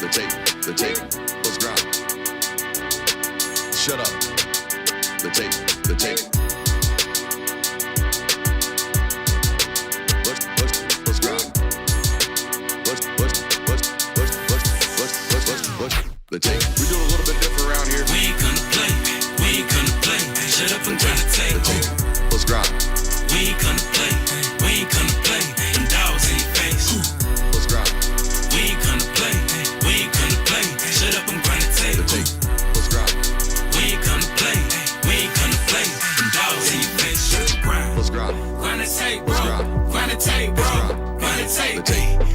The tape, let's grind. Shut up. The tape. Let's grind. The tape. We do it a little bit different around here. We ain't gonna play. Shut up and grind the tape. Let's grind. We ain't gonna play. Them dogs in your face. Let's grind. We ain't gonna play. Shut up and grind the tape. Let's grind. We ain't gonna play. Them dogs in your face. Shut up and grind. Let's grind. Grind the tape, bro. Grind the tape, bro. Grind the tape.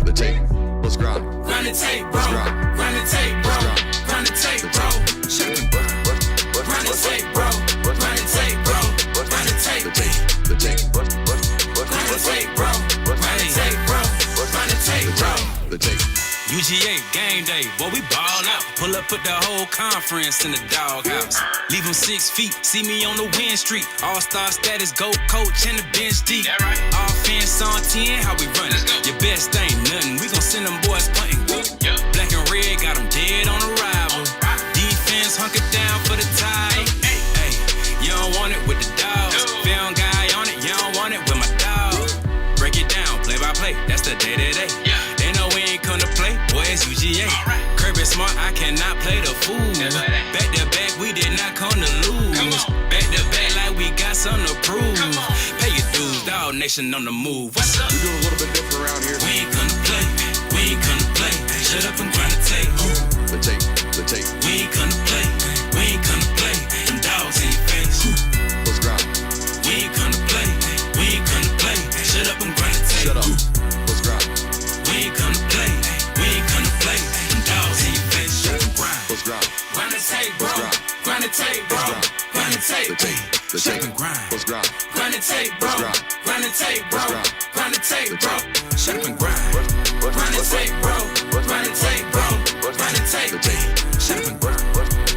The tape. Let's grind. Grind the tape, bro. Grind the tape, bro. Grind the tape, bro. Shut up and grind. Grind the tape, bro. Grind the tape, bro. Grind the tape. The tape. Grind the tape, bro. Grind the tape, bro. Grind the tape, bro. The tape. UGA game day, boy, we ball out. Pull up, put the whole conference in the doghouse. Leave them 6 feet, see me on the win streak. All-star status, go coach and the bench deep. Right. Offense on 10, how we run it? Your best ain't nothing, we gon' send them boys punting. Yep. Black and red, got them dead on arrival. Defense hunker down for the tie. Hey, you don't want it with the dogs. Film guy on it, you don't want it with my dog. Break it down, play by play, that's the day-to-day. They know we ain't come to play, boy, it's UGA. Kirby smart, I cannot play the fool. Back to back, we did not come to lose. Back to back like we got something to prove. Pay your dues, dog nation on the move. What's up? We do it a little bit different around here. We ain't gonna play. Shut up and grind the tape. The tape. We ain't gonna play. Them dogs in your face. Let's grind. We ain't gonna play. Shut up and grind the tape. Shut up. Let's grind. We ain't gonna play. Them dogs in your face. Shut up and grind. Let's grind. Grind the tape, bro. Grind the tape, bro. Grind the tape. The Shut tape. up and grind. Let's grind. Grind the tape, bro. Grind the tape, bro. Grind the tape, bro. Shut up and grind. Grind the tape, bro. Grind the tape, bro. Grind the tape. Shut up and grind.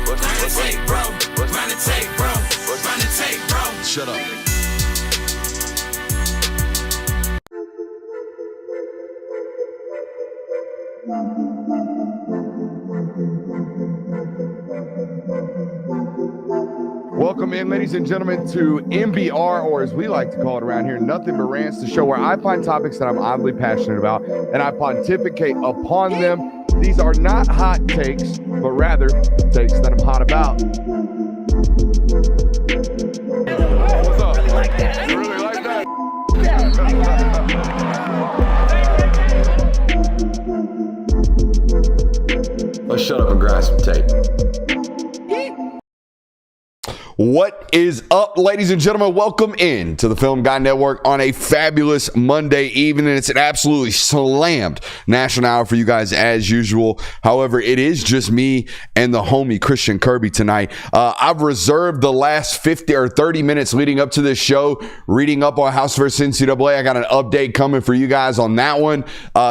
Grind the tape, bro. Grind the tape, bro. Grind the tape, bro. Shut up. Welcome in, ladies and gentlemen, to MBR, or as we like to call it around here, Nothing But Rants, the show where I find topics that I'm oddly passionate about and I pontificate upon them. These are not hot takes, but rather takes that I'm hot about. What's up? You really like that? Let's shut up and grind some tape. What is up, ladies and gentlemen? Welcome in to the Film Guy Network on a fabulous Monday evening. It's an absolutely slammed national hour for you guys as usual. However, it is just me and the homie Christian Kirby tonight. I've reserved the last 50 or 30 minutes leading up to this show, reading up on House vs. NCAA. I got an update coming for you guys on that one.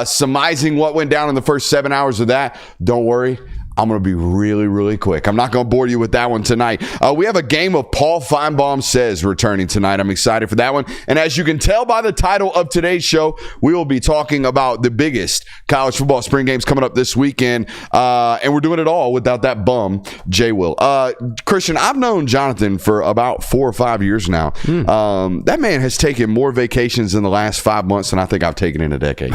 Surmising what went down in the first 7 hours of that. Don't worry. I'm going to be really, really quick. I'm not going to bore you with that one tonight. We have a game of Paul Finebaum Says returning tonight. I'm excited for that one. And as you can tell by the title of today's show, we will be talking about the biggest college football spring games coming up this weekend. And we're doing it all without that bum, Jay Will. Christian, I've known Jonathan for about 4 or 5 years now. That man has taken more vacations in the last 5 months than I think I've taken in a decade.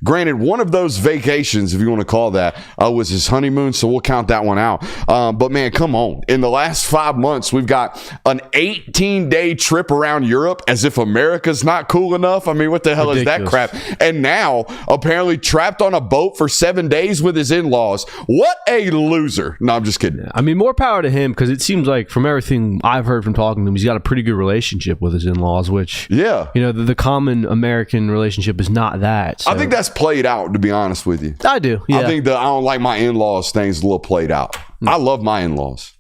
Granted, one of those vacations, if you want to call that, was his honeymoon, so we'll count that one out. But, man, come on. In the last 5 months, we've got an 18-day trip around Europe as if America's not cool enough. I mean, what the hell Ridiculous. Is that crap? And now, apparently trapped on a boat for 7 days with his in-laws. What a loser. No, I'm just kidding. I mean, more power to him, because it seems like from everything I've heard from talking to him, he's got a pretty good relationship with his in-laws, which, the common American relationship is not that. So. I think that's played out, to be honest with you. I do. Yeah. I think that I don't like my in-laws thing's a little played out. I love my in-laws.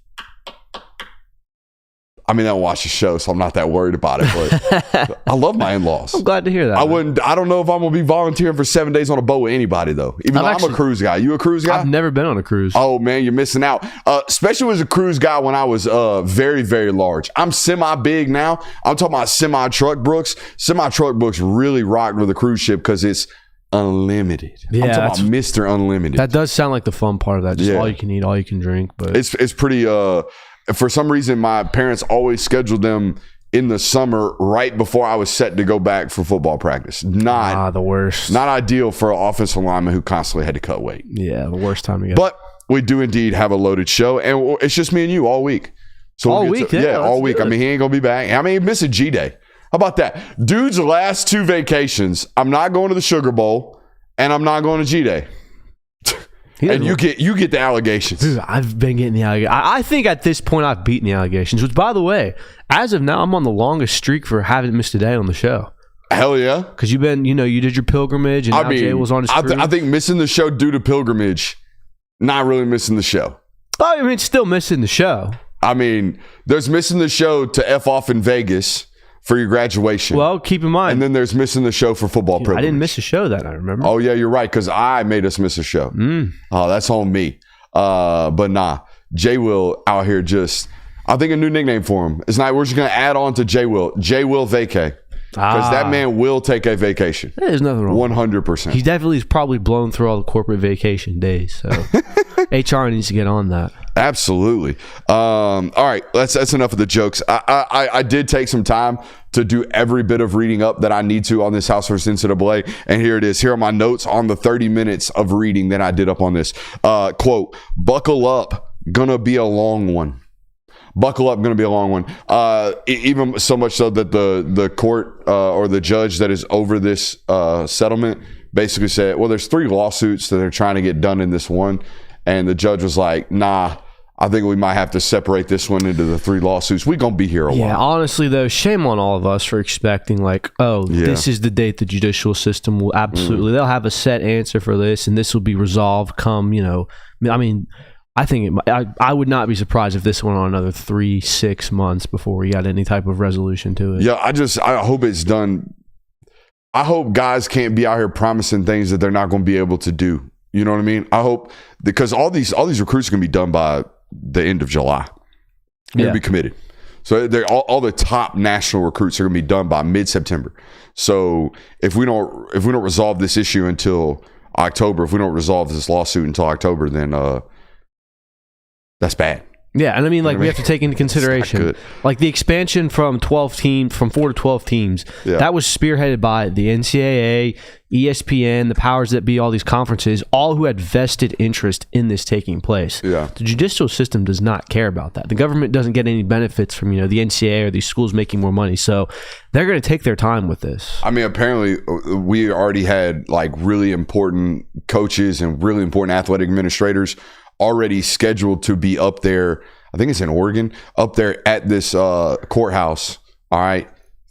I mean, I don't watch the show, so I'm not that worried about it, but I love my in-laws. I'm glad to hear that. I don't know if I'm going to be volunteering for 7 days on a boat with anybody, though. Even though I'm a cruise guy. You a cruise guy? I've never been on a cruise. Oh, man, you're missing out. Especially as a cruise guy when I was very, very large. I'm semi-big now. I'm talking about semi-truck Brooks. Semi-truck Brooks really rocked with a cruise ship because it's Unlimited. Yeah, I'm talking about Mr. Unlimited. That does sound like the fun part of that. Just all you can eat, all you can drink. But it's pretty. For some reason, my parents always scheduled them in the summer right before I was set to go back for football practice. Not the worst. Not ideal for an offensive lineman who constantly had to cut weight. Yeah, the worst time to get. But we do indeed have a loaded show, and it's just me and you all week. So all week, all week. Good. I mean, he ain't gonna be back. I mean, he missed a G Day. How about that? Dude's last 2 vacations. I'm not going to the Sugar Bowl, and I'm not going to G Day. And you get the allegations. Dude, I've been getting the allegations. I think at this point I've beaten the allegations, which, by the way, as of now, I'm on the longest streak for having missed a day on the show. Hell yeah. Because you've been, you did your pilgrimage, and Jay was on his cruise. I think missing the show due to pilgrimage, not really missing the show. Oh, I mean, still missing the show. I mean, there's missing the show to F off in Vegas for your graduation. Well, keep in mind. And then there's missing the show for football privilege. I didn't miss a show that I remember. Oh, yeah, you're right, because I made us miss a show. Oh, that's on me. But nah, Jay Will out here I think a new nickname for him. It's not, we're just going to add on to Jay Will. Jay Will vacay. Because that man will take a vacation. There's nothing wrong. 100%. He definitely is probably blown through all the corporate vacation days. So HR needs to get on that. Absolutely. All right, that's enough of the jokes. I did take some time to do every bit of reading up that I need to on this House versus NCAA, and here it is. Here are my notes on the 30 minutes of reading that I did up on this. Quote, buckle up, gonna be a long one. Buckle up, going to be a long one. Even so much so that the court or the judge that is over this settlement basically said, well, there's 3 lawsuits that they're trying to get done in this one. And the judge was like, nah, I think we might have to separate this one into the 3 lawsuits. We're going to be here a while. Yeah, honestly, though, shame on all of us for expecting this is the date the judicial system will absolutely, they'll have a set answer for this, and this will be resolved come, I mean, I think I would not be surprised if this went on another 3-6 months before we got any type of resolution to it. Yeah, I hope it's done. I hope guys can't be out here promising things that they're not going to be able to do. You know what I mean? I hope, because all these recruits are going to be done by the end of July. They're going to be committed. So all the top national recruits are going to be done by mid-September. So if we don't resolve this issue until October, if we don't resolve this lawsuit until October, then that's bad. Yeah, and I mean, we have to take into consideration, the expansion from 4 to 12 teams, that was spearheaded by the NCAA, ESPN, the powers that be, all these conferences, all who had vested interest in this taking place. Yeah. The judicial system does not care about that. The government doesn't get any benefits from, the NCAA or these schools making more money, so they're going to take their time with this. I mean, apparently, we already had, really important coaches and really important athletic administrators already scheduled to be up there. I think it's in Oregon, up there at this courthouse. All right,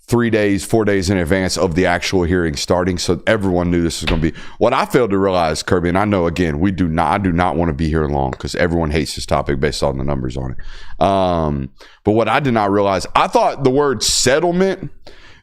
4 days in advance of the actual hearing starting. So everyone knew this was going to be. What I failed to realize, Kirby, and I know again, I do not want to be here long because everyone hates this topic based on the numbers on it. But what I did not realize, I thought the word settlement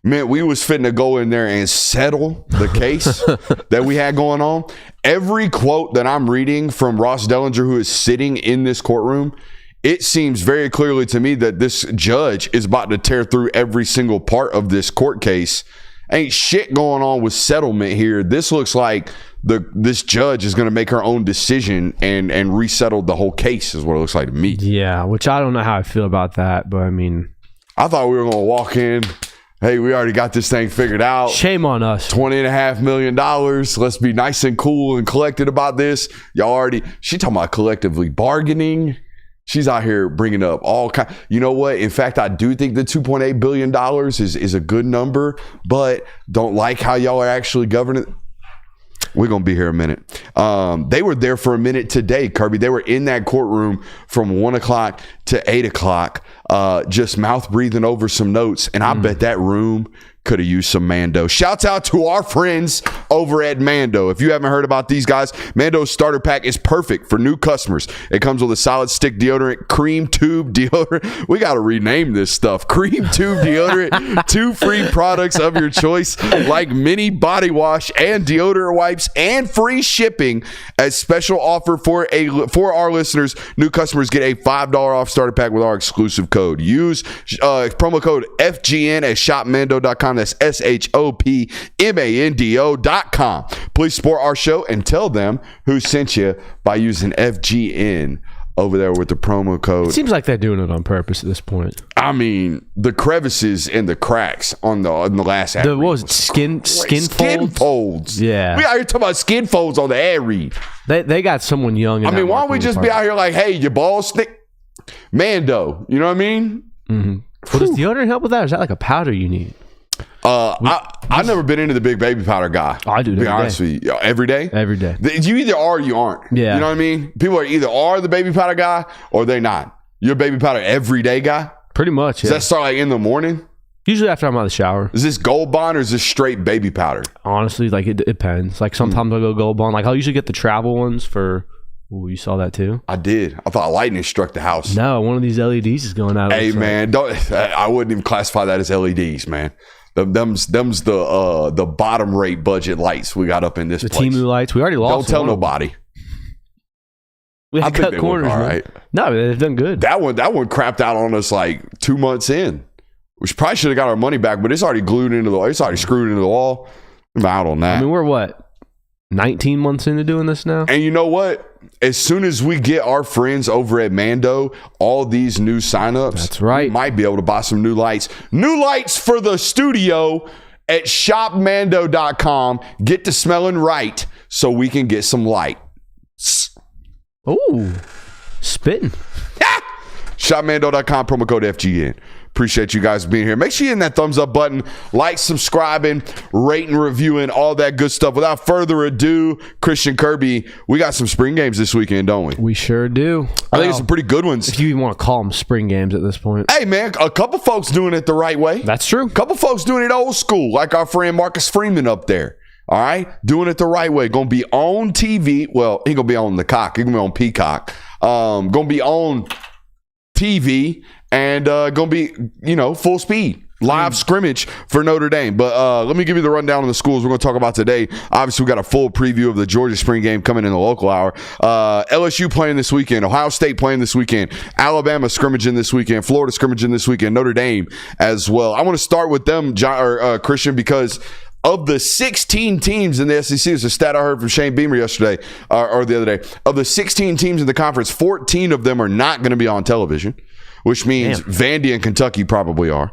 meant we was fitting to go in there and settle the case that we had going on. Every quote that I'm reading from Ross Dellinger, who is sitting in this courtroom, it seems very clearly to me that this judge is about to tear through every single part of this court case. Ain't shit going on with settlement here. This looks like this judge is going to make her own decision and resettle the whole case is what it looks like to me. Yeah, which I don't know how I feel about that, but I mean, I thought we were going to walk in. Hey, we already got this thing figured out. Shame on us. $20.5 million. Let's be nice and cool and collected about this. She talking about collectively bargaining. She's out here bringing up all kind. You know what? In fact, I do think the $2.8 billion is a good number, but don't like how y'all are actually governing. We're going to be here a minute. They were there for a minute today, Kirby. They were in that courtroom from 1 o'clock to 8 o'clock, just mouth breathing over some notes. And I bet that room could have used some Mando. Shouts out to our friends over at Mando. If you haven't heard about these guys, Mando's starter pack is perfect for new customers. It comes with a solid stick deodorant, cream tube deodorant. We got to rename this stuff. Cream tube deodorant, 2 free products of your choice, like mini body wash and deodorant wipes, and free shipping. As special offer for our listeners, new customers get a $5 off starter pack with our exclusive code. Use promo code FGN at shopmando.com. That's SHOPMANDO.com. please support our show and tell them who sent you by using FGN over there with the promo code. It seems like they're doing it on purpose at this point. I mean, the crevices and the cracks on the last ad read. What was it? Skin folds. Yeah. We out here talking about skin folds on the ad read. They got someone young. I mean, why don't we just be out here like, hey, your balls stick? Mando. You know what I mean? Mm-hmm. Well, does deodorant help with that? Or is that like a powder you need? I've never been into the big baby powder guy. I do. To be honest with you, every day. Every day. You either are or you aren't. Yeah. You know what I mean? People are either are the baby powder guy or they're not. You're a baby powder everyday guy. Pretty much. Does that start like in the morning? Usually after I'm out of the shower. Is this Gold Bond or is this straight baby powder? Honestly, like it depends. Like sometimes I'll go Gold Bond. Like I'll usually get the travel ones for. Ooh, you saw that too? I did. I thought lightning struck the house. No, one of these LEDs is going out. Hey man, I wouldn't even classify that as LEDs, man. Them's the bottom rate budget lights we got up in this place. The Temu lights. We already lost. Don't tell nobody. We had to cut corners. All right. No, they've done good. That one crapped out on us like 2 months in. We probably should have got our money back, but it's already glued into the. It's already screwed into the wall. I'm out on that. I mean, we're what 19 months into doing this now. And you know what? As soon as we get our friends over at Mando, all these new signups, that's right. We might be able to buy some new lights. New lights for the studio at shopmando.com. Get to smelling right so we can get some light. Ooh, spitting. Shopmando.com, promo code FGN. Appreciate you guys being here. Make sure you hit that thumbs up button, like, subscribing, rating, reviewing, all that good stuff. Without further ado, Christian Kirby, we got some spring games this weekend, don't we? We sure do. I think it's some pretty good ones. If you even want to call them spring games at this point. Hey, man, a couple folks doing it the right way. That's true. A couple folks doing it old school, like our friend Marcus Freeman up there. All right? Doing it the right way. Going to be on TV. Well, he going to be on the cock. He going to be on Peacock. Going to be on TV and going to be, full speed. Live scrimmage for Notre Dame. But let me give you the rundown on the schools we're going to talk about today. Obviously, we got a full preview of the Georgia spring game coming in the local hour. LSU playing this weekend. Ohio State playing this weekend. Alabama scrimmaging this weekend. Florida scrimmaging this weekend. Notre Dame as well. I want to start with them, Christian, because of the 16 teams in the SEC, it's a stat I heard from Shane Beamer yesterday or the other day. Of the 16 teams in the conference, 14 of them are not going to be on television, which means Vandy and Kentucky probably are.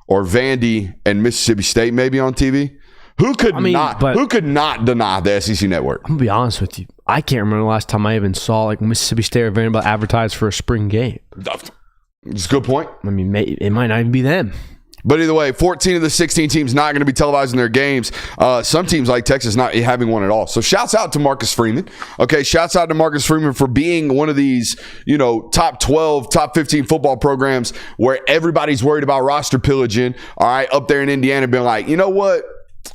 Or Vandy and Mississippi State maybe on TV. Who could not deny the SEC network? I'm gonna be honest with you. I can't remember the last time I even saw like Mississippi State or Vanderbilt advertised for a spring game. It's a good point. I mean, it might not even be them. But either way, 14 of the 16 teams not going to be televising their games. Some teams like Texas not having one at all. So shouts out to Marcus Freeman. Okay, shouts out to Marcus Freeman for being one of these, top 12, top 15 football programs where everybody's worried about roster pillaging. All right, up there in Indiana being like, you know what?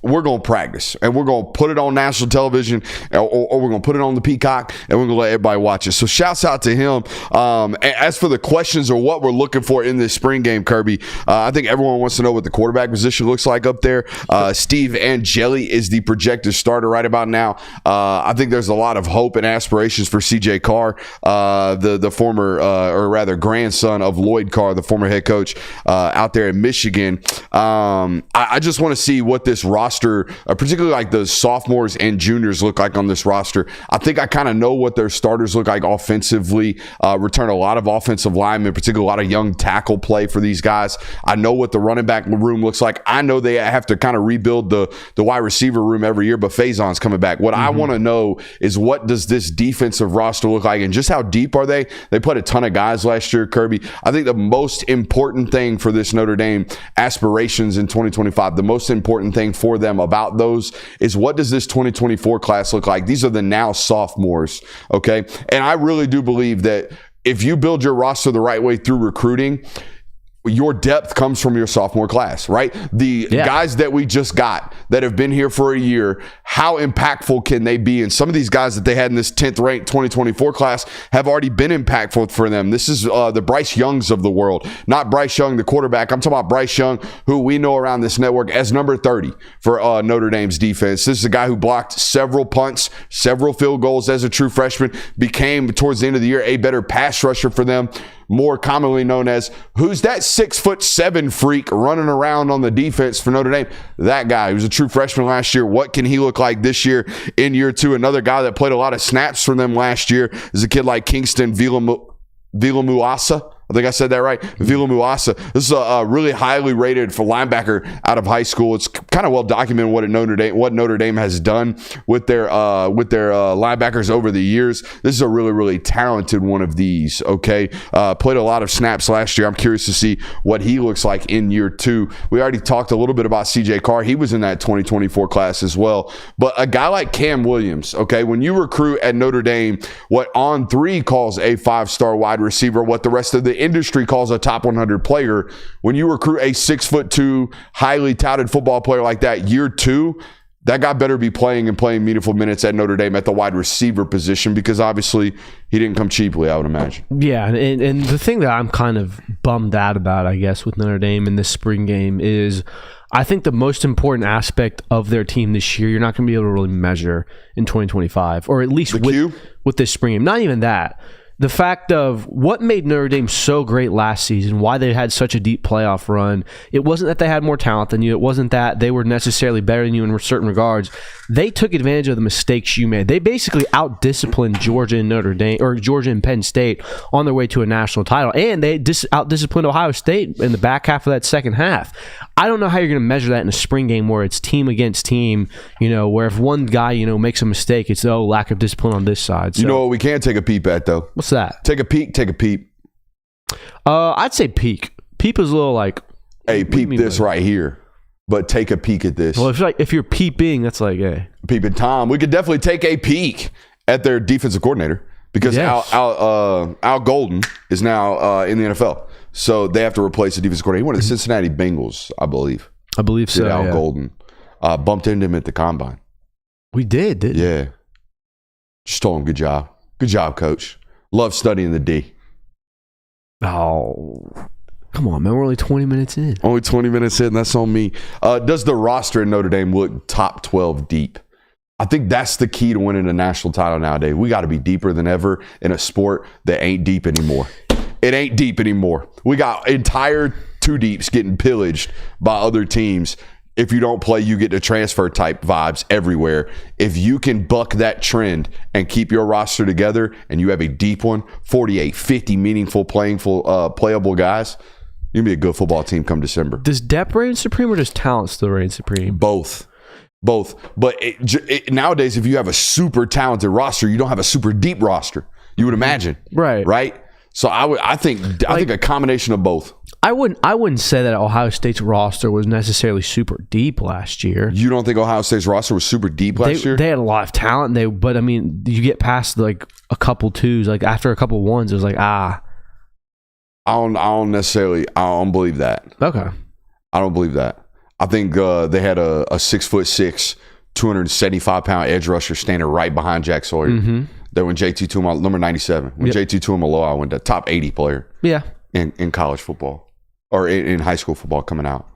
We're going to practice and we're going to put it on national television or we're going to put it on the Peacock and we're going to let everybody watch it. So shouts out to him. As for the questions or what we're looking for in this spring game, Kirby, I think everyone wants to know what the quarterback position looks like up there. Steve Angeli is the projected starter right about now. I think there's a lot of hope and aspirations for CJ Carr, the former, or rather grandson of Lloyd Carr, the former head coach out there in Michigan. I just want to see what this roster, particularly like the sophomores and juniors, look like on this roster. I think I kind of know what their starters look like offensively. Return a lot of offensive linemen, particularly a lot of young tackle play for these guys. I know what the running back room looks like. I know they have to kind of rebuild the wide receiver room every year, but Faison's coming back. What I want to know is what does this defensive roster look like and just how deep are they? They put a ton of guys last year, Kirby. I think the most important thing for this Notre Dame aspirations in 2025, the most important thing for them about those is what does this 2024 class look like? These are the now sophomores, okay? And I really do believe that if you build your roster the right way through recruiting, your depth comes from your sophomore class, right? The guys that we just got that have been here for a year, how impactful can they be? And some of these guys that they had in this 10th ranked 2024 class have already been impactful for them. This is the Bryce Youngs of the world, not Bryce Young, the quarterback. I'm talking about Bryce Young, who we know around this network as number 30 for Notre Dame's defense. This is a guy who blocked several punts, several field goals as a true freshman, became towards the end of the year a better pass rusher for them. more commonly known as, who's that 6'7" freak running around on the defense for Notre Dame? That guy. He was a true freshman last year. What can he look like this year in year two? Another guy that played a lot of snaps for them last year is a kid like Kingston Vilamuasa. I think I said that right. Vilamuasa. This is a really highly rated for linebacker out of high school. It's kind of well documented what Notre Dame has done with their linebackers over the years. This is a really, really talented one of these. Okay, played a lot of snaps last year. I'm curious to see what he looks like in year two. We already talked a little bit about CJ Carr. He was in that 2024 class as well. But a guy like Cam Williams. Okay, when you recruit at Notre Dame, what On3 calls a 5-star wide receiver, what the rest of the industry calls a top 100 player, when you recruit a 6'2", highly touted football player like that, year two, that guy better be playing meaningful minutes at Notre Dame at the wide receiver position, because obviously he didn't come cheaply, I would imagine. Yeah, and the thing that I'm kind of bummed out about, I guess, with Notre Dame in this spring game is I think the most important aspect of their team this year, you're not going to be able to really measure in 2025, or at least with this spring game. Not even that. The fact of what made Notre Dame so great last season, why they had such a deep playoff run, it wasn't that they had more talent than you. It wasn't that they were necessarily better than you in certain regards. They took advantage of the mistakes you made. They basically out-disciplined Georgia and Notre Dame, or Georgia and Penn State on their way to a national title. And they out-disciplined Ohio State in the back half of that second half. I don't know how you're going to measure that in a spring game where it's team against team, where if one guy, makes a mistake, it's, lack of discipline on this side. So, you know what we can take a peep at, though? What's that? Take a peep. I'd say peek. Peep is a little like, hey, peep this right here. But take a peek at this. Well, if you're peeping, that's like, hey. Peeping Tom. We could definitely take a peek at their defensive coordinator, because Al Golden is now in the NFL. So they have to replace the defensive coordinator. He went to the Cincinnati Bengals, I believe. I believe so. Al Golden. Bumped into him at the combine. We did, didn't we? Yeah. Just told him, good job. Good job, coach. Love studying the D. Oh, come on, man. We're only 20 minutes in. Only 20 minutes in. That's on me. Does the roster in Notre Dame look top 12 deep? I think that's the key to winning a national title nowadays. We got to be deeper than ever in a sport that ain't deep anymore. It ain't deep anymore. We got entire two deeps getting pillaged by other teams. If you don't play, you get the transfer type vibes everywhere. If you can buck that trend and keep your roster together and you have a deep one, 48, 50 meaningful, playable guys, you're going to be a good football team come December. Does depth reign supreme, or does talent still reign supreme? Both. But nowadays, if you have a super talented roster, you don't have a super deep roster. You would imagine. Right? So I think a combination of both. I wouldn't say that Ohio State's roster was necessarily super deep last year. You don't think Ohio State's roster was super deep last year? They had a lot of talent. But I mean, you get past like a couple twos, like after a couple ones, it was like I don't believe that. Okay. I don't believe that. I think they had a 6'6", 275-pound edge rusher standing right behind Jack Sawyer. Mm-hmm. That when JT Tuimoloau, number 97, JT Tuimoloau went to top 80 player. Yeah. In college football, or in high school football coming out,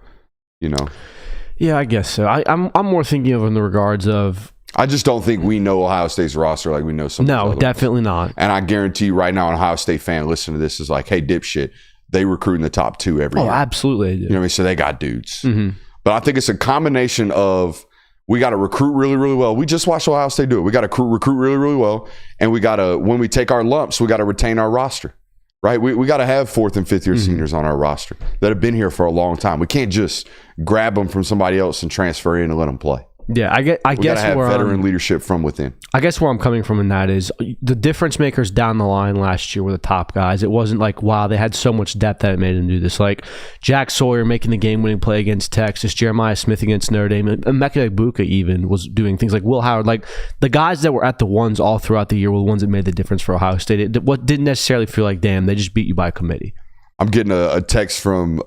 Yeah, I guess so. I'm more thinking of in the regards of. I just don't think we know Ohio State's roster like we know some. No, definitely not. And I guarantee you right now, an Ohio State fan listening to this is like, hey, dipshit, they recruit in the top 2 every year. Oh, absolutely. They do. You know what I mean? So they got dudes. Mm-hmm. But I think it's a combination of, we got to recruit really, really well. We just watched Ohio State do it. We got to recruit really, really well. And we got to, when we take our lumps, we got to retain our roster. Right? We got to have 4th and 5th year seniors on our roster that have been here for a long time. We can't just grab them from somebody else and transfer in and let them play. Yeah, I guess we gotta have veteran leadership from within. I guess where I'm coming from in that is the difference makers down the line last year were the top guys. It wasn't like, wow, they had so much depth that it made them do this. Like Jack Sawyer making the game-winning play against Texas, Jeremiah Smith against Notre Dame, and Emeka Egbuka even was doing things like Will Howard. Like the guys that were at the ones all throughout the year were the ones that made the difference for Ohio State. What didn't necessarily feel like, damn, they just beat you by committee. I'm getting a text from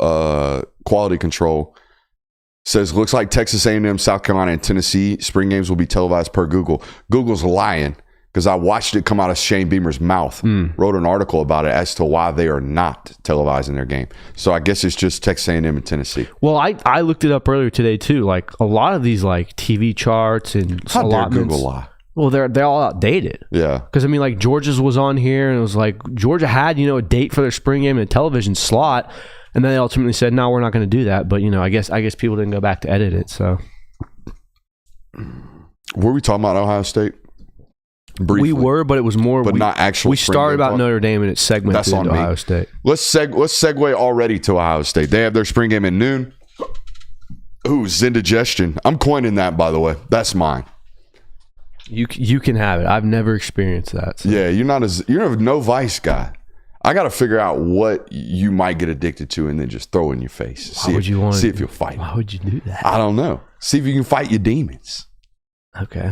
Quality Control. Says, looks like Texas A&M, South Carolina, and Tennessee spring games will be televised per Google. Google's lying, because I watched it come out of Shane Beamer's mouth. Wrote an article about it as to why they are not televising their game. So I guess it's just Texas A&M and Tennessee. Well, I looked it up earlier today too. Like a lot of these like TV charts and how dare Google lie? Well, they're all outdated. Yeah. Because, I mean, like, Georgia's was on here, and it was like, Georgia had, a date for their spring game in a television slot, and then they ultimately said, no, we're not going to do that. But, I guess people didn't go back to edit it, so. Were we talking about Ohio State? Briefly. We were, but it was more. But not actually. We started about Notre Dame, and it's segmented into Ohio State. Let's segue already to Ohio State. They have their spring game at noon. Ooh, Zindigestion. I'm coining that, by the way. That's mine. You can have it. I've never experienced that. So. Yeah, you're a no vice guy. I got to figure out what you might get addicted to and then just throw it in your face. See if you'll fight. Why would you do that? I don't know. See if you can fight your demons. Okay.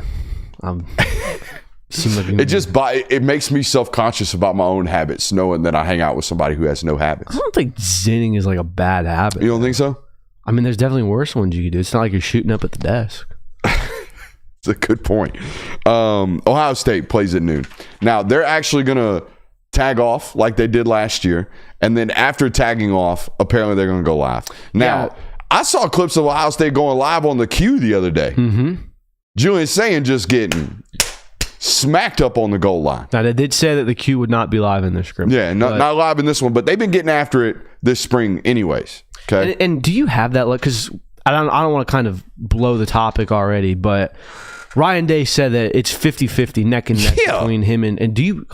Seems like it makes me self-conscious about my own habits, knowing that I hang out with somebody who has no habits. I don't think zinning is like a bad habit. You don't think so? I mean, there's definitely worse ones you could do. It's not like you're shooting up at the desk. It's a good point. Ohio State plays at noon. Now, they're actually going to tag off like they did last year. And then after tagging off, apparently they're going to go live. Now, I saw clips of Ohio State going live on the Q the other day. Mm-hmm. Julian saying just getting smacked up on the goal line. Now, they did say that the Q would not be live in this scrimmage. Yeah, not live in this one, but they've been getting after it this spring anyways. Okay. And do you have that? Because I don't want to kind of blow the topic already, but Ryan Day said that it's 50-50 neck and neck between him and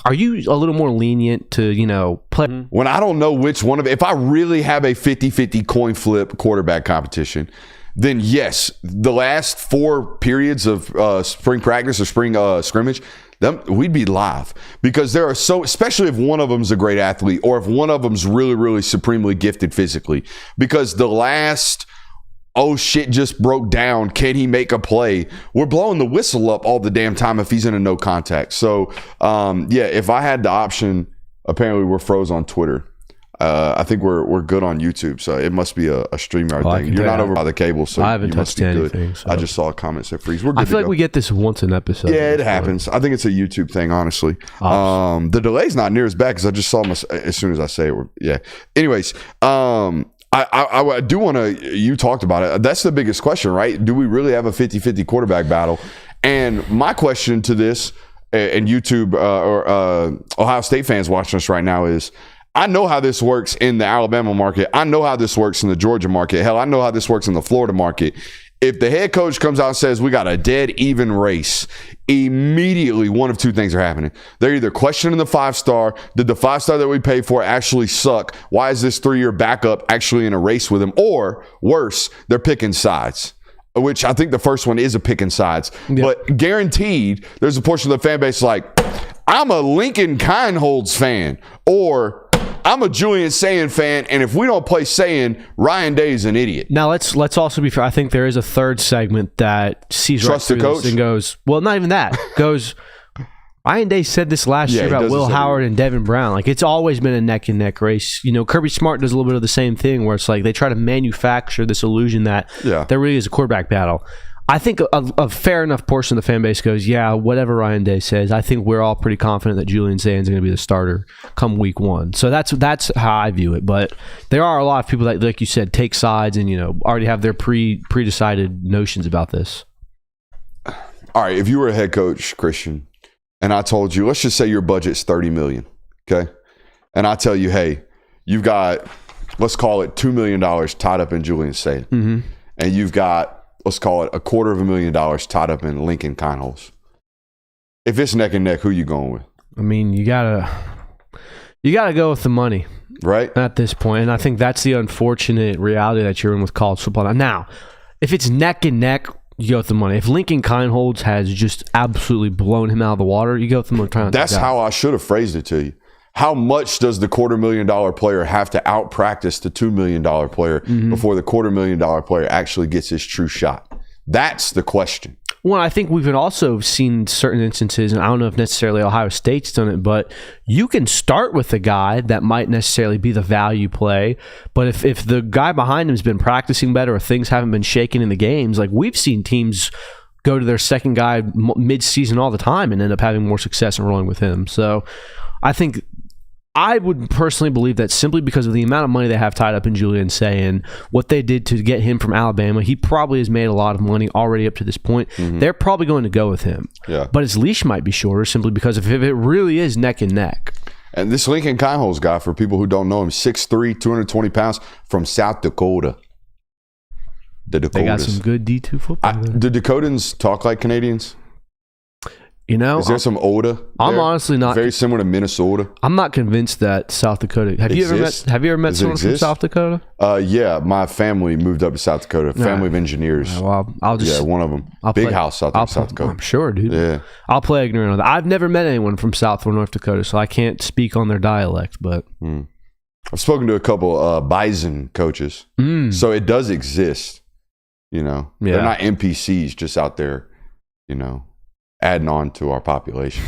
are you a little more lenient to, play? When I don't know which one of it, if I really have a 50-50 coin flip quarterback competition, then yes, the last 4 periods of spring practice or spring scrimmage, we'd be live because there are especially if one of them's a great athlete or if one of them's really, really supremely gifted physically, because the last shit just broke down. Can he make a play? We're blowing the whistle up all the damn time if he's in a no contact. So, if I had the option, apparently we're froze on Twitter. I think we're good on YouTube, so it must be a StreamYard thing. You're not over by the cable, so I haven't touched anything. So. I just saw a comment say freeze. We're good. I feel like we get this once an episode. Yeah, it happens. I think it's a YouTube thing, honestly. Awesome. The delay's not near as bad because I just saw them as soon as I say it. Yeah. Anyways, I do want to. You talked about it. That's the biggest question, right? Do we really have a 50-50 quarterback battle? And my question to this, and YouTube or Ohio State fans watching us right now is, I know how this works in the Alabama market. I know how this works in the Georgia market. Hell, I know how this works in the Florida market. If the head coach comes out and says we got a dead even race, immediately one of two things are happening. They're either questioning the 5-star. Did the 5-star that we paid for actually suck? Why is this 3-year backup actually in a race with him? Or worse, they're picking sides. Which I think the first one is a picking sides. Yep. But guaranteed, there's a portion of the fan base like, I'm a Lincoln Kienholz fan, or I'm a Julian Sayin fan, and if we don't play Sayin, Ryan Day is an idiot. Now let's also be fair. I think there is a third segment that sees trust right the through coach this and goes, well, not even that. Goes, Ryan Day said this last year about Will Howard and Devin Brown. Like, it's always been a neck and neck race. Kirby Smart does a little bit of the same thing, where it's like they try to manufacture this illusion that there really is a quarterback battle. I think a fair enough portion of the fan base goes, yeah, whatever Ryan Day says. I think we're all pretty confident that Julian Sayin is going to be the starter come week 1. So that's how I view it. But there are a lot of people that, like you said, take sides and already have their pre-decided notions about this. All right, if you were a head coach, Christian, and I told you, let's just say your budget's $30 million, okay? And I tell you, hey, you've got, let's call it $2 million tied up in Julian Sayin, and you've got, let's call it $250,000 tied up in Lincoln Kienholz. If it's neck and neck, who you going with? I mean, you gotta go with the money, right? At this point, and I think that's the unfortunate reality that you're in with college football. Now, if it's neck and neck, you go with the money. If Lincoln Kienholz has just absolutely blown him out of the water, you go with the money. That's how I should have phrased it to you. How much does the $250,000 player have to out-practice the $2 million player before the $250,000 player actually gets his true shot? That's the question. Well, I think we've also seen certain instances, and I don't know if necessarily Ohio State's done it, but you can start with a guy that might necessarily be the value play, but if the guy behind him has been practicing better or things haven't been shaken in the games, like we've seen teams go to their second guy mid-season all the time and end up having more success and rolling with him. So I think I would personally believe that simply because of the amount of money they have tied up in Julian Sayin, what they did to get him from Alabama, he probably has made a lot of money already up to this point. They're probably going to go with him. Yeah. But his leash might be shorter simply because if it really is neck and neck. And this Lincoln Kineholz guy, for people who don't know him, 6'3", 220 pounds, from South Dakota. The Dakotas. They got some good D2 football. Do Dakotans talk like Canadians? You know, is there some Oda? I'm honestly not very similar to Minnesota. I'm not convinced that South Dakota. Have you ever met someone from South Dakota? Yeah, my family moved up to South Dakota. Family of engineers. Well, I'll just one of them. Big house out there in South Dakota. I'm sure, dude. Yeah, I'll play ignorant on that. I've never met anyone from South or North Dakota, so I can't speak on their dialect. But I've spoken to a couple Bison coaches, so it does exist. You know, they're not NPCs just out there. You know. Adding on to our population.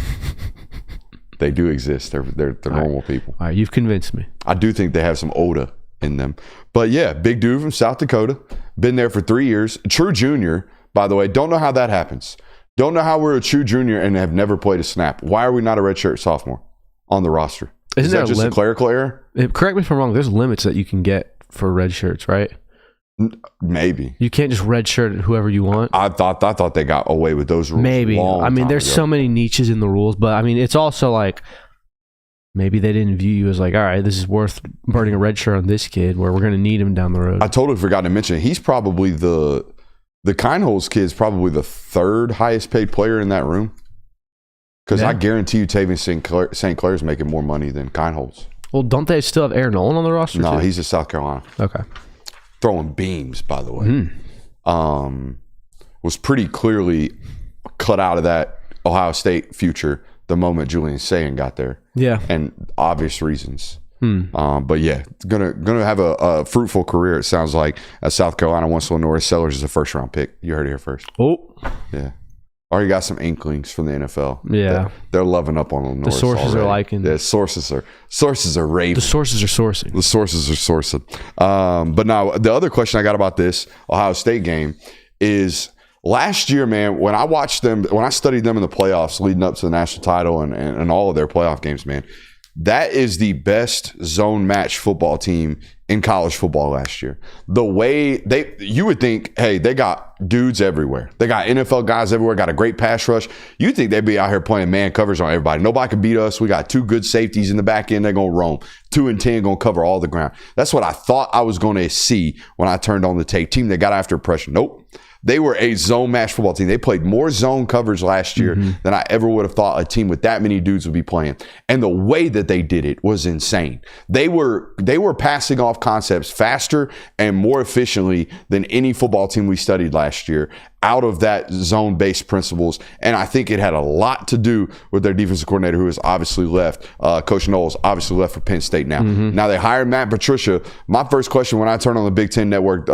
They do exist. They're normal people. All right, you've convinced me. I do think they have some Oda in them. But yeah, big dude from South Dakota. Been there for 3 years. True junior, by the way. Don't know how that happens. Don't know how we're a true junior and have never played a snap. Why are we not a redshirt sophomore on the roster? Is that just a clerical error? Correct me if I'm wrong. There's limits that you can get for red shirts, right? Maybe you can't just redshirt whoever you want. I thought they got away with those rules. Maybe. I mean, there's so many niches in the rules, but I mean, it's also like maybe they didn't view you as like, all right, this is worth burning a red shirt on this kid where we're going to need him down the road. I totally forgot to mention he's probably the Kineholz kid is probably the third highest paid player in that room. Because I guarantee you, Tavian St. Clair's making more money than Kineholz. Well, don't they still have Aaron Nolan on the roster? No, too? He's in South Carolina. Okay. Throwing beams, by the way. Was pretty clearly cut out of that Ohio State future the moment Julian Sayin got there. Yeah. And obvious reasons. But yeah, gonna have a fruitful career, it sounds like, at South Carolina once Lenore Sellers is a first-round pick. You heard it here first. Oh. Yeah. Already got some inklings from the NFL. Yeah. They're loving up on Lenore. The sources are liking. The sources are raving. The sources are sourcing. The sources are sourcing. But now, the other question I got about this Ohio State game is last year, man, when I watched them, when I studied them in the playoffs leading up to the national title and all of their playoff games, man, that is the best zone match football team in college football last year. The way you would think, hey, they got dudes everywhere. They got NFL guys everywhere, got a great pass rush. You think they'd be out here playing man covers on everybody. Nobody could beat us. We got two good safeties in the back end. They're going to roam. 2 and 10 going to cover all the ground. That's what I thought I was going to see when I turned on the tape. Team that got after pressure. Nope. They were a zone match football team. They played more zone coverage last year than I ever would have thought a team with that many dudes would be playing. And the way that they did it was insane. They were passing off concepts faster and more efficiently than any football team we studied last year out of that zone-based principles. And I think it had a lot to do with their defensive coordinator, who has obviously left. Coach Knowles obviously left for Penn State now. Now they hired Matt Patricia. My first question when I turn on the Big Ten Network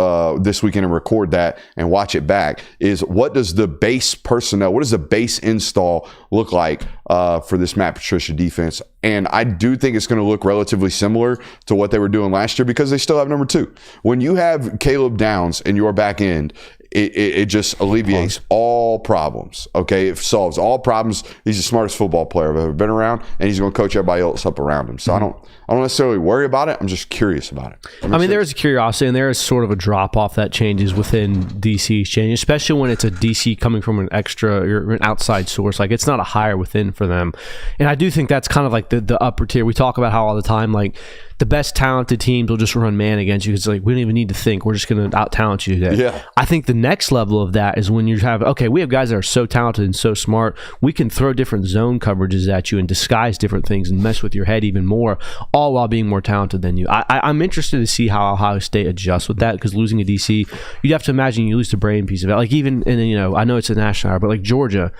this weekend and record that and watch it back is, what does the base personnel, what does the base install look like for this Matt Patricia defense? And I do think it's going to look relatively similar to what they were doing last year because they still have number 2. When you have Caleb Downs in your back end, it just alleviates all problems, okay? It solves all problems. He's the smartest football player I've ever been around, and he's going to coach everybody else up around him. So I don't necessarily worry about it. I'm just curious about it. I mean, there is a curiosity, and there is sort of a drop-off that changes within DC's change, especially when it's a DC coming from an extra or an outside source. Like, it's not a hire within for them. And I do think that's kind of like the upper tier. We talk about how all the time, like, the best talented teams will just run man against you. It's like, we don't even need to think. We're just going to out-talent you today. Yeah. I think the next level of that is when you have, okay, we have guys that are so talented and so smart. We can throw different zone coverages at you and disguise different things and mess with your head even more, all while being more talented than you. I'm interested to see how Ohio State adjusts with that, because losing a DC, you'd have to imagine you lose the brain piece of it. Like, even, and I know it's a national hour, but like Georgia,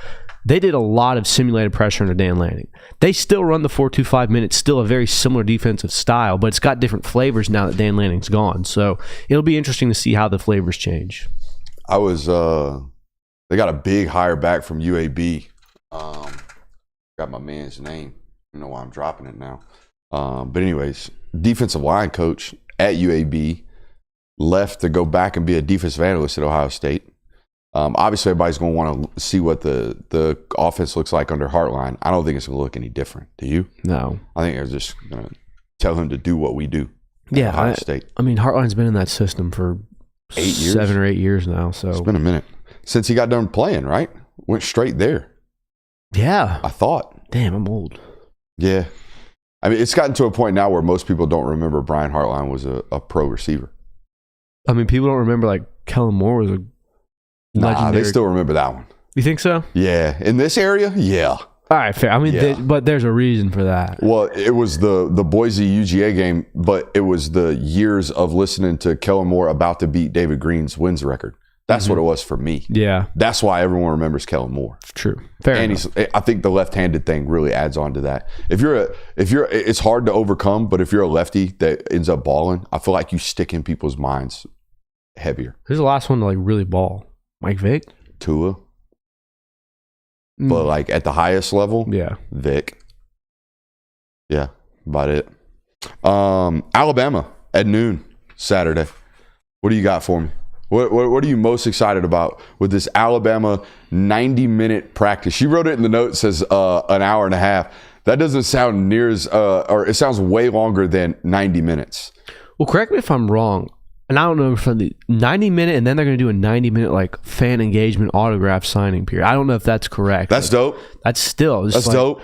they did a lot of simulated pressure under Dan Lanning. They still run the 4-2-5 minutes, still a very similar defensive style, but it's got different flavors now that Dan Lanning's gone. So it'll be interesting to see how the flavors change. They got a big hire back from UAB. Got my man's name. I don't know why I'm dropping it now. But anyways, defensive line coach at UAB left to go back and be a defensive analyst at Ohio State. Obviously, everybody's going to want to see what the offense looks like under Hartline. I don't think it's going to look any different. Do you? No. I think they're just going to tell him to do what we do. Yeah, Ohio State. I mean, Hartline's been in that system for 8 years, 7 or 8 years now. So it's been a minute since he got done playing. Right, went straight there. Yeah, I thought. Damn, I'm old. Yeah, I mean, it's gotten to a point now where most people don't remember Brian Hartline was a pro receiver. I mean, people don't remember like Kellen Moore was a legendary. They still remember that one. You think so? Yeah, in this area, yeah. All right, fair. I mean, but there's a reason for that. Well, it was the Boise UGA game, but it was the years of listening to Kellen Moore about to beat David Green's wins record. That's what it was for me. Yeah. That's why everyone remembers Kellen Moore. True. Fair enough. I think the left-handed thing really adds on to that. If you're it's hard to overcome, but if you're a lefty that ends up balling, I feel like you stick in people's minds heavier. Who's the last one to like really ball? Mike Vick? Tua. But like at the highest level, yeah, Vic. Yeah, about it. Alabama at noon Saturday. What do you got for me? What are you most excited about with this Alabama 90-minute practice? She wrote it in the note, says an hour and a half. That doesn't sound near as, or it sounds way longer than 90 minutes. Well, correct me if I'm wrong. And I don't know if the 90-minute, and then they're going to do a 90-minute like fan engagement autograph signing period. I don't know if that's correct. That's dope. That's still just that's dope.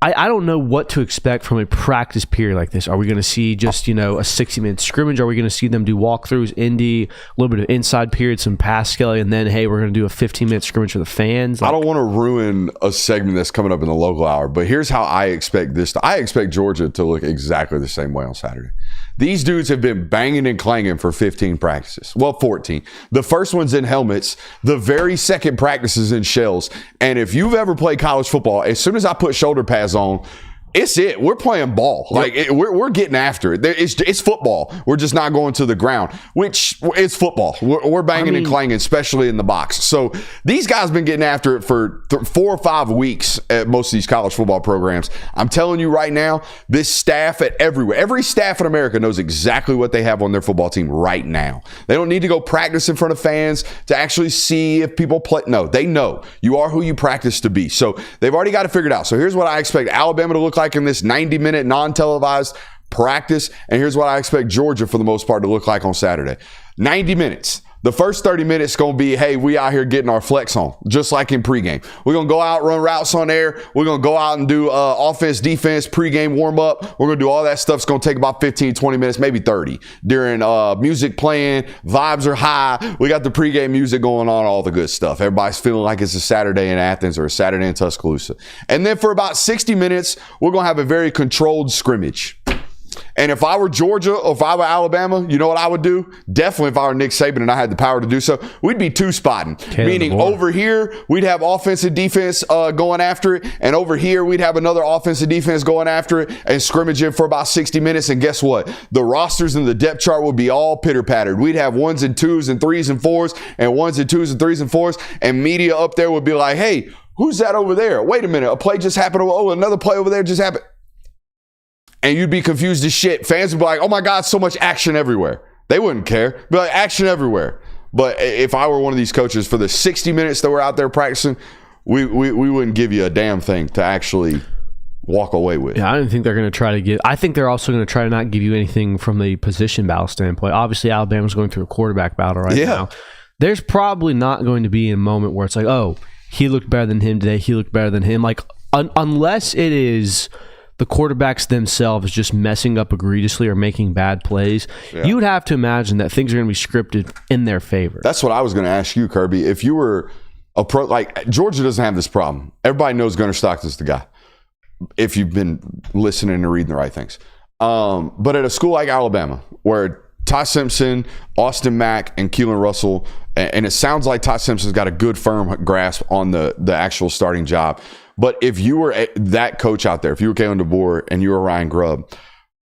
I don't know what to expect from a practice period like this. Are we going to see just, a 60-minute scrimmage? Are we going to see them do walkthroughs, Indy, a little bit of inside period, some pass skelly, and then, hey, we're going to do a 15-minute scrimmage for the fans? I don't want to ruin a segment that's coming up in the local hour, but here's how I expect this. I expect Georgia to look exactly the same way on Saturday. These dudes have been banging and clanging for 15 practices. Well, 14. The first one's in helmets. The very second practice is in shells. And if you've ever played college football, as soon as I put shoulder pads on, it's it. We're playing ball. Like we're getting after it. It's football. We're just not going to the ground, which it's football. We're banging and clanging, especially in the box. So these guys been getting after it for 4 or 5 weeks at most of these college football programs. I'm telling you right now, this staff at every staff in America knows exactly what they have on their football team right now. They don't need to go practice in front of fans to actually see if people play. No, they know you are who you practice to be. So they've already got it figured out. So here's what I expect Alabama to look like in this 90-minute non-televised practice, and here's what I expect Georgia for the most part to look like on Saturday. 90 minutes. The first 30 minutes going to be, hey, we out here getting our flex on, just like in pregame. We're going to go out, run routes on air. We're going to go out and do offense, defense, pregame warm-up. We're going to do all that stuff. It's going to take about 15, 20 minutes, maybe 30. During music playing, vibes are high. We got the pregame music going on, all the good stuff. Everybody's feeling like it's a Saturday in Athens or a Saturday in Tuscaloosa. And then for about 60 minutes, we're going to have a very controlled scrimmage. And if I were Georgia or if I were Alabama, you know what I would do? Definitely if I were Nick Saban and I had the power to do so, we'd be two-spotting. Meaning over here, we'd have offensive defense going after it. And over here, we'd have another offensive defense going after it and scrimmaging for about 60 minutes. And guess what? The rosters and the depth chart would be all pitter-pattered. We'd have 1s and 2s and 3s and 4s and 1s and 2s and 3s and 4s. And media up there would be like, hey, who's that over there? Wait a minute. A play just happened. Oh, another play over there just happened. And you'd be confused as shit. Fans would be like, oh my God, so much action everywhere. They wouldn't care. Be like, action everywhere. But if I were one of these coaches for the 60 minutes that we're out there practicing, we wouldn't give you a damn thing to actually walk away with. Yeah, I don't think they're going to try to give. I think they're also going to try to not give you anything from the position battle standpoint. Obviously, Alabama's going through a quarterback battle right now. There's probably not going to be a moment where it's like, oh, he looked better than him today. He looked better than him. Like, unless it is the quarterbacks themselves just messing up egregiously or making bad plays, you would have to imagine that things are going to be scripted in their favor. That's what I was going to ask you, Kirby. If you were a pro, like Georgia doesn't have this problem. Everybody knows Gunnar Stockton's the guy, if you've been listening and reading the right things. But at a school like Alabama, where Ty Simpson, Austin Mack, and Keelan Russell, and it sounds like Ty Simpson's got a good firm grasp on the actual starting job. But if you were that coach out there, if you were Kalen DeBoer and you were Ryan Grubb,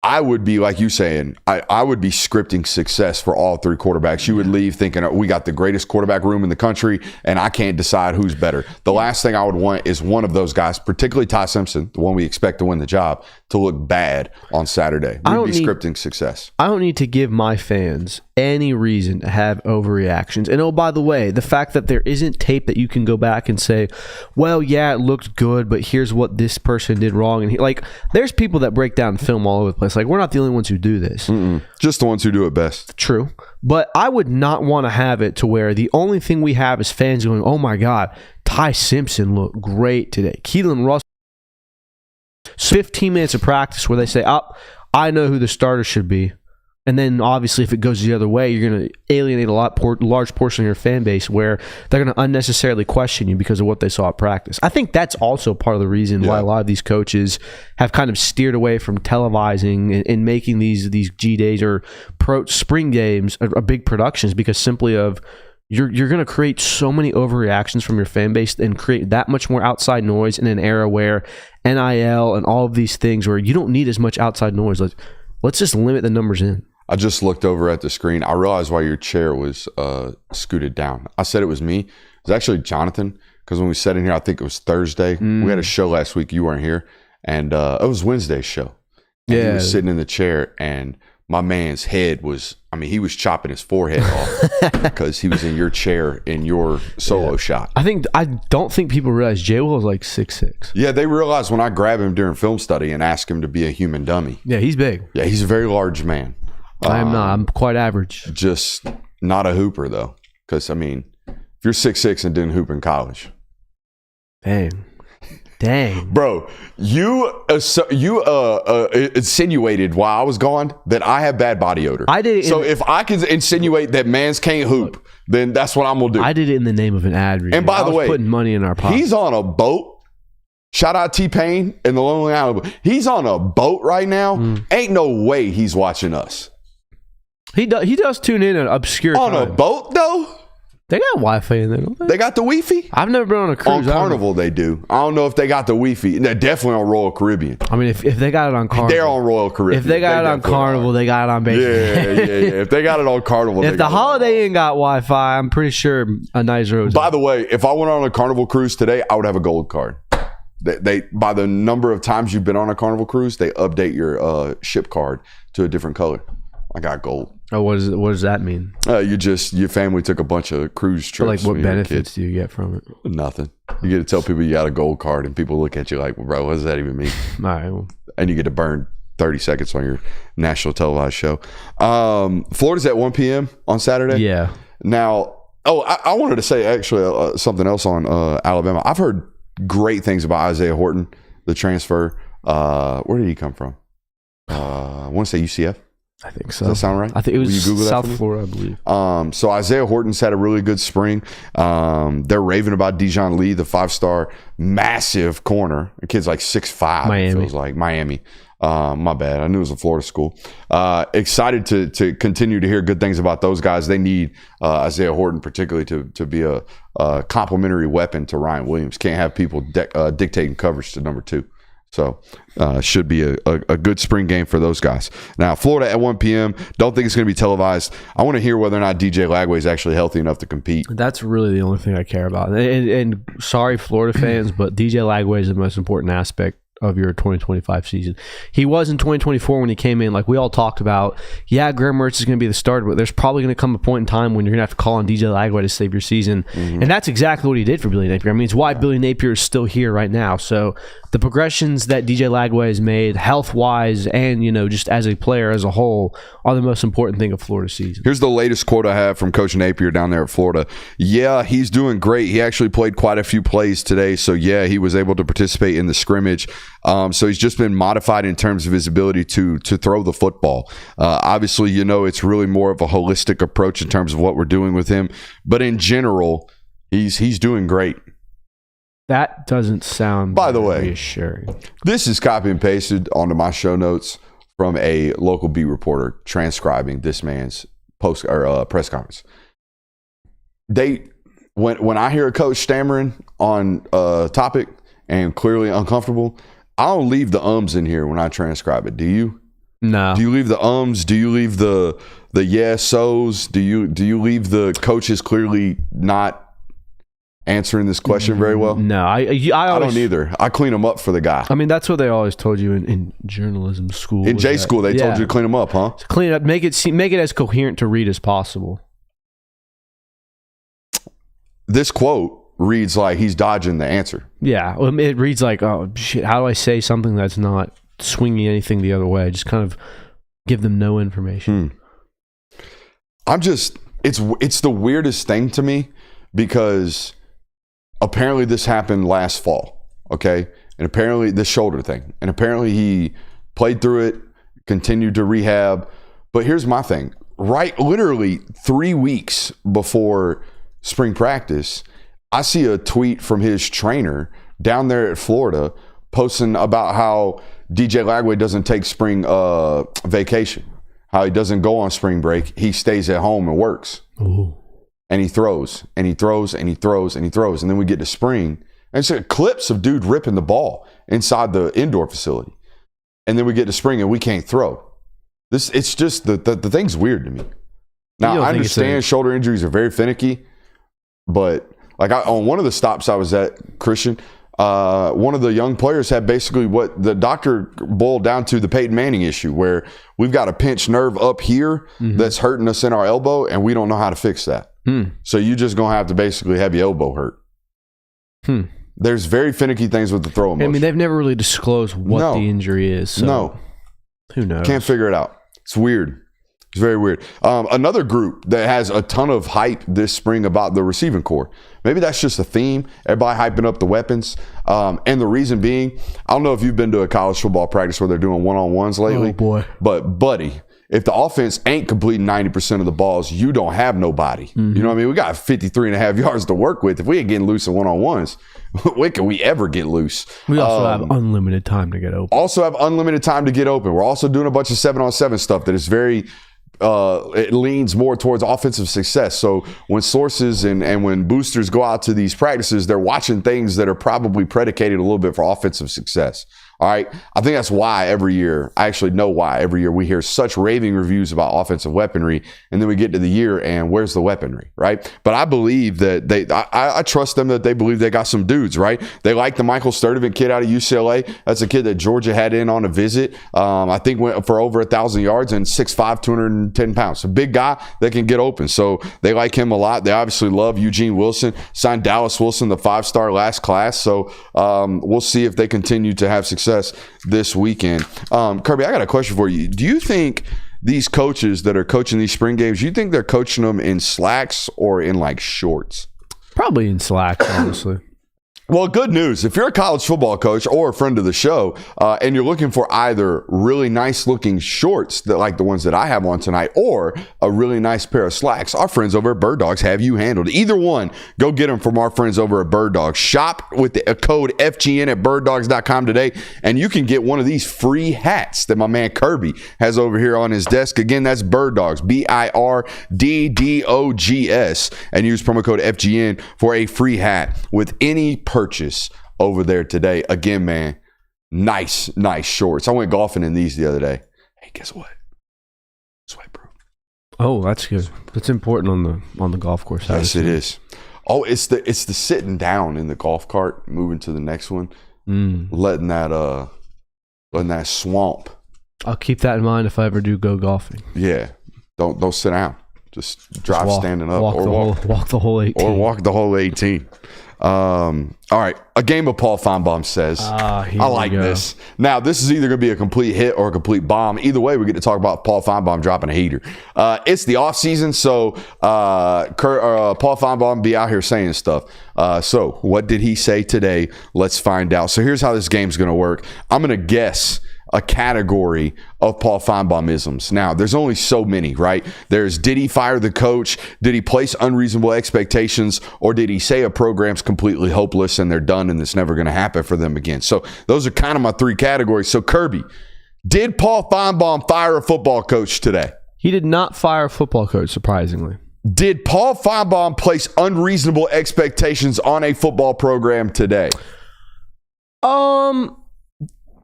I would be, like you saying, I would be scripting success for all three quarterbacks. You would leave thinking, we got the greatest quarterback room in the country, and I can't decide who's better. The last thing I would want is one of those guys, particularly Ty Simpson, the one we expect to win the job, to look bad on Saturday. We'd be scripting success. I don't need to give my fans any reason to have overreactions. And oh, by the way, the fact that there isn't tape that you can go back and say, well, yeah, it looked good, but here's what this person did wrong. And there's people that break down film all over the place. Like, we're not the only ones who do this. Just the ones who do it best. True. But I would not want to have it to where the only thing we have is fans going, oh my God, Ty Simpson looked great today. Keelan Russell. 15 minutes of practice where they say, I know who the starter should be. And then obviously if it goes the other way, you're going to alienate a large portion of your fan base where they're going to unnecessarily question you because of what they saw at practice. I think that's also part of the reason why a lot of these coaches have kind of steered away from televising and making these G days or spring games a big productions, because simply of you're going to create so many overreactions from your fan base and create that much more outside noise in an era where NIL and all of these things where you don't need as much outside noise. Let's just limit the numbers in. I just looked over at the screen. I realized why your chair was scooted down. I said it was me. It was actually Jonathan, because when we sat in here, I think it was Thursday. We had a show last week. You weren't here. And it was Wednesday's show. And he was sitting in the chair, and my man's head was, he was chopping his forehead off because he was in your chair in your solo shot. I don't think people realize Jay Will is like 6'6". Yeah, they realized when I grab him during film study and ask him to be a human dummy. Yeah, he's big. Yeah, he's a very large man. I am not. I'm quite average. Just not a hooper, though. Because, if you're 6'6" and didn't hoop in college. Dang. Bro, you insinuated while I was gone that I have bad body odor. I did. So if I can insinuate that mans can't hoop, then that's what I'm going to do. I did it in the name of an ad read. And by the way, putting money in our pocket. He's on a boat. Shout out T-Pain and the Lonely Island. He's on a boat right now. Ain't no way he's watching us. He does tune in at obscure on time. A boat, though? They got Wi-Fi in there, don't they? They got the Wi-Fi? I've never been on a cruise. On Carnival, they do. I don't know if they got the Wi-Fi. They're definitely on Royal Caribbean. If they got it on Carnival. They're on Royal Caribbean. If they got it on Carnival, they got it on Basic. Yeah. If they got it on Carnival, if the Holiday Inn got Wi-Fi, I'm pretty sure a nice rose. By the way, if I went on a Carnival cruise today, I would have a gold card. They by the number of times you've been on a Carnival cruise, they update your ship card to a different color. I got gold. Oh, what does that mean? Your family took a bunch of cruise trips. What benefits do you get from it? Nothing. You get to tell people you got a gold card, and people look at you like, bro, what does that even mean? All right. Well. And you get to burn 30 seconds on your national televised show. Florida's at 1 p.m. on Saturday. Yeah. Now, I wanted to say actually something else on Alabama. I've heard great things about Isaiah Horton, the transfer. Where did he come from? I want to say UCF. I think so. Does that sound right? I think it was South Florida, I believe. So Isaiah Horton's had a really good spring. They're raving about Dijon Lee, the 5-star, massive corner. The kid's like 6'5". Miami. Feels like Miami. My bad. I knew it was a Florida school. Excited to continue to hear good things about those guys. They need Isaiah Horton particularly to be a complementary weapon to Ryan Williams. Can't have people dictating coverage to number 2. So should be a good spring game for those guys. Now, Florida at 1 p.m. Don't think it's going to be televised. I want to hear whether or not DJ Lagway is actually healthy enough to compete. That's really the only thing I care about. And sorry, Florida fans, but DJ Lagway is the most important aspect of your 2025 season. He was in 2024 when he came in, like we all talked about. Yeah, Graham Mertz is going to be the starter, but there's probably going to come a point in time when you're going to have to call on DJ Lagway to save your season. And that's exactly what he did for Billy Napier. It's why Billy Napier is still here right now. So the progressions that DJ Lagway has made health-wise and, just as a player as a whole are the most important thing of Florida's season. Here's the latest quote I have from Coach Napier down there at Florida. Yeah, he's doing great. He actually played quite a few plays today. So, yeah, he was able to participate in the scrimmage. So he's just been modified in terms of his ability to throw the football. Obviously, it's really more of a holistic approach in terms of what we're doing with him. But in general, he's doing great. That doesn't sound By the way, reassuring. This is copy and pasted onto my show notes from a local beat reporter transcribing this man's press conference. When I hear a coach stammering on a topic and clearly uncomfortable, I don't leave the ums in here when I transcribe it. Do you? No. Do you leave the ums? Do you leave the yes-os? Do you leave the coaches clearly not answering this question very well? No, I don't either. I clean them up for the guy. I mean, that's what they always told you in journalism school. In J school, they told you to clean them up, huh? Clean it up, make it as coherent to read as possible. This quote reads like he's dodging the answer. Yeah, it reads like, oh shit, how do I say something that's not swinging anything the other way? Just kind of give them no information. It's the weirdest thing to me because apparently this happened last fall, okay? And apparently this shoulder thing. And apparently he played through it, continued to rehab. But here's my thing. Right, literally 3 weeks before spring practice, I see a tweet from his trainer down there at Florida posting about how DJ Lagway doesn't take spring vacation, how he doesn't go on spring break. He stays at home and works. Ooh. And he throws, and he throws, and he throws, and he throws. And then we get to spring, and it's clips of dude ripping the ball inside the indoor facility. And then we get to spring, and we can't throw. It's just, the thing's weird to me. Now, I understand shoulder injuries are very finicky, but like on one of the stops I was at, Christian, one of the young players had basically what the doctor boiled down to the Peyton Manning issue, where we've got a pinched nerve up here that's hurting us in our elbow, and we don't know how to fix that. So you just going to have to basically have your elbow hurt. There's very finicky things with the throwing motion. I mean, they've never really disclosed what the injury is. So who knows? Can't figure it out. It's weird. It's very weird. Another group that has a ton of hype this spring about the receiving corps. Maybe that's just a theme. Everybody hyping up the weapons. And the reason being, I don't know if you've been to a college football practice where they're doing one-on-ones lately. Oh, boy. But, buddy, if the offense ain't completing 90% of the balls, you don't have nobody. You know what I mean? We got 53.5 yards to work with. If we ain't getting loose in one-on-ones, when can we ever get loose? We also have unlimited time to get open. We're also doing a bunch of 7-on-7 stuff that is very... it leans more towards offensive success. So when sources and when boosters go out to these practices, they're watching things that are probably predicated a little bit for offensive success. All right. I think that's why every year, I actually know why every year we hear such raving reviews about offensive weaponry. And then we get to the year and where's the weaponry? Right. But I believe that I trust them that they believe they got some dudes, right? They like the Michael Sturdivant kid out of UCLA. That's a kid that Georgia had in on a visit. I think went for over 1,000 yards and 6'5", 210 pounds. A big guy that can get open. So they like him a lot. They obviously love Eugene Wilson, signed Dallas Wilson, the 5-star last class. So we'll see if they continue to have success this weekend. Kirby, I got a question for you. Do you think these coaches that are coaching these spring games, you think they're coaching them in slacks or in like shorts? Probably in slacks, honestly. Well, good news. If you're a college football coach or a friend of the show, and you're looking for either really nice looking shorts that like the ones that I have on tonight, or a really nice pair of slacks, our friends over at Bird Dogs have you handled. Either one, go get them from our friends over at Bird Dogs. Shop with the code FGN at birddogs.com today, and you can get one of these free hats that my man Kirby has over here on his desk. Again, that's Bird Dogs, BIRDDOGS, and use promo code FGN for a free hat with any purchase over there today. Again, man, nice shorts. I went golfing in these the other day. Hey, guess what? Sweatproof. Oh, that's good. That's important on the golf course. Yes, it is. Oh, it's the sitting down in the golf cart, moving to the next one, letting that swamp. I'll keep that in mind if I ever do go golfing. Yeah, don't sit down. Just drive standing up, walk the whole 18. Or walk the whole 18. All right, a game of Paul Finebaum says. I like this. Now, this is either going to be a complete hit or a complete bomb. Either way, we get to talk about Paul Finebaum dropping a heater. It's the offseason, so Paul Finebaum be out here saying stuff. So what did he say today? Let's find out. So here's how this game's going to work. I'm going to guess a category of Paul Finebaum-isms. Now, there's only so many, right? There's, did he fire the coach? Did he place unreasonable expectations? Or did he say a program's completely hopeless and they're done and it's never going to happen for them again? So those are kind of my three categories. So Kirby, did Paul Finebaum fire a football coach today? He did not fire a football coach, surprisingly. Did Paul Finebaum place unreasonable expectations on a football program today?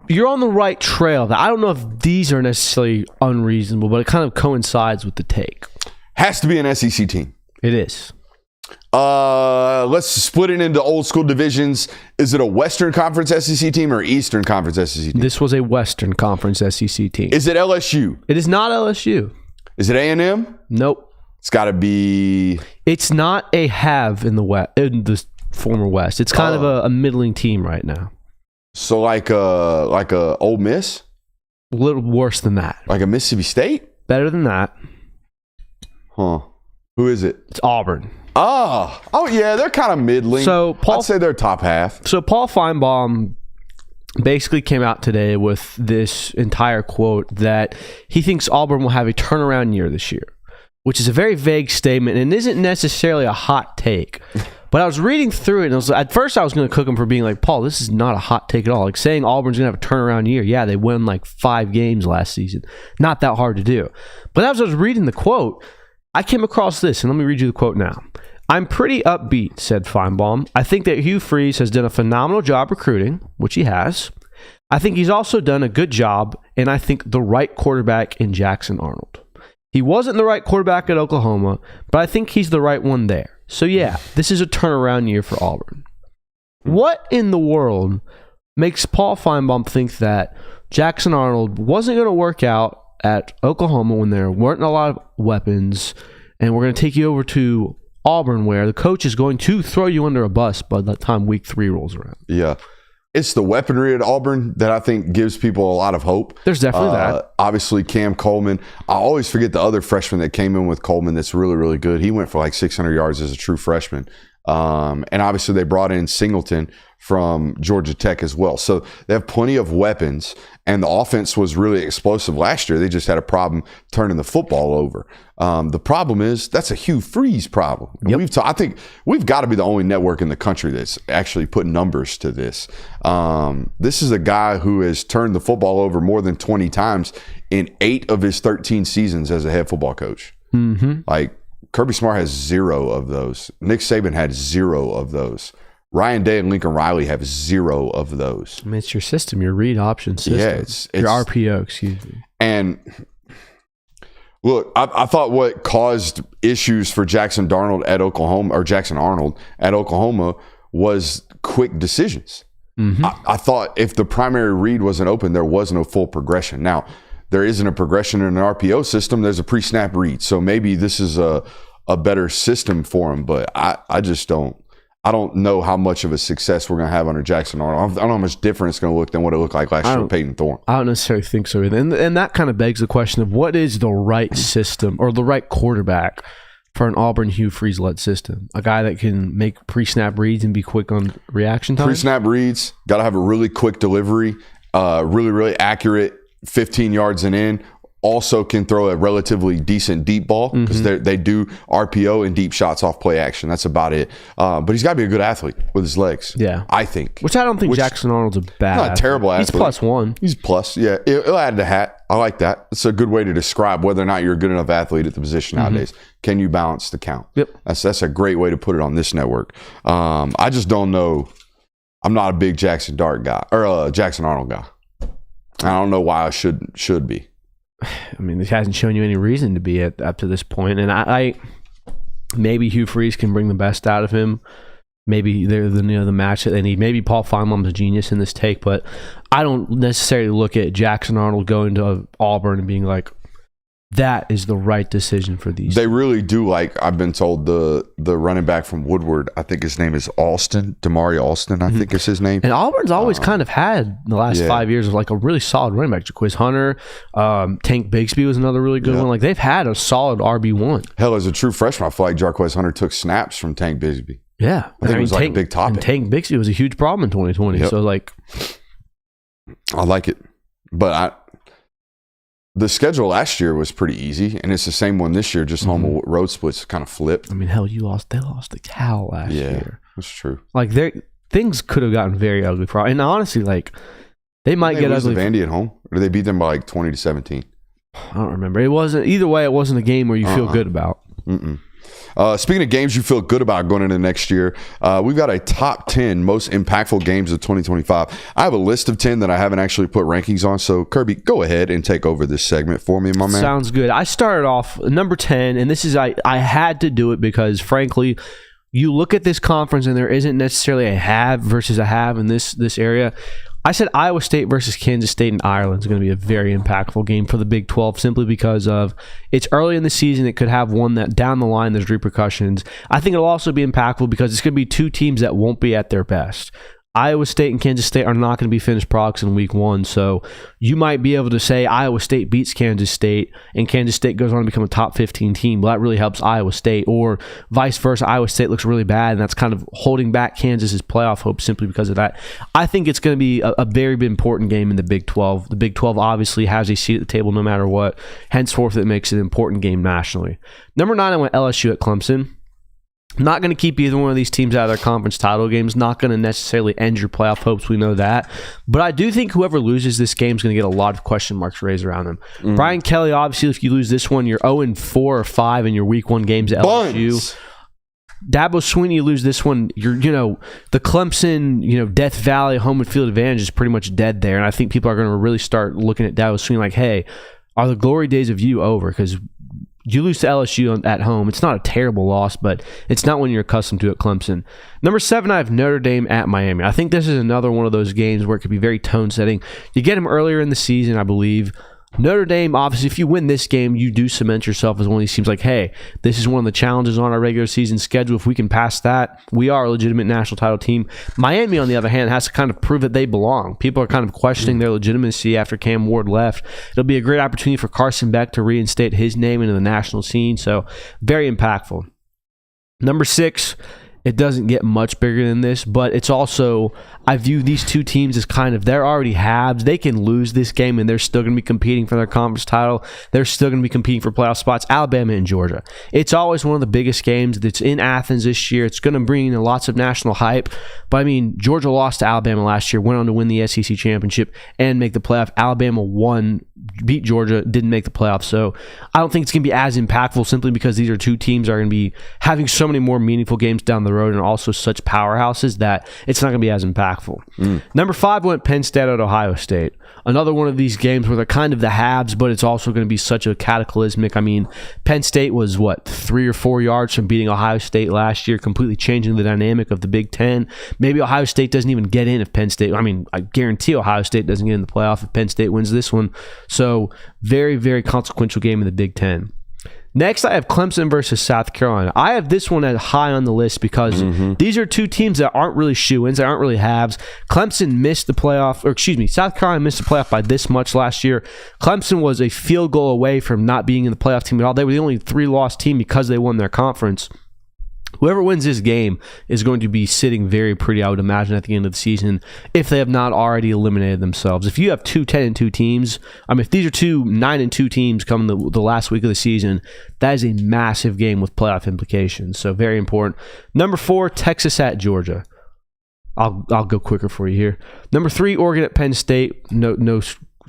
you're on the right trail. I don't know if these are necessarily unreasonable, but it kind of coincides with the take. Has to be an SEC team. It is. Let's split it into old school divisions. Is it a Western Conference SEC team or Eastern Conference SEC team? This was a Western Conference SEC team. Is it LSU? It is not LSU. Is it A&M? Nope. It's got to be. It's not a have in the former West. It's kind of a middling team right now. So like a Ole Miss? A little worse than that. Like a Mississippi State? Better than that. Huh. Who is it? It's Auburn. Oh yeah, they're kind of middling. So I'd say they're top half. So Paul Finebaum basically came out today with this entire quote that he thinks Auburn will have a turnaround year this year, which is a very vague statement and isn't necessarily a hot take. But I was reading through it, and at first I was going to cook him for being like, Paul, this is not a hot take at all. Like saying Auburn's going to have a turnaround year. Yeah, they won like 5 games last season. Not that hard to do. But as I was reading the quote, I came across this, and let me read you the quote now. I'm pretty upbeat, said Finebaum. I think that Hugh Freeze has done a phenomenal job recruiting, which he has. I think he's also done a good job, and I think the right quarterback in Jackson Arnold. He wasn't the right quarterback at Oklahoma, but I think he's the right one there. So yeah, this is a turnaround year for Auburn. What in the world makes Paul Finebaum think that Jackson Arnold wasn't going to work out at Oklahoma when there weren't a lot of weapons, and we're going to take you over to Auburn where the coach is going to throw you under a bus by the time week 3 rolls around? Yeah. It's the weaponry at Auburn that I think gives people a lot of hope. There's definitely that. Obviously, Cam Coleman. I always forget the other freshman that came in with Coleman that's really, really good. He went for like 600 yards as a true freshman. And obviously, they brought in Singleton from Georgia Tech as well. So they have plenty of weapons, and the offense was really explosive last year. They just had a problem turning the football over. The problem is that's a Hugh Freeze problem. Yep. I think we've got to be the only network in the country that's actually put numbers to this. This is a guy who has turned the football over more than 20 times in 8 of his 13 seasons as a head football coach. Mm-hmm. Like Kirby Smart has 0 of those. Nick Saban had 0 of those. Ryan Day and Lincoln Riley have 0 of those. I mean, it's your system, your read option system. Yeah, it's your RPO, excuse me. And look, I thought what caused issues for Jackson Arnold at Oklahoma was quick decisions. Mm-hmm. I thought if the primary read wasn't open, there was no full progression. Now, there isn't a progression in an RPO system. There's a pre-snap read. So maybe this is a better system for him, but I just don't. I don't know how much of a success we're going to have under Jackson Arnold. I don't know how much different it's going to look than what it looked like last year with Peyton Thorne. I don't necessarily think so either. And that kind of begs the question of what is the right system or the right quarterback for an Auburn Hugh Freeze-led system? A guy that can make pre-snap reads and be quick on reaction time? Pre-snap reads, got to have a really quick delivery, really, really accurate 15 yards and in. Also can throw a relatively decent deep ball because they do RPO and deep shots off play action. That's about it. But he's got to be a good athlete with his legs. Yeah. I think. Which I don't think Jackson Arnold's a bad Not a terrible athlete. He's +1. He's plus, yeah. He'll add the hat. I like that. It's a good way to describe whether or not you're a good enough athlete at the position nowadays. Can you balance the count? Yep. That's a great way to put it on this network. I just don't know. I'm not a big Jackson Arnold guy. I don't know why I should be. I mean, it hasn't shown you any reason to be up to this point. And I maybe Hugh Freeze can bring the best out of him. Maybe they're the match that they need. Maybe Paul Finebaum's a genius in this take, but I don't necessarily look at Jackson Arnold going to Auburn and being like, that is the right decision for these. They really do like, I've been told, the running back from Woodward, I think his name is Alston, Damari Alston, I think is his name. And Auburn's always kind of had the last 5 years of like a really solid running back. Jaquiz Hunter, Tank Bigsby was another really good one. Like they've had a solid RB1. Hell, as a true freshman, I feel like Jaquiz Hunter took snaps from Tank Bigsby. Yeah. I think it was like a big topic. And Tank Bigsby was a huge problem in 2020. Yep. So like. I like it. But the schedule last year was pretty easy, and it's the same one this year, just home road splits kind of flipped. I mean, hell, they lost the cow last year. That's true. Like, things could have gotten very ugly for, and honestly, like, they might get ugly. Did they lose to Vandy at home? Or did they beat them by like 20-17? I don't remember. It wasn't, either way, it wasn't a game where you feel good about. Speaking of games you feel good about going into next year, we've got a top 10 most impactful games of 2025. I have a list of 10 that I haven't actually put rankings on. So, Kirby, go ahead and take over this segment for me, my man. Sounds good. I started off number 10, and this is I had to do it because, frankly, you look at this conference and there isn't necessarily a have versus a have in this area. I said Iowa State versus Kansas State and Ireland is going to be a very impactful game for the Big 12 simply because of it's early in the season. It could have one that down the line there's repercussions. I think it'll also be impactful because it's going to be two teams that won't be at their best. Iowa State and Kansas State are not going to be finished products in week one, so you might be able to say Iowa State beats Kansas State and Kansas State goes on to become a top 15 team. Well, that really helps Iowa State, or vice versa. Iowa State looks really bad, and that's kind of holding back Kansas's playoff hopes simply because of that. I think it's going to be a very important game in the Big 12. The Big 12 obviously has a seat at the table no matter what. Henceforth, it makes it an important game nationally. Number 9, I went LSU at Clemson. Not going to keep either one of these teams out of their conference title games. Not going to necessarily end your playoff hopes. We know that. But I do think whoever loses this game is going to get a lot of question marks raised around them. Brian Kelly, obviously, if you lose this one, you're 0-4 or 5 in your week 1 games at LSU. Dabo Swinney, you lose this one, you're, the Clemson, Death Valley home and field advantage is pretty much dead there. And I think people are going to really start looking at Dabo Swinney like, hey, are the glory days of you over? Because you lose to LSU at home. It's not a terrible loss, but it's not one you're accustomed to at Clemson. Number 7, I have Notre Dame at Miami. I think this is another one of those games where it could be very tone-setting. You get them earlier in the season, I believe. Notre Dame, obviously, if you win this game, you do cement yourself as one of these teams like, hey, this is one of the challenges on our regular season schedule. If we can pass that, we are a legitimate national title team. Miami, on the other hand, has to kind of prove that they belong. People are kind of questioning their legitimacy after Cam Ward left. It'll be a great opportunity for Carson Beck to reinstate his name into the national scene, so very impactful. Number 6, it doesn't get much bigger than this, but it's also, I view these two teams as kind of, they're already halves. They can lose this game and they're still going to be competing for their conference title. They're still going to be competing for playoff spots. Alabama and Georgia. It's always one of the biggest games that's in Athens this year. It's going to bring in lots of national hype. But I mean, Georgia lost to Alabama last year, went on to win the SEC championship and make the playoff. Alabama beat Georgia, didn't make the playoffs. So I don't think it's going to be as impactful simply because these are two teams that are going to be having so many more meaningful games down the road and also such powerhouses that it's not going to be as impactful. Number 5 went Penn State at Ohio State. Another one of these games where they're kind of the halves, but it's also going to be such a cataclysmic. I mean, Penn State was, 3 or 4 yards from beating Ohio State last year, completely changing the dynamic of the Big Ten. Maybe Ohio State doesn't even get in if Penn State, I guarantee Ohio State doesn't get in the playoff if Penn State wins this one. So very, very consequential game in the Big Ten. Next, I have Clemson versus South Carolina. I have this one at high on the list because these are two teams that aren't really shoo-ins, they aren't really halves. Clemson missed the playoff, South Carolina missed the playoff by this much last year. Clemson was a field goal away from not being in the playoff team at all. They were the only 3-loss team because they won their conference. Whoever wins this game is going to be sitting very pretty, I would imagine, at the end of the season, if they have not already eliminated themselves. If you have 2 10-2 teams, if these are 2 9-2 teams coming the last week of the season, that is a massive game with playoff implications. So very important. Number 4, Texas at Georgia. I'll go quicker for you here. Number 3, Oregon at Penn State. No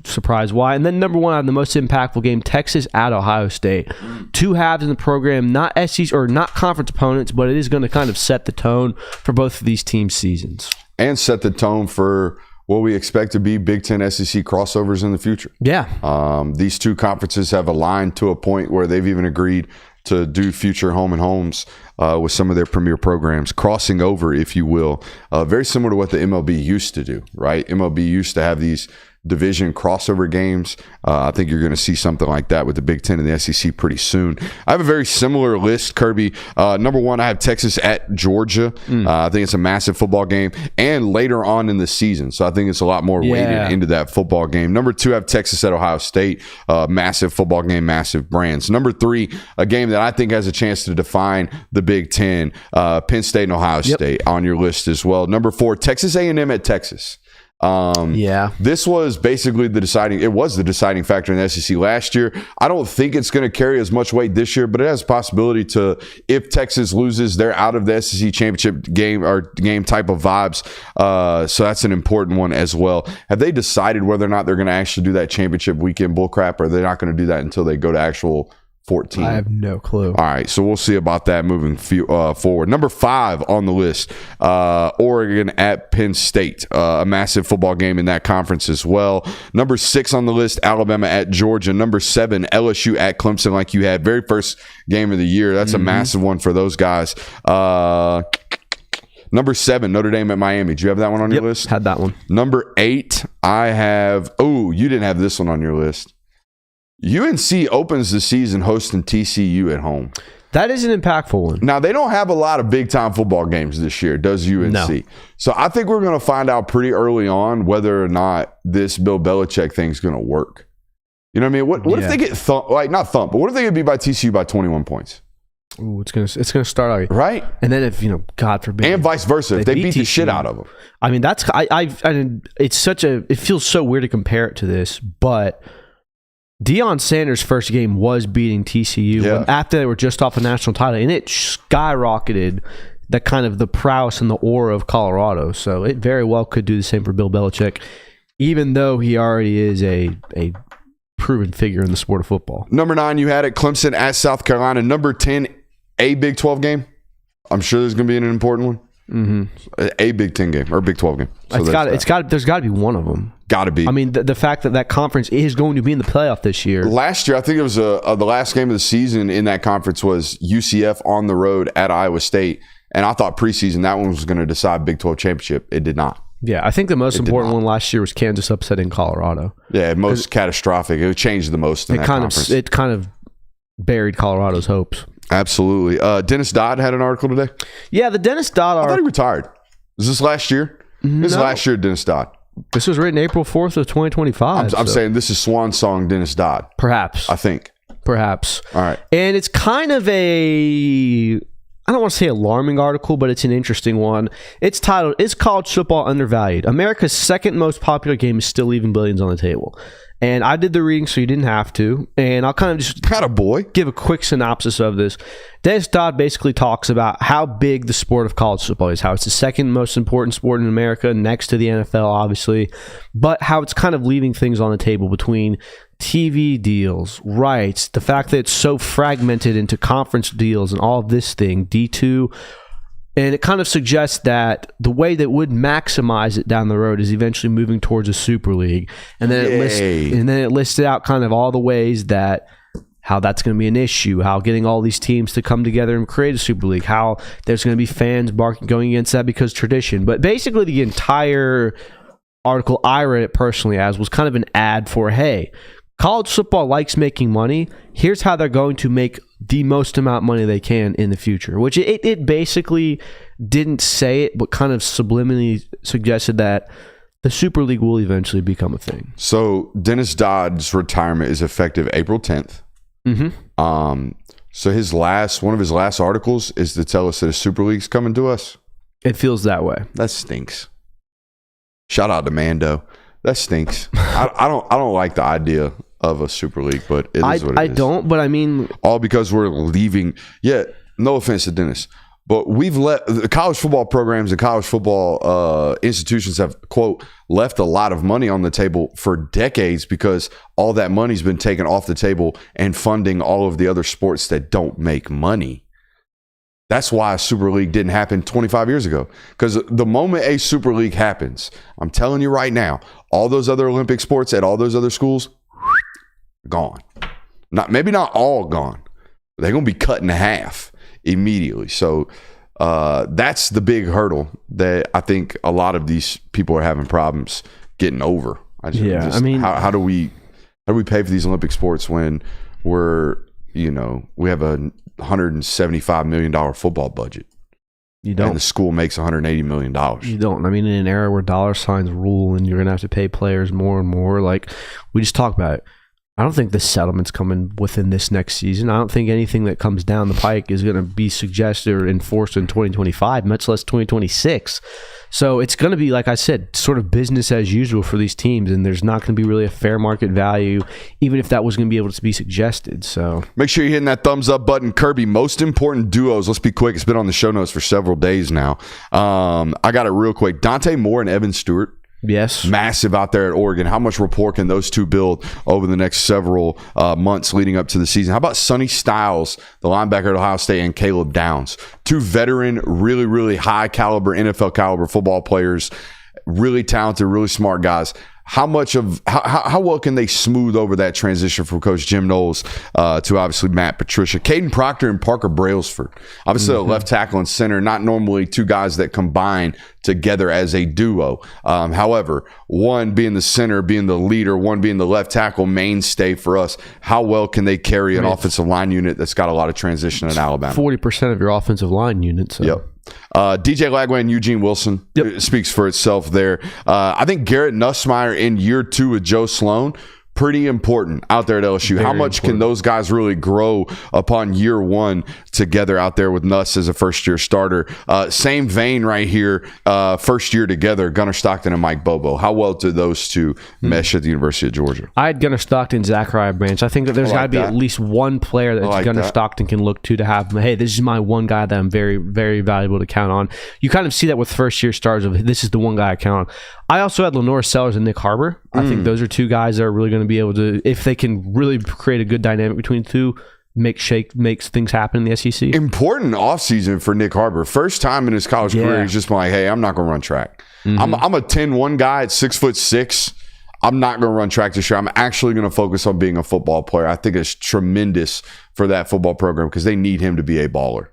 surprise why. And then number 1, I have the most impactful game, Texas at Ohio State. 2 halves in the program, not SEC or not conference opponents, but it is going to kind of set the tone for both of these teams' seasons. And set the tone for what we expect to be Big Ten SEC crossovers in the future. Yeah. These two conferences have aligned to a point where they've even agreed to do future home and homes with some of their premier programs, crossing over, if you will. Very similar to what the MLB used to do, right? MLB used to have these division crossover games. I think you're going to see something like that with the Big Ten and the SEC pretty soon. I have a very similar list, Kirby. Number 1, I have Texas at Georgia. I think it's a massive football game and later on in the season. So I think it's a lot more weighted into that football game. Number 2, I have Texas at Ohio State. Massive football game, massive brands. Number 3, a game that I think has a chance to define the Big Ten, Penn State and Ohio State on your list as well. Number 4, Texas A&M at Texas. This was basically the deciding factor in the SEC last year. I don't think it's going to carry as much weight this year, but it has a possibility to, if Texas loses, they're out of the SEC championship game or game type of vibes. So that's an important one as well. Have they decided whether or not they're going to actually do that championship weekend bullcrap, or they're not going to do that until they go to actual 14? I have no clue. All right, so we'll see about that moving forward. Number 5 on the list, Oregon at Penn State, a massive football game in that conference as well. Number 6 on the list, Alabama at Georgia. Number 7, LSU at Clemson, like you had. Very first game of the year. That's a massive one for those guys. Number 7, Notre Dame at Miami. Do you have that one on your list? Had that one. Number 8, I have. Oh, you didn't have this one on your list. UNC opens the season hosting TCU at home. That is an impactful one. Now, they don't have a lot of big-time football games this year, does UNC? No. So I think we're going to find out pretty early on whether or not this Bill Belichick thing is going to work. You know what I mean? What if they get thumped? Like, not thumped, but what if they get beat by TCU by 21 points? Ooh, it's gonna start out right, and then if God forbid, and vice versa, if they beat the shit out of them. I mean, that's it feels so weird to compare it to this, but Deion Sanders' first game was beating TCU after they were just off a national title, and it skyrocketed the kind of the prowess and the aura of Colorado. So it very well could do the same for Bill Belichick, even though he already is a proven figure in the sport of football. Number 9, you had it, Clemson at South Carolina. Number 10, a Big 12 game. I'm sure there's going to be an important one. Mm-hmm. A Big 10 game or Big 12 game. So there's got to be one of them. Got to be. I mean, the fact that conference is going to be in the playoff this year. Last year, I think it was the last game of the season in that conference was UCF on the road at Iowa State, and I thought preseason that one was going to decide Big 12 championship. It did not. Yeah, I think the most important one last year was Kansas upsetting Colorado. Yeah, most catastrophic. It changed the most in that conference. It kind of buried Colorado's hopes. Absolutely. Dennis Dodd had an article today. Yeah, the Dennis Dodd article. I thought he retired. Was this last year? This is last year, Dennis Dodd. This was written April 4th of 2025. I'm saying this is Swan Song Dennis Dodd. Perhaps. I think. Perhaps. All right. And it's kind of I don't want to say alarming article, but it's an interesting one. It's titled, "Is College Football Undervalued? America's second most popular game is still leaving billions on the table." And I did the reading so you didn't have to. And I'll kind of just give a quick synopsis of this. Dennis Dodd basically talks about how big the sport of college football is, how it's the second most important sport in America, next to the NFL, obviously, but how it's kind of leaving things on the table between TV deals, rights, the fact that it's so fragmented into conference deals and all of this thing, D2. And it kind of suggests that the way that would maximize it down the road is eventually moving towards a Super League. And then it listed out kind of all the ways that how that's going to be an issue, how getting all these teams to come together and create a Super League, how there's going to be fans going against that because tradition. But basically the entire article I read it personally as was kind of an ad for, hey, college football likes making money. Here's how they're going to make the most amount of money they can in the future, which it basically didn't say it, but kind of subliminally suggested that the Super League will eventually become a thing. So Dennis Dodd's retirement is effective April 10th. Mm-hmm. So one of his last articles is to tell us that a Super League's coming to us. It feels that way. That stinks. Shout out to Mando. That stinks. I don't like the idea of a Super League, but it is what it is. I don't, but I mean, all because we're leaving. Yeah, no offense to Dennis, but we've let the college football programs and college football institutions have, quote, left a lot of money on the table for decades because all that money's been taken off the table and funding all of the other sports that don't make money. That's why a Super League didn't happen 25 years ago. Because the moment a Super League happens, I'm telling you right now, all those other Olympic sports at all those other schools, gone. Maybe not all gone. They're going to be cut in half immediately. So that's the big hurdle that I think a lot of these people are having problems getting over. How do we pay for these Olympic sports when we have a $175 million football budget? You don't. And the school makes $180 million. You don't. I mean, in an era where dollar signs rule and you're going to have to pay players more and more, like we just talked about it. I don't think the settlement's coming within this next season. I don't think anything that comes down the pike is going to be suggested or enforced in 2025, much less 2026. So it's going to be, like I said, sort of business as usual for these teams, and there's not going to be really a fair market value, even if that was going to be able to be suggested. So make sure you're hitting that thumbs up button. Kirby, most important duos. Let's be quick. It's been on the show notes for several days now. I got it real quick. Dante Moore and Evan Stewart. Yes. Massive out there at Oregon. How much rapport can those two build over the next several months leading up to the season? How about Sonny Styles, the linebacker at Ohio State, and Caleb Downs? Two veteran, really, really high caliber, NFL caliber football players. Really talented, really smart guys. How well can they smooth over that transition from Coach Jim Knowles to obviously Matt Patricia? Caden Proctor and Parker Brailsford. Obviously, a left tackle and center, not normally two guys that combine together as a duo. However, one being the center, being the leader, one being the left tackle mainstay for us. How well can they carry an offensive line unit that's got a lot of transition in Alabama? 40% of your offensive line unit. So. Yep. DJ Lagway and Eugene Wilson speaks for itself there. I think Garrett Nussmeier in year 2 with Joe Sloan, pretty important out there at LSU. How much can those guys really grow upon year 1 together out there with Nuss as a first-year starter? Same vein right here, first year together, Gunnar Stockton and Mike Bobo. How well do those two mesh at the University of Georgia? I had Gunnar Stockton, Zachariah Branch. I think that there's got to be at least one player that Gunnar Stockton can look to have, hey, this is my one guy that I'm very, very valuable to count on. You kind of see that with first-year stars of this is the one guy I count on. I also had Lenore Sellers and Nick Harbor. I think those are two guys that are really going to be able to, if they can really create a good dynamic between the two, makes things happen in the SEC. Important offseason for Nick Harbor. First time in his college career, he's just like, hey, I'm not going to run track. I'm a 10-1 guy at 6'6". I'm not going to run track this year. I'm actually going to focus on being a football player. I think it's tremendous for that football program because they need him to be a baller.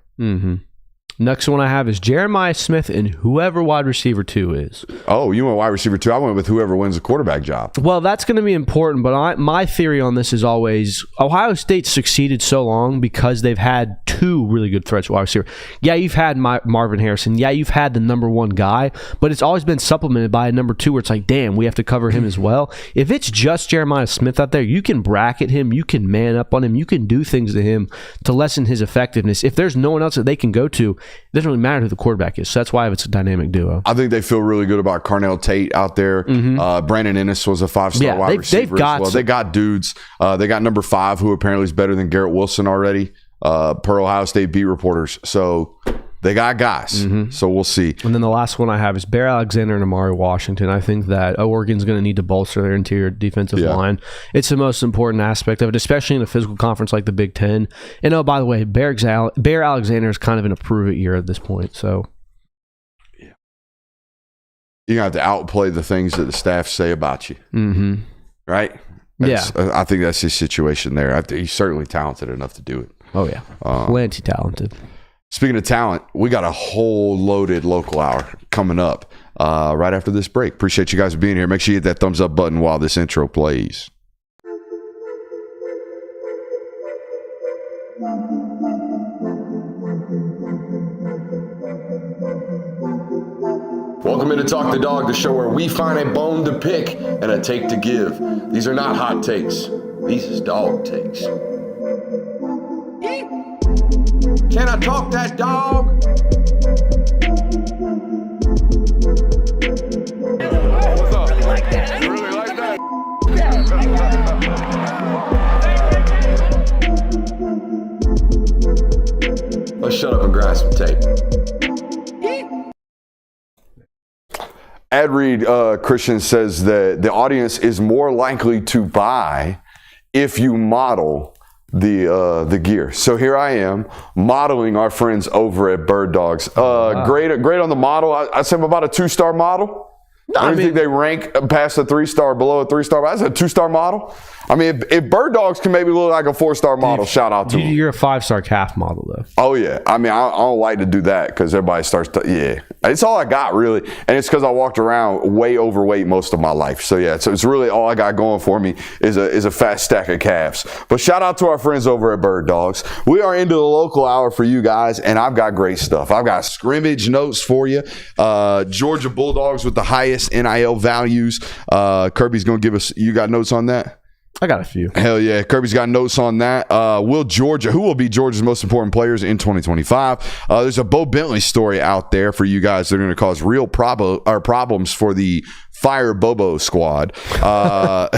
Next one I have is Jeremiah Smith and whoever wide receiver 2 is. Oh, you went wide receiver 2. I went with whoever wins the quarterback job. Well, that's going to be important, but my theory on this is always Ohio State succeeded so long because they've had 2 really good threats at wide receiver. Yeah, you've had Marvin Harrison. Yeah, you've had the number 1 guy, but it's always been supplemented by a number 2 where it's like, damn, we have to cover him as well. If it's just Jeremiah Smith out there, you can bracket him, you can man up on him, you can do things to him to lessen his effectiveness. If there's no one else that they can go to, it doesn't really matter who the quarterback is. So that's why it's a dynamic duo. I think they feel really good about Carnell Tate out there. Brandon Ennis was a 5-star wide receiver as well. They got dudes. They got number 5, who apparently is better than Garrett Wilson already, per Ohio State beat reporters. So they got guys. So we'll see. And then the last one I have is Bear Alexander and Amari Washington. I think that Oregon's going to need to bolster their interior defensive line. It's the most important aspect of it, especially in a physical conference like the Big Ten. And oh, by the way, Bear Alexander is kind of in a prove-it year at this point. So you're going to have to outplay the things that the staff say about you. Right? I think that's his situation there. He's certainly talented enough to do it. Oh, yeah. Plenty talented. Speaking of talent, we got a whole loaded local hour coming up right after this break. Appreciate you guys being here. Make sure you hit that thumbs up button while this intro plays. Welcome into Talk the Dog, the show where we find a bone to pick and a take to give. These are not hot takes. These is dog takes. Can I talk that dog? What's up? Really like that. You really like that? Let's shut up and grab some tape. Ad Reed Christian says that the audience is more likely to buy if you model the gear. So here I am modeling our friends over at Bird Dogs. Great on the model. I say I'm about a 2-star model. I don't think they rank past a 3-star, below a 3-star. That's a 2-star model. I mean, if Bird Dogs can maybe look like a 4-star model, shout out to them. You're a 5-star calf model, though. Oh, yeah. I mean, I don't like to do that because everybody starts to, It's all I got, really. And it's because I walked around way overweight most of my life. So, yeah, so it's really all I got going for me is a fat stack of calves. But shout out to our friends over at Bird Dogs. We are into the local hour for you guys, and I've got great stuff. I've got scrimmage notes for you. Georgia Bulldogs with the highest NIL values. Kirby's going to give us, you got notes on that? I got a few. Hell yeah. Kirby's got notes on that. Who will be Georgia's most important players in 2025? There's a Bo Bentley story out there for you guys that are going to cause real problems for the Fire Bobo squad. There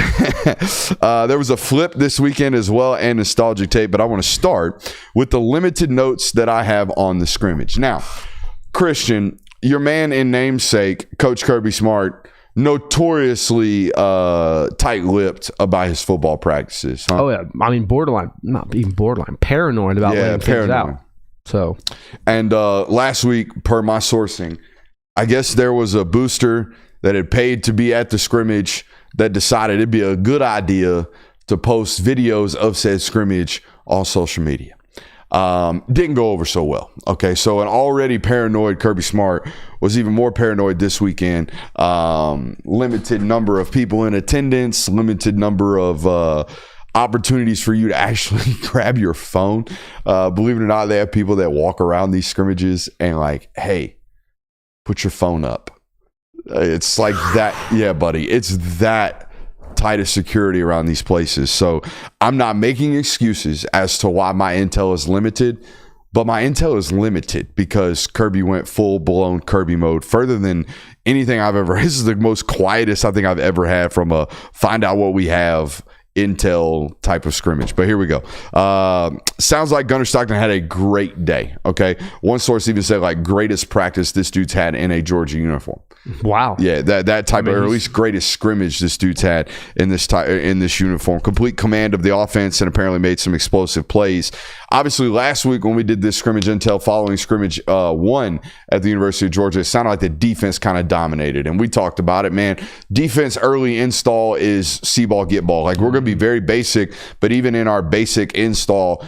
was a flip this weekend as well and nostalgic tape, but I want to start with the limited notes that I have on the scrimmage. Now, Christian, your man in namesake, Coach Kirby Smart, notoriously tight-lipped about his football practices. Huh? Oh yeah, I mean not even borderline, paranoid about letting things out. So, and last week, per my sourcing, I guess there was a booster that had paid to be at the scrimmage that decided it'd be a good idea to post videos of said scrimmage on social media. Didn't go over so well. Okay, so an already paranoid Kirby Smart was even more paranoid this weekend. Limited number of people in attendance, limited number of opportunities for you to actually grab your phone. Believe it or not, they have people that walk around these scrimmages and like, hey, put your phone up. It's like that. Yeah, buddy. It's that tight of security around these places. So I'm not making excuses as to why my intel is limited, but my intel is limited because Kirby went full-blown Kirby mode further than anything I've ever. This is the most quietest I think I've ever had from a find out what we have intel type of scrimmage. But here we go. Sounds like Gunnar Stockton had a great day. Okay, one source even said like greatest practice this dude's had in a Georgia uniform. Wow. Yeah, that type of, or at least greatest scrimmage this dude's had in this uniform. Complete command of the offense and apparently made some explosive plays. Obviously, last week when we did this scrimmage intel following scrimmage 1 at the University of Georgia, it sounded like the defense kind of dominated, and we talked about it. Man, defense early install is see ball, get ball. Like we're going to be very basic, but even in our basic install,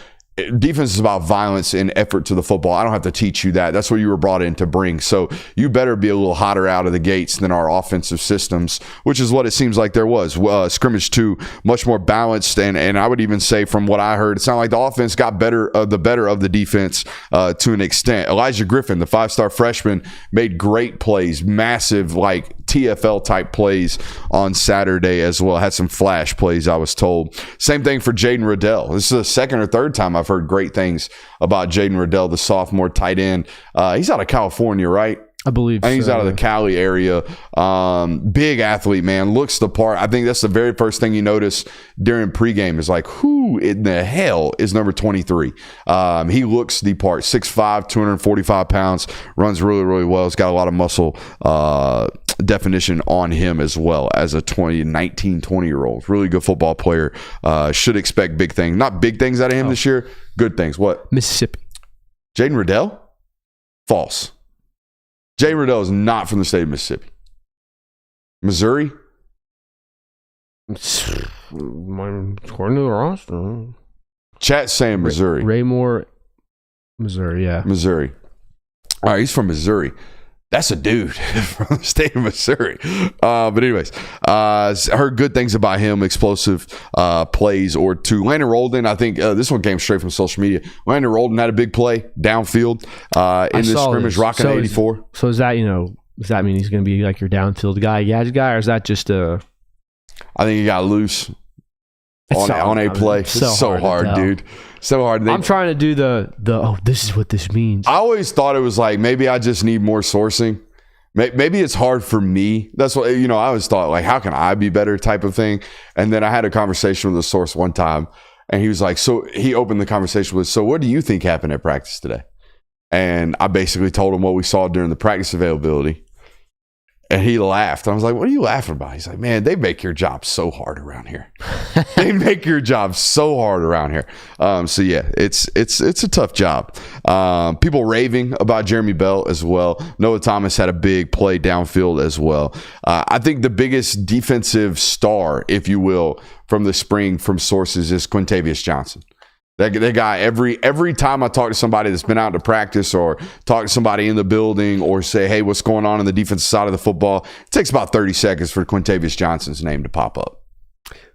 defense is about violence and effort to the football. I don't have to teach you that. That's what you were brought in to bring. So you better be a little hotter out of the gates than our offensive systems, which is what it seems like there was. Scrimmage 2, much more balanced. And I would even say from what I heard, it sounded like the offense got better of the defense to an extent. Elijah Griffin, the 5-star freshman, made great plays, massive like TFL type plays on Saturday as well. Had some flash plays, I was told. Same thing for Jaden Riddell. This is the second or third time I've heard great things about Jaden Riddell, the sophomore tight end. He's out of California, right? I believe so. He's out of the Cali area. Big athlete, man. Looks the part. I think that's the very first thing you notice during pregame is like, who in the hell is number 23? He looks the part. 6'5", 245 pounds. Runs really, really well. He's got a lot of muscle definition on him as well as a 20-year-old. Really good football player. Should expect big things. Not big things out of him this year. Good things. What? Mississippi. Jaden Riddell? False. Jaden Riddell is not from the state of Mississippi. Missouri? According to the roster. Chat's saying Missouri. Raymore, Missouri, yeah. Missouri. All right, he's from Missouri. That's a dude from the state of Missouri. But anyways, heard good things about him, explosive plays or two. Landon Roldan, I think this one came straight from social media. Landon Roldan had a big play downfield in this scrimmage, rocking 84. So is that, does that mean he's going to be like your downfield guy, guy, or is that just a... I think he got loose on a play. It's so hard, dude. So hard. I'm trying to do the this is what this means. I always thought it was like maybe I just need more sourcing. Maybe it's hard for me. That's what I always thought like, how can I be better type of thing. And then I had a conversation with a source one time, and he was like, so he opened the conversation with, so what do you think happened at practice today? And I basically told him what we saw during the practice availability. And he laughed. I was like, what are you laughing about? He's like, man, they make your job so hard around here. They make your job so hard around here. So yeah, it's a tough job. People raving about Jeremy Bell as well. Noah Thomas had a big play downfield as well. I think the biggest defensive star, if you will, from the spring from sources is Quintavious Johnson. That guy, every time I talk to somebody that's been out to practice or talk to somebody in the building or say, hey, what's going on the defensive side of the football, it takes about 30 seconds for Quintavious Johnson's name to pop up.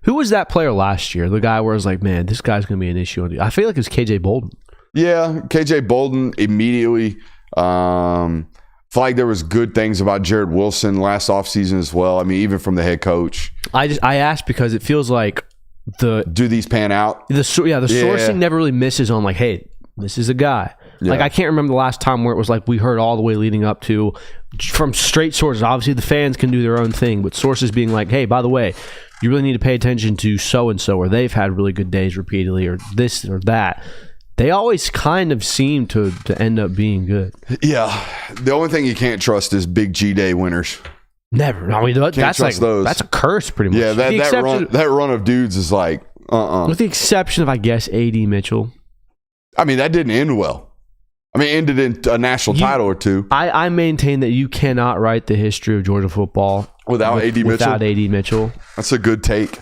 Who was that player last year? The guy where I was like, man, this guy's going to be an issue. I feel like it was KJ Bolden. Yeah, KJ Bolden immediately. I feel like there was good things about Jared Wilson last offseason as well. I mean, even from the head coach. I asked because it feels like do these pan out? The sourcing never really misses on like, hey, this is a guy. Yeah. Like I can't remember the last time where it was like we heard all the way leading up to from straight sources. Obviously, the fans can do their own thing, but sources being like, hey, by the way, you really need to pay attention to so and so, or they've had really good days repeatedly, or this or that. They always kind of seem to end up being good. Yeah, the only thing you can't trust is big G Day winners. Never. I mean, that's like those. that's a curse, pretty much. Yeah, that run of dudes is like, With the exception of, I guess, A.D. Mitchell. I mean, that didn't end well. I mean, it ended in a national title or two. I maintain that you cannot write the history of Georgia football without A.D. Mitchell. Without A.D. Mitchell. That's a good take.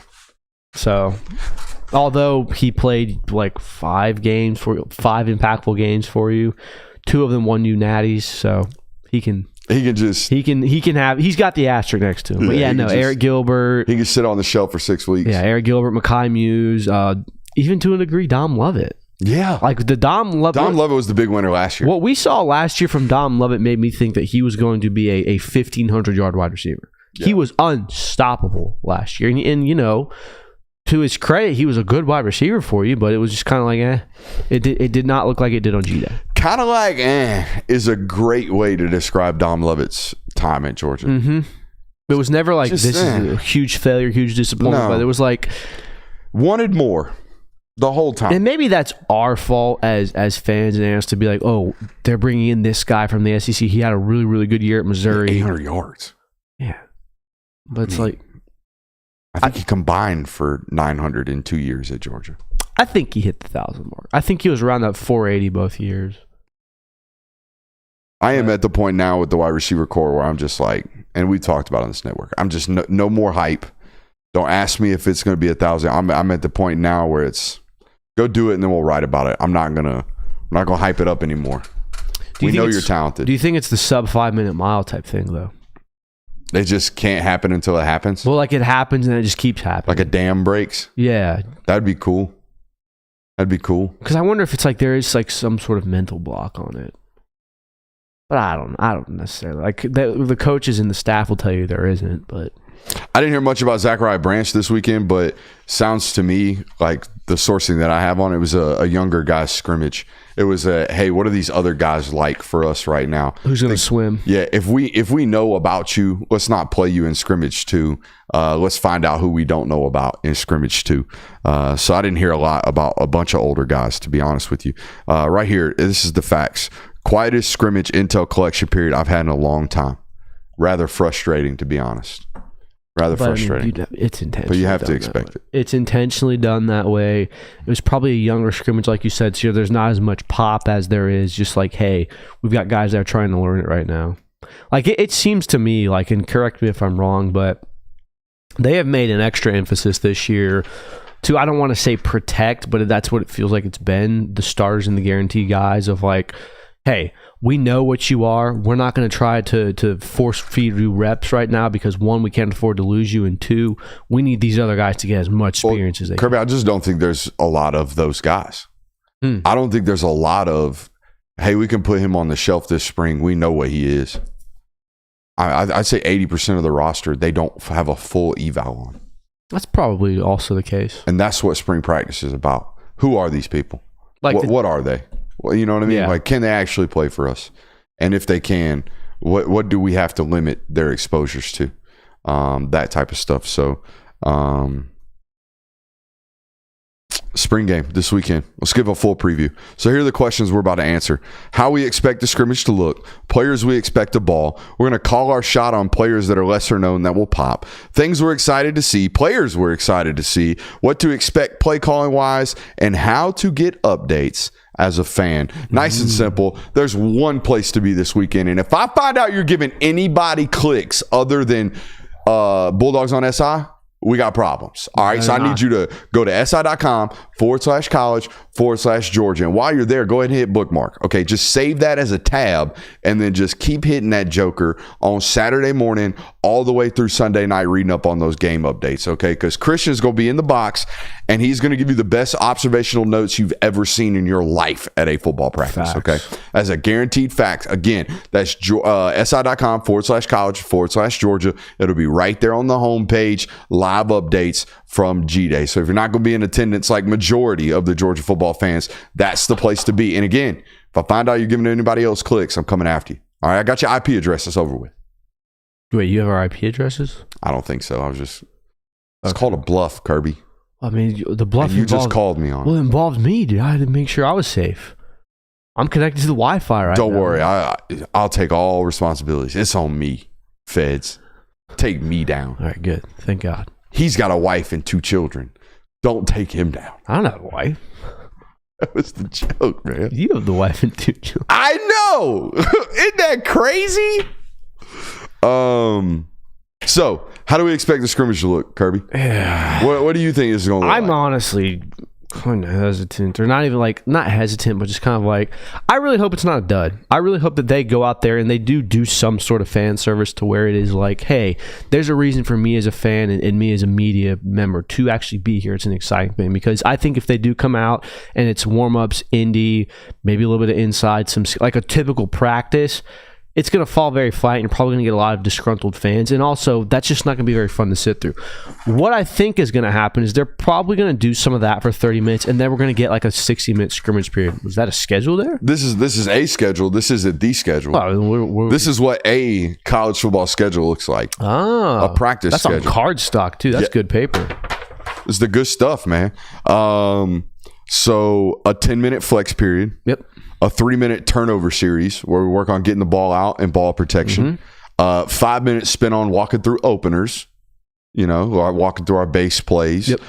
So, although he played like 5 impactful games for you, 2 of them won you natties, so he's got the asterisk next to him. But Eric Gilbert. He can sit on the shelf for 6 weeks. Yeah, Eric Gilbert, Mekhi Muse, even to a degree, Dom Lovett. Yeah. Like the Dom Lovett was the big winner last year. What we saw last year from Dom Lovett made me think that he was going to be a 1,500-yard wide receiver. Yeah. He was unstoppable last year. And, you know, to his credit, he was a good wide receiver for you, but it was just kind of like, It did not look like it did on G-Day. Kind of like, is a great way to describe Dom Lovett's time at Georgia. Mm-hmm. It was never like, this is a huge failure, huge disappointment, but it was like... Wanted more. The whole time. And maybe that's our fault as fans and analysts to be like, oh, they're bringing in this guy from the SEC. He had a really, really good year at Missouri. 800 yards. Yeah. But it's like... I think he combined for 900 in 2 years at Georgia. I think he hit the 1,000 mark. I think he was around that 480 both years. I am at the point now with the wide receiver core where I'm just like, and we talked about it on this network, I'm just no more hype. Don't ask me if it's going to be 1,000. I'm at the point now where it's... Go do it, and then we'll write about it. I'm not gonna hype it up anymore. We know you're talented. Do you think it's the sub 5-minute mile type thing though? It just can't happen until it happens. Well, like it happens and it just keeps happening. Like a dam breaks. Yeah, that'd be cool. Because I wonder if it's like there is like some sort of mental block on it. But I don't necessarily like the coaches and the staff will tell you there isn't. But I didn't hear much about Zachariah Branch this weekend, but sounds to me like the sourcing that I have on it was a younger guy's scrimmage. It was hey, what are these other guys like for us right now? Who's going to swim? Yeah, if we know about you, let's not play you in scrimmage too. Let's find out who we don't know about in scrimmage too. So I didn't hear a lot about a bunch of older guys, to be honest with you. Right here, this is the facts. Quietest scrimmage intel collection period I've had in a long time. Rather frustrating, to be honest. Frustrating. I mean, it's intentional. But you have to expect it. It's intentionally done that way. It was probably a younger scrimmage, like you said, so there's not as much pop as there is just like, hey, we've got guys that are trying to learn it right now. Like it seems to me like, and correct me if I'm wrong, but they have made an extra emphasis this year to, I don't want to say protect, but that's what it feels like it's been, the starters and the guarantee guys of like, hey, we know what you are. We're not going to try to force feed you reps right now because 1, we can't afford to lose you, and 2, we need these other guys to get as much experience as they Kirby, can. I just don't think there's a lot of those guys. I don't think there's a lot of, hey, we can put him on the shelf this spring. We know what he is. I'd say 80% of the roster, they don't have a full eval on. That's probably also the case. And that's what spring practice is about. Who are these people? Like what are they? Well, you know what I mean? Yeah. Like, can they actually play for us? And if they can, what do we have to limit their exposures to? That type of stuff. So, spring game this weekend. Let's give a full preview. So here are the questions we're about to answer. How we expect the scrimmage to look. Players we expect to ball. We're going to call our shot on players that are lesser known that will pop. Things we're excited to see. Players we're excited to see. What to expect play calling wise. And how to get updates as a fan. Nice and simple. There's one place to be this weekend. And if I find out you're giving anybody clicks other than Bulldogs on SI, we got problems. All right. So I need you to go to si.com/college/Georgia. And while you're there, go ahead and hit bookmark. Okay. Just save that as a tab and then just keep hitting that joker on Saturday morning all the way through Sunday night, reading up on those game updates. Okay. Because Christian's going to be in the box and he's going to give you the best observational notes you've ever seen in your life at a football practice. Facts. Okay. As a guaranteed fact. Again, that's si.com/college/Georgia. It'll be right there on the homepage. Live updates from G-Day. So if you're not going to be in attendance like majority of the Georgia football fans, that's the place to be. And again, if I find out you're giving anybody else clicks, I'm coming after you. All right, I got your IP address. That's over with. Wait, you have our IP addresses? I don't think so. It's called a bluff, Kirby. I mean, the bluff and you just called me on. Well, it involved me, dude. I had to make sure I was safe. I'm connected to the Wi-Fi right now. Don't worry. I'll take all responsibilities. It's on me, feds. take me down. All right, good. Thank God. He's got a wife and 2 children. Don't take him down. I don't have a wife. That was the joke, man. You have the wife and 2 children. I know. Isn't that crazy? So how do we expect the scrimmage to look, Kirby? Yeah. What do you think is going to look I'm like? honestly kind of hesitant, or not even like, not hesitant, but just kind of like, I really hope it's not a dud. I really hope that they go out there and they do some sort of fan service to where it is like, hey, there's a reason for me as a fan and me as a media member to actually be here. It's an exciting thing, because I think if they do come out and it's warm-ups, indie, maybe a little bit of inside, some like a typical practice, it's going to fall very flat, and you're probably going to get a lot of disgruntled fans. And also, that's just not going to be very fun to sit through. What I think is going to happen is they're probably going to do some of that for 30 minutes, and then we're going to get like a 60-minute scrimmage period. Was that a schedule there? This is a schedule. This isn't the schedule. Oh, This is what a college football schedule looks like. A practice that's schedule. on card stock, too. That's good paper. It's the good stuff, man. So a 10-minute flex period. Yep. A 3-minute turnover series where we work on getting the ball out and ball protection. 5-minute spin on walking through openers, walking through our base plays. Yep.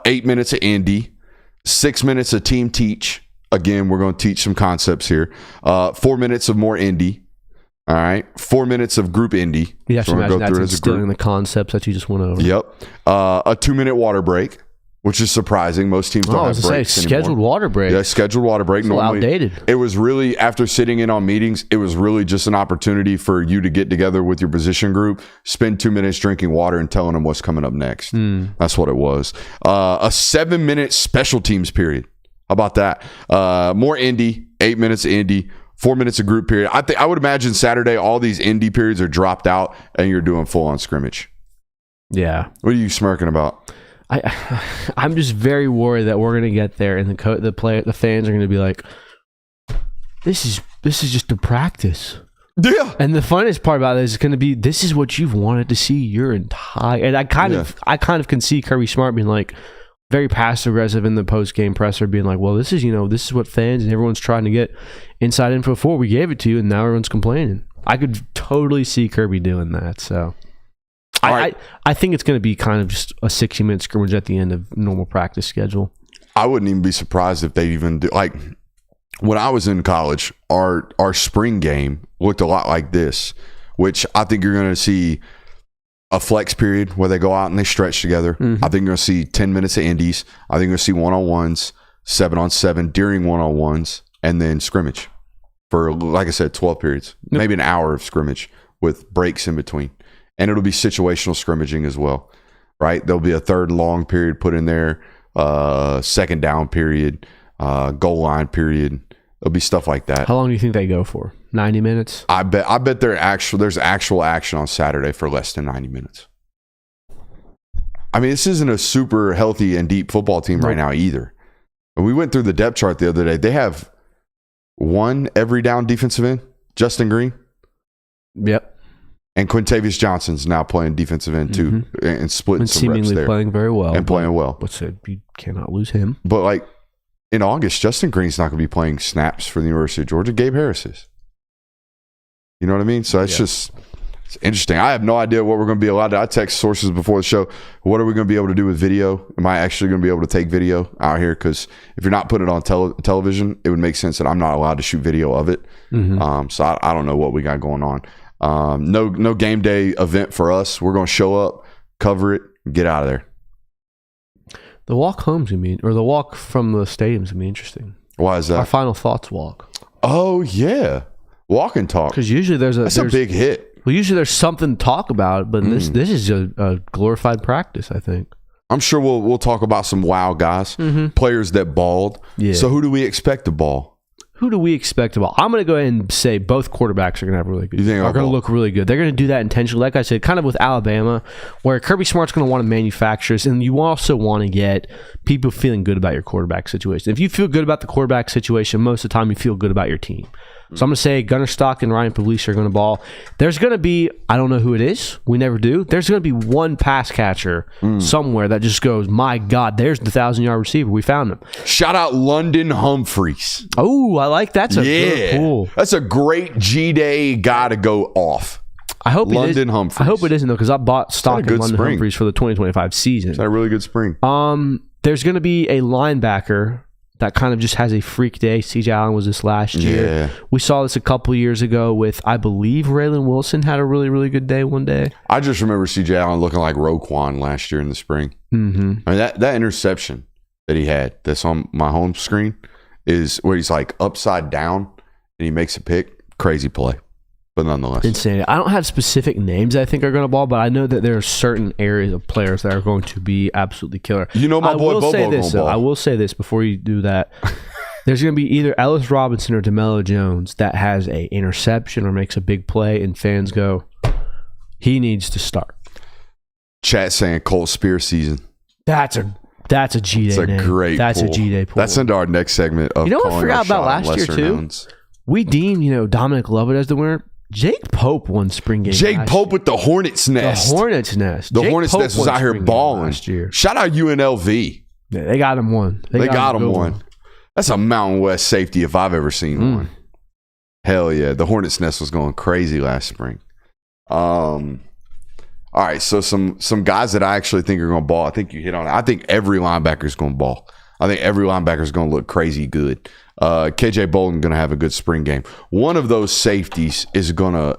8 minutes of indie. 6 minutes of team teach. Again, we're going to teach some concepts here. 4 minutes of more indie. All right. 4 minutes of group indie. You have to imagine that's as a instilling group. the concepts that you just went over. Yep. A 2-minute water break, which is surprising. Most teams don't have breaks anymore. Scheduled water break. Yeah, scheduled water break. It's normally outdated. It was really, after sitting in on meetings, it was really just an opportunity for you to get together with your position group, spend 2 minutes drinking water and telling them what's coming up next. That's what it was. A 7-minute special teams period. How about that? More indie, 8 minutes of indie, 4 minutes of group period. I would imagine Saturday, all these indie periods are dropped out and you're doing full on scrimmage. Yeah. What are you smirking about? I'm just very worried that we're going to get there and the fans are going to be like, this is just a practice. Yeah. And the funniest part about it is going to be, this is what you've wanted to see your entire. And I kind of can see Kirby Smart being like very passive aggressive in the post game presser, being like, well, this is what fans and everyone's trying to get inside info for. We gave it to you, and now everyone's complaining. I could totally see Kirby doing that. So. I think it's going to be kind of just a 60-minute scrimmage at the end of normal practice schedule. I wouldn't even be surprised if they even do. Like, when I was in college, our spring game looked a lot like this, which I think you're going to see a flex period where they go out and they stretch together. I think you're going to see 10 minutes of indies. I think you're going to see one-on-ones, 7-on-7 during one-on-ones, and then scrimmage for, like I said, 12 periods. Maybe an hour of scrimmage with breaks in between. And it'll be situational scrimmaging as well, right? There'll be a third long period put in there, second down period, goal line period. There'll be stuff like that. How long do you think they go for? 90 minutes? I bet there's actual action on Saturday for less than 90 minutes. I mean, this isn't a super healthy and deep football team right now either. When we went through the depth chart the other day, they have one every down defensive end, Justin Green. Yep. And Quintavious Johnson's now playing defensive end too, and splitting and some reps seemingly there. playing very well. And playing well. But said you cannot lose him. But like in August, Justin Green's not going to be playing snaps for the University of Georgia. Gabe Harris is. You know what I mean? So it's interesting. I have no idea what we're going to be allowed to. I text sources before the show. What are we going to be able to do with video? Am I actually going to be able to take video out here? Because if you're not putting it on television, it would make sense that I'm not allowed to shoot video of it. So I don't know what we got going on. No game day event for us. We're going to show up, cover it, get out of there. The walk home's going to be, or the walk from the stadium's going to be interesting. Why is that? Our final thoughts walk. Oh, yeah. Walk and talk. Because usually there's a big hit. Well, usually there's something to talk about, but this is a glorified practice, I think. I'm sure we'll talk about some wow guys, players that balled. Yeah. So who do we expect to ball? Who do we expect to ball? I'm going to go ahead and say both quarterbacks are going to have really good. Are going to look really good. They're going to do that intentionally. Like I said, kind of with Alabama, where Kirby Smart's going to want to manufacture this, and you also want to get people feeling good about your quarterback situation. If you feel good about the quarterback situation, most of the time you feel good about your team. So I'm going to say Gunnar Stock and Ryan Puglisi are going to ball. There's going to be, I don't know who it is. We never do. There's going to be one pass catcher somewhere that just goes, my God, there's the 1,000-yard receiver. We found him. Shout out London Humphreys. Oh, I like that. That's a good pull. That's a great G-Day guy to go off. I hope London Humphreys. I hope it isn't though, because I bought stock in London spring. Humphreys for the 2025 season. It's had a really good spring. There's going to be a linebacker that kind of just has a freak day. CJ Allen was this last year. Yeah. We saw this a couple years ago with, I believe, Raylan Wilson had a really, really good day one day. I just remember CJ Allen looking like Roquan last year in the spring. Mm-hmm. I mean, that interception that he had that's on my home screen is where he's like upside down and he makes a pick. Crazy play. But nonetheless. Insane. I don't have specific names I think are going to ball, but I know that there are certain areas of players that are going to be absolutely killer. You know my boy Bobo going to ball. I will say this before you do that. There's going to be either Ellis Robinson or DeMello Jones that has a interception or makes a big play, and fans go, he needs to start. Chat saying Colt Spear season. That's a G-Day It's a name. great That's pull. a G-Day pull. That's into our next segment of You know what I calling forgot our about shot on last year, lesser too? knowns. We deemed, Dominic Lovett as the winner. Jake Pope won spring game. Jake Pope with the Hornets nest. The Hornets nest. The Jake Hornets Pope nest was won out here spring game balling. last year. Shout out UNLV. Yeah, they got him one. They got him one. That's a Mountain West safety if I've ever seen one. Hell yeah. The Hornets nest was going crazy last spring. All right, so some guys that I actually think are going to ball. I think you hit on it. I think every linebacker is going to ball. I think every linebacker is going to look crazy good. KJ Bolden going to have a good spring game. One of those safeties is going to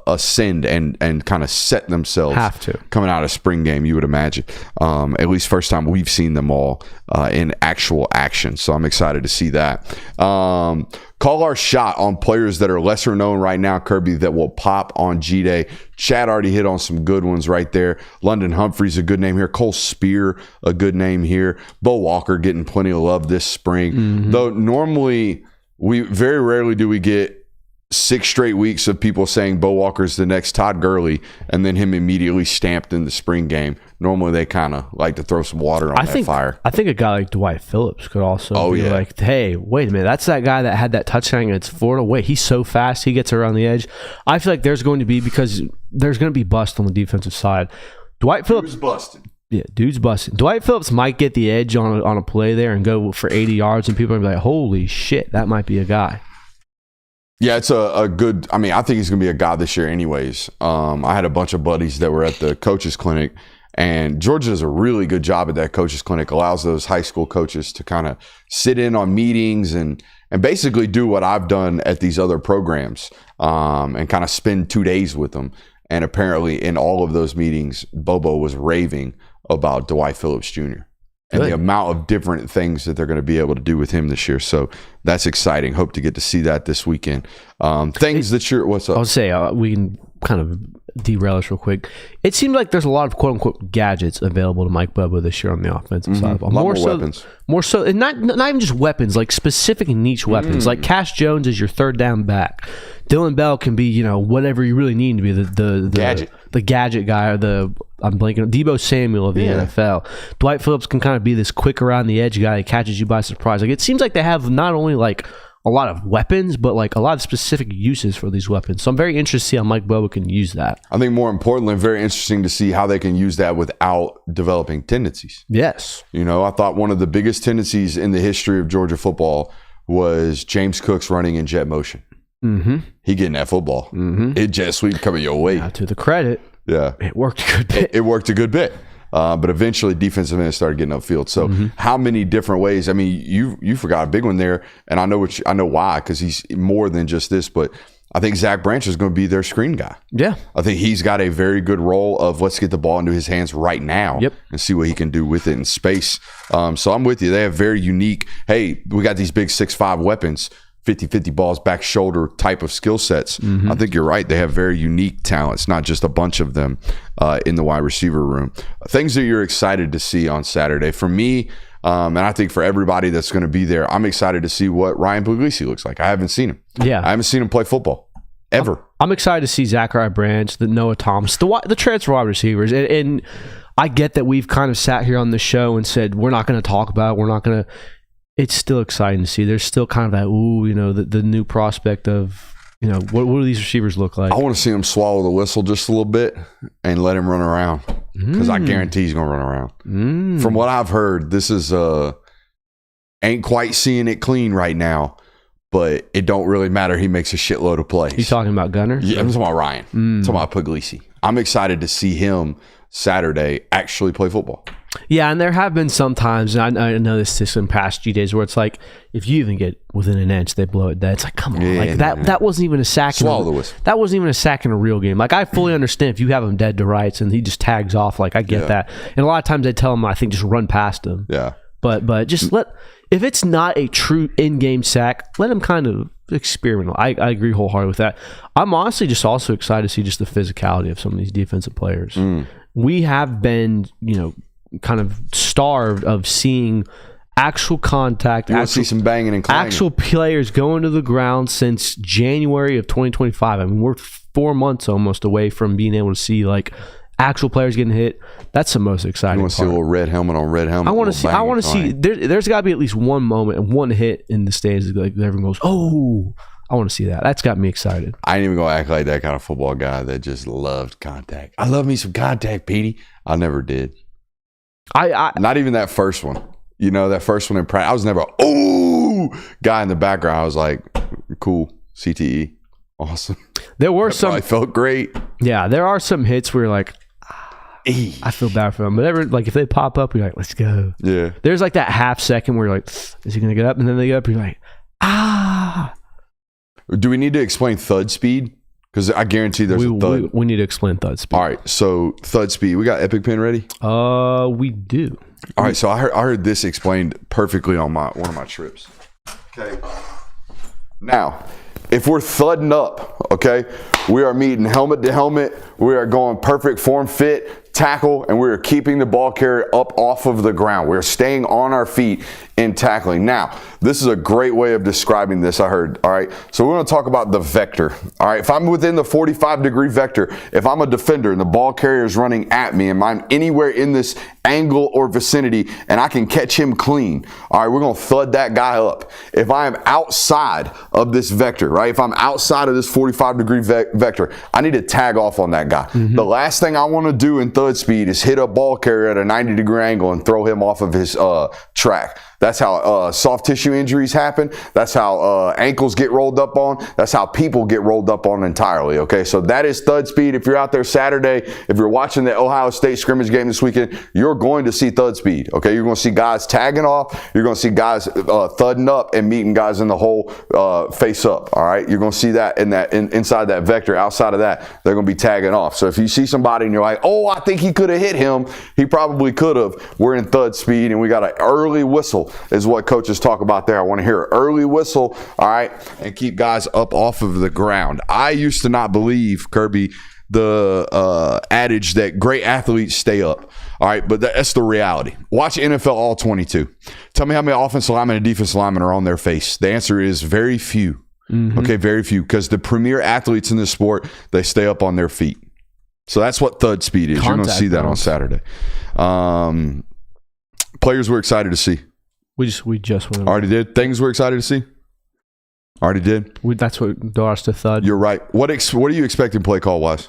ascend and kind of set themselves. Have to. Coming out of spring game, you would imagine. At least first time we've seen them all in actual action. So I'm excited to see that. Call our shot on players that are lesser known right now, Kirby, that will pop on G-Day. Chad already hit on some good ones right there. London Humphreys, a good name here. Cole Spear, a good name here. Bo Walker getting plenty of love this spring. Mm-hmm. Though normally, we very rarely do we get 6 straight weeks of people saying Bo Walker's the next Todd Gurley and then him immediately stamped in the spring game. Normally, they kind of like to throw some water on that fire. I think a guy like Dwight Phillips could also be like, hey, wait a minute. That's that guy that had that touchdown against Florida. Wait, he's so fast. He gets around the edge. I feel like there's going to be, because there's going to be bust on the defensive side. Dwight Phillips. Dude's busted. Yeah, dude's busting. Dwight Phillips might get the edge on a play there and go for 80 yards, and people are going to be like, holy shit, that might be a guy. Yeah, it's a good – I mean, I think he's going to be a guy this year anyways. I had a bunch of buddies that were at the coaches clinic, and Georgia does a really good job at that coaches clinic, allows those high school coaches to kind of sit in on meetings and basically do what I've done at these other programs and kind of spend 2 days with them. And apparently in all of those meetings, Bobo was raving about Dwight Phillips Jr. and the amount of different things that they're going to be able to do with him this year. So that's exciting. Hope to get to see that this weekend. Things that you're – what's up? I'll say we can kind of derail this real quick. It seems like there's a lot of quote-unquote gadgets available to Mike Bobo this year on the offensive side of the ball. More weapons. More so, and not even just weapons, like specific niche weapons. Like Cash Jones is your third down back. Dylan Bell can be, whatever you really need to be the gadget. The gadget guy, or I'm blanking on Deebo Samuel of the NFL. Dwight Phillips can kind of be this quick around the edge guy that catches you by surprise. Like, it seems like they have not only like a lot of weapons, but like a lot of specific uses for these weapons. So I'm very interested to see how Mike Bobo can use that. I think more importantly, very interesting to see how they can use that without developing tendencies. Yes. I thought one of the biggest tendencies in the history of Georgia football was James Cook's running in jet motion. Mm-hmm. He getting that football. Mm-hmm. It jet sweep coming your way. Now, to the credit, it worked a good bit. It worked a good bit. But eventually defensive ends started getting upfield. So how many different ways? I mean, you forgot a big one there, and I know why, because he's more than just this, but I think Zach Branch is going to be their screen guy. Yeah. I think he's got a very good role of let's get the ball into his hands right now and see what he can do with it in space. So I'm with you. They have very unique, hey, we got these big 6'5" weapons, 50-50 balls, back shoulder type of skill sets. I think you're right. They have very unique talents, not just a bunch of them in the wide receiver room. Things that you're excited to see on Saturday. For me, and I think for everybody that's going to be there, I'm excited to see what Ryan Puglisi looks like. I haven't seen him. Yeah. I haven't seen him play football ever. I'm excited to see Zachariah Branch, the Noah Thomas, the transfer wide receivers. And I get that we've kind of sat here on the show and said, we're not going to talk about it. We're not going to. It's still exciting to see. There's still kind of that, the new prospect of, what do these receivers look like? I want to see him swallow the whistle just a little bit and let him run around, because I guarantee he's going to run around. From what I've heard, this is ain't quite seeing it clean right now, but it don't really matter. He makes a shitload of plays. You talking about Gunner? Yeah, I'm talking about Ryan. I'm talking about Puglisi. I'm excited to see him Saturday actually play football. Yeah, and there have been some times, and I know this in past G days, where it's like, if you even get within an inch, they blow it dead. It's like, come on. That wasn't even a sack. Swallow the whistle. That wasn't even a sack in a real game. Like, I fully understand if you have him dead to rights and he just tags off, like, I get that. And a lot of times they tell him, I think, just run past him. Yeah. But just if it's not a true in-game sack, let him kind of experiment. I agree wholeheartedly with that. I'm honestly just also excited to see just the physicality of some of these defensive players. We have been, kind of starved of seeing actual contact. You want to see some banging and clanging. Actual players going to the ground since January of 2025. I mean, we're 4 months almost away from being able to see like actual players getting hit. That's the most exciting. You want to see a little red helmet on red helmet? I want to see. There's got to be at least one moment and one hit in the stands like everyone goes, "Oh!" I want to see that. That's got me excited. I ain't even gonna act like that kind of football guy that just loved contact. I love me some contact, Petey. I never did. I not even that first one. That first one in practice. I was never guy in the background. I was like, cool, CTE, awesome. There were some. I felt great. Yeah, there are some hits where you're like, I feel bad for them. But if they pop up, you're like, let's go. Yeah. There's like that half second where you're like, is he gonna get up? And then they get up, and you're like, Do we need to explain thud speed? Because I guarantee there's a thud. We need to explain thud speed. All right, so thud speed. We got Epic Pen ready? We do. All right, so I heard this explained perfectly on one of my trips. Okay. Now, if we're thudding up, okay, we are meeting helmet to helmet. We are going perfect form fit, tackle, and we are keeping the ball carrier up off of the ground. We're staying on our feet in tackling. Now, this is a great way of describing this, I heard. All right, so we're going to talk about the vector. All right, if I'm within the 45-degree vector, if I'm a defender and the ball carrier is running at me and I'm anywhere in this angle or vicinity and I can catch him clean, all right, we're going to thud that guy up. If I am outside of this vector, right, if I'm outside of this 45-degree vector, I need to tag off on that guy. The last thing I want to do in thud speed is hit a ball carrier at a 90-degree angle and throw him off of his track. That's how soft tissue injuries happen. That's how ankles get rolled up on. That's how people get rolled up on entirely, okay? So that is thud speed. If you're out there Saturday, if you're watching the Ohio State scrimmage game this weekend, you're going to see thud speed, okay? You're going to see guys tagging off. You're going to see guys thudding up and meeting guys in the hole face up, all right? You're going to see that inside that vector. Outside of that, they're going to be tagging off. So if you see somebody and you're like, oh, I think he could have hit him, he probably could have. We're in thud speed, and we got an early whistle is what coaches talk about there. I want to hear an early whistle, all right, and keep guys up off of the ground. I used to not believe, Kirby, the adage that great athletes stay up, all right, but that's the reality. Watch NFL All 22. Tell me how many offensive linemen and defensive linemen are on their face. The answer is very few. Okay, very few, because the premier athletes in this sport, they stay up on their feet. So that's what thud speed is. You're going to see that on Saturday. Players we're excited to see. We just went. Already did. Things we're excited to see. Already did. That's what got us to thud. You're right. What are you expecting play call wise?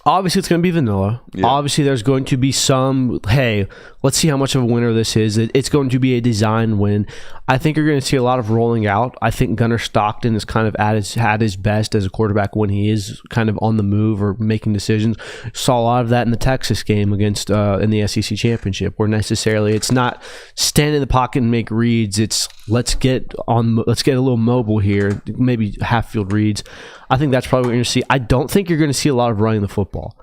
Obviously, it's going to be vanilla. Yeah. Obviously, there's going to be some, hey, let's see how much of a winner this is. It's going to be a design win. I think you're going to see a lot of rolling out. I think Gunnar Stockton is kind of had his best as a quarterback when he is kind of on the move or making decisions. Saw a lot of that in the Texas game against in the SEC championship, where necessarily it's not stand in the pocket and make reads. It's let's get a little mobile here, maybe half field reads. I think that's probably what you're going to see. I don't think you're going to see a lot of running the football.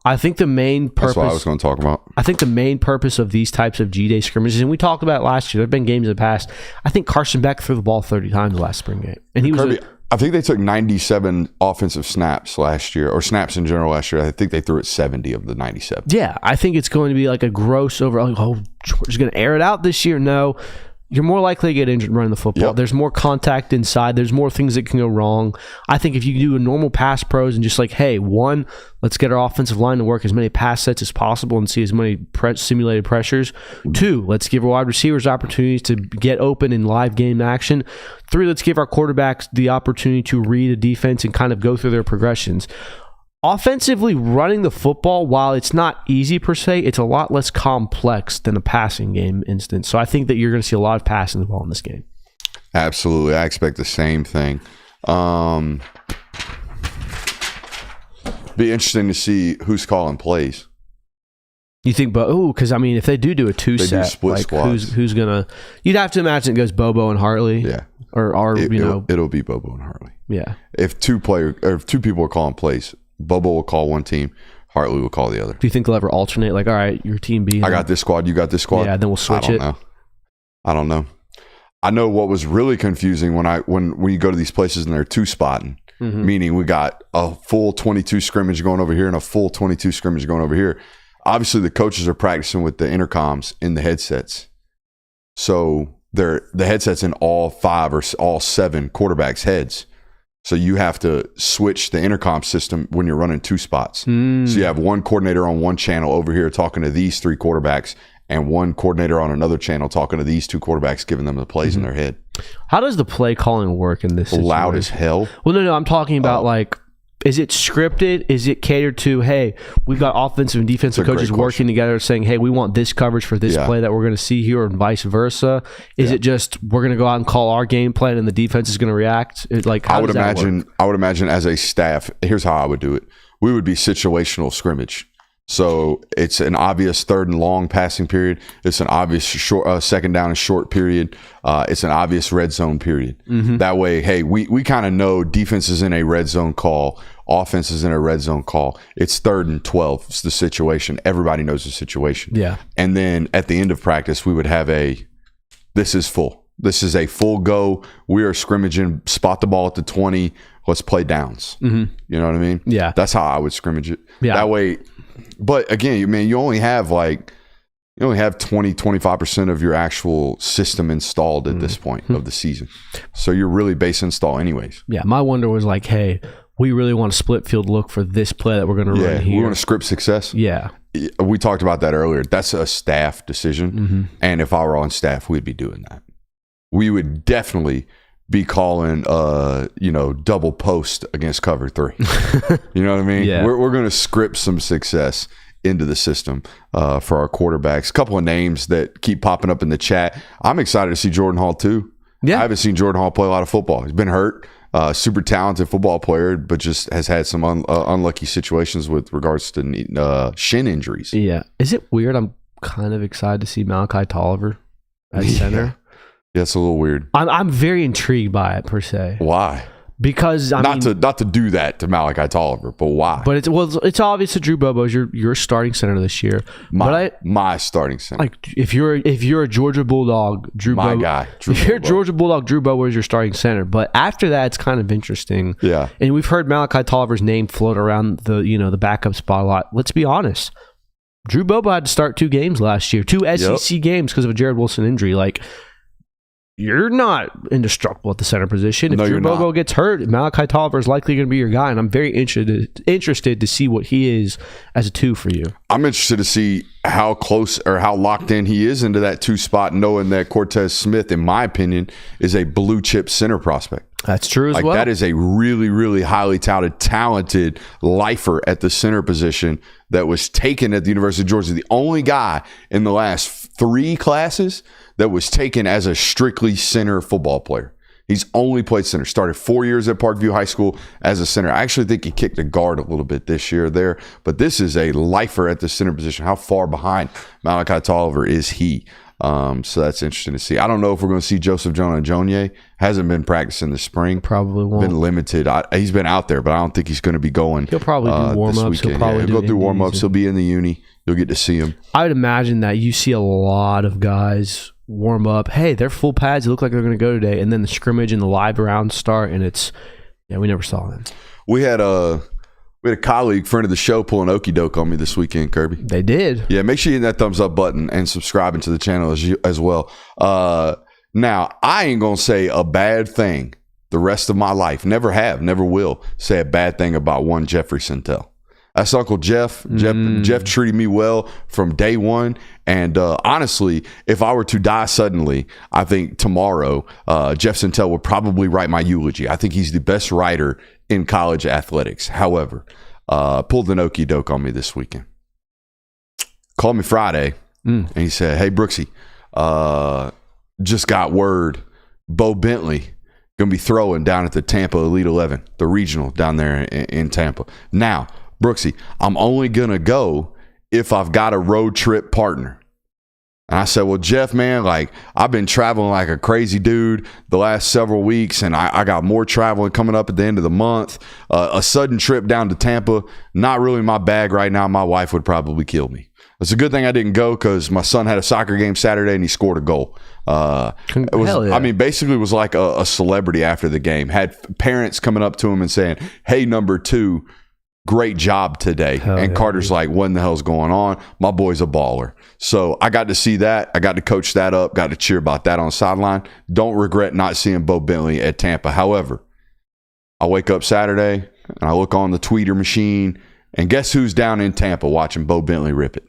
I think the main purpose. That's what I was going to talk about. I think the main purpose of these types of G-Day scrimmages, and we talked about it last year, there have been games in the past. I think Carson Beck threw the ball 30 times last spring game. And he Kirby, I think they took 97 offensive snaps last year, or snaps in general last year. I think they threw it 70 of the 97. Yeah, I think it's going to be like a gross overall. Oh, Georgia's going to air it out this year. No. You're more likely to get injured running the football. Yep. There's more contact inside. There's more things that can go wrong. I think if you do a normal pass pros and just like, hey, one, let's get our offensive line to work as many pass sets as possible and see as many simulated pressures. Two, let's give our wide receivers opportunities to get open in live game action. Three, let's give our quarterbacks the opportunity to read a defense and kind of go through their progressions. Offensively, running the football, while it's not easy per se, it's a lot less complex than a passing game instance. So I think that you're going to see a lot of passing the ball in this game. Absolutely. I expect the same thing. Be interesting to see who's calling plays. You think, because I mean, if they do a two-set, split like squads. who's gonna? You'd have to imagine it goes Bobo and Hartley. Yeah. It'll be Bobo and Hartley. Yeah. If two people are calling plays, Bobo will call one team, Hartley will call the other. Do you think they'll ever alternate? Like, all right, your team B. I got this squad, you got this squad. Yeah, then we'll switch it. I don't know. I know what was really confusing when you go to these places and they're two-spotting, meaning we got a full 22 scrimmage going over here and a full 22 scrimmage going over here. Obviously, the coaches are practicing with the intercoms in the headsets. So the headsets in all 5 or all 7 quarterbacks' heads. So you have to switch the intercom system when you're running 2 spots. So you have one coordinator on one channel over here talking to these 3 quarterbacks, and one coordinator on another channel talking to these 2 quarterbacks, giving them the plays in their head. How does the play calling work in this situation? Loud as hell. Well, no, I'm talking about is it scripted? Is it catered to, hey, we've got offensive and defensive coaches working together saying, hey, we want this coverage for this play that we're going to see here, and vice versa? Is it just we're going to go out and call our game plan and the defense is going to react? I would imagine as a staff, here's how I would do it. We would be situational scrimmage. So it's an obvious 3rd and long passing period. It's an obvious short 2nd down and short period. It's an obvious red zone period. That way, hey, we kind of know defense is in a red zone call, offense is in a red zone call. It's 3rd and 12. It's the situation. Everybody knows the situation. Yeah. And then at the end of practice, we would have this is full. This is a full go. We are scrimmaging, spot the ball at the 20. Let's play downs. You know what I mean? Yeah. That's how I would scrimmage it. Yeah. That way. But again, you only have 20, 25% of your actual system installed at this point of the season. So you're really base install anyways. Yeah. My wonder was like, hey, we really want a split field look for this play that we're going to run here. We want to script success. Yeah. We talked about that earlier. That's a staff decision. And if I were on staff, we'd be doing that. We would definitely be calling double post against cover 3. You know what I mean? Yeah. We're going to script some success into the system for our quarterbacks. A couple of names that keep popping up in the chat. I'm excited to see Jordan Hall too. Yeah. I haven't seen Jordan Hall play a lot of football. He's been hurt. Super talented football player, but just has had some unlucky situations with regards to shin injuries. Yeah. Is it weird? I'm kind of excited to see Malachi Tolliver at center. Yeah, it's a little weird. I'm very intrigued by it per se. Why? Because not to do that to Malachi Tolliver, but why? But it's obvious that Drew Bobo's your starting center this year. My starting center. Like if you're a Georgia Bulldog, Drew Bobo is your starting center. But after that, it's kind of interesting. Yeah. And we've heard Malachi Tolliver's name float around the backup spot a lot. Let's be honest. Drew Bobo had to start 2 games last year, 2 SEC games because of a Jared Wilson injury. Like, you're not indestructible at the center position. If Drew Bobo gets hurt, Malachi Tolliver is likely going to be your guy, and I'm very interested to see what he is as a 2 for you. I'm interested to see how close or how locked in he is into that 2 spot, knowing that Cortez Smith, in my opinion, is a blue chip center prospect. That's true as well. That is a really, really highly talented lifer at the center position that was taken at the University of Georgia. The only guy in the last 3 classes that was taken as a strictly center football player. He's only played center. Started 4 years at Parkview High School as a center. I actually think he kicked a guard a little bit this year there, but this is a lifer at the center position. How far behind Malachi Tolliver is he? So that's interesting to see. I don't know if we're going to see Joseph Jonah-Jonier. Hasn't been practicing this spring. Probably won't. Been limited. He's been out there, but I don't think he's going to be going. He'll probably do warm-ups. He'll go through warm-ups. He'll be in the uni. You'll get to see him. I would imagine that you see a lot of guys warm up. Hey, they're full pads. They look like they're going to go today. And then the scrimmage and the live rounds start, and we never saw them. We had a colleague, friend of the show, pull an okie doke on me this weekend, Kirby. They did. Yeah, make sure you hit that thumbs up button and subscribing to the channel as well. Now, I ain't going to say a bad thing the rest of my life. Never have, never will say a bad thing about one Jeffrey Sintel. That's Uncle Jeff. Jeff treated me well from day one. And honestly, if I were to die suddenly, I think tomorrow, Jeff Sintel would probably write my eulogy. I think he's the best writer in college athletics. However, pulled an okie doke on me this weekend. Called me Friday, and he said, "Hey, Brooksy, just got word Bo Bentley going to be throwing down at the Tampa Elite 11, the regional down there in Tampa. Now, Brooksy, I'm only going to go if I've got a road trip partner. And I said, well, Jeff, man, like, I've been traveling like a crazy dude the last several weeks, and I got more traveling coming up at the end of the month. A sudden trip down to Tampa, not really my bag right now. My wife would probably kill me. It's a good thing I didn't go because my son had a soccer game Saturday and he scored a goal. It was, Hell yeah. I mean, basically it was like a celebrity after the game. Had parents coming up to him and saying, hey, number 2, great job today. Hell and yeah, Carter's dude. like, what in the hell's going on? My boy's a baller. So I got to see that. I got to coach that up. Got to cheer about that on the sideline. Don't regret not seeing Bo Bentley at Tampa. However, I wake up Saturday and I look on the tweeter machine, and guess who's down in Tampa watching Bo Bentley rip it?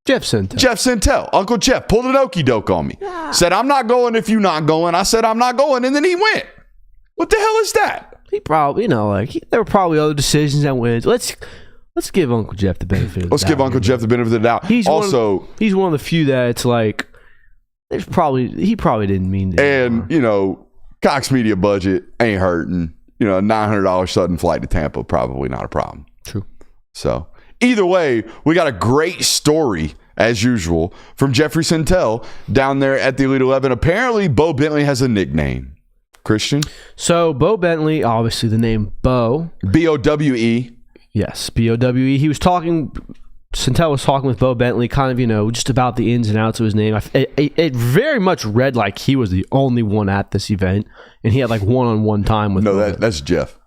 Jeff Sintel. Jeff Sintel. Uncle Jeff pulled an okie doke on me. Said, I'm not going if you're not going. I said, I'm not going. And then he went. What the hell is that? He probably, there were probably other decisions and wins. Let's give Uncle Jeff the benefit of the doubt. Let's give Uncle Jeff the benefit of the doubt. He's one of the few that it's like, he probably didn't mean to. And, Cox Media budget ain't hurting. A $900 sudden flight to Tampa, probably not a problem. True. So either way, we got a great story, as usual, from Jeffrey Sintel down there at the Elite 11. Apparently, Bo Bentley has a nickname. Christian? So, Bo Bentley, obviously the name Bo. B-O-W-E. Yes, B-O-W-E. Sintel was talking with Bo Bentley, kind of, just about the ins and outs of his name. It very much read like he was the only one at this event, and he had like one-on-one time with No, that's Jeff.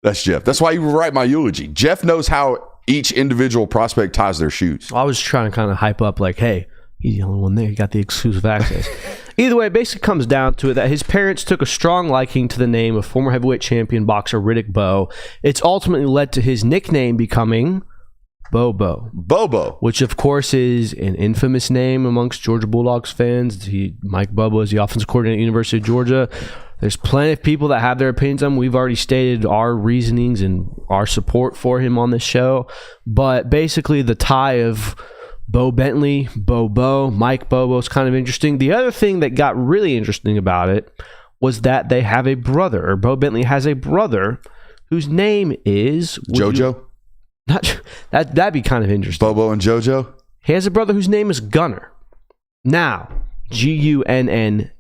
That's Jeff. That's why you write my eulogy. Jeff knows how each individual prospect ties their shoes. I was trying to kind of hype up like, hey, he's the only one there. He got the exclusive access. Either way, it basically comes down to it that his parents took a strong liking to the name of former heavyweight champion boxer Riddick Bowe. It's ultimately led to his nickname becoming Bobo. Bobo. Which, of course, is an infamous name amongst Georgia Bulldogs fans. Mike Bobo is the offensive coordinator at the University of Georgia. There's plenty of people that have their opinions on him. We've already stated our reasonings and our support for him on this show. But basically, the tie of Bo Bentley, Bobo, Mike Bobo is kind of interesting. The other thing that got really interesting about it was that they have a brother, or Bo Bentley has a brother whose name is JoJo? That'd be kind of interesting. Bobo and JoJo? He has a brother whose name is Gunnar. Now, Gunnar,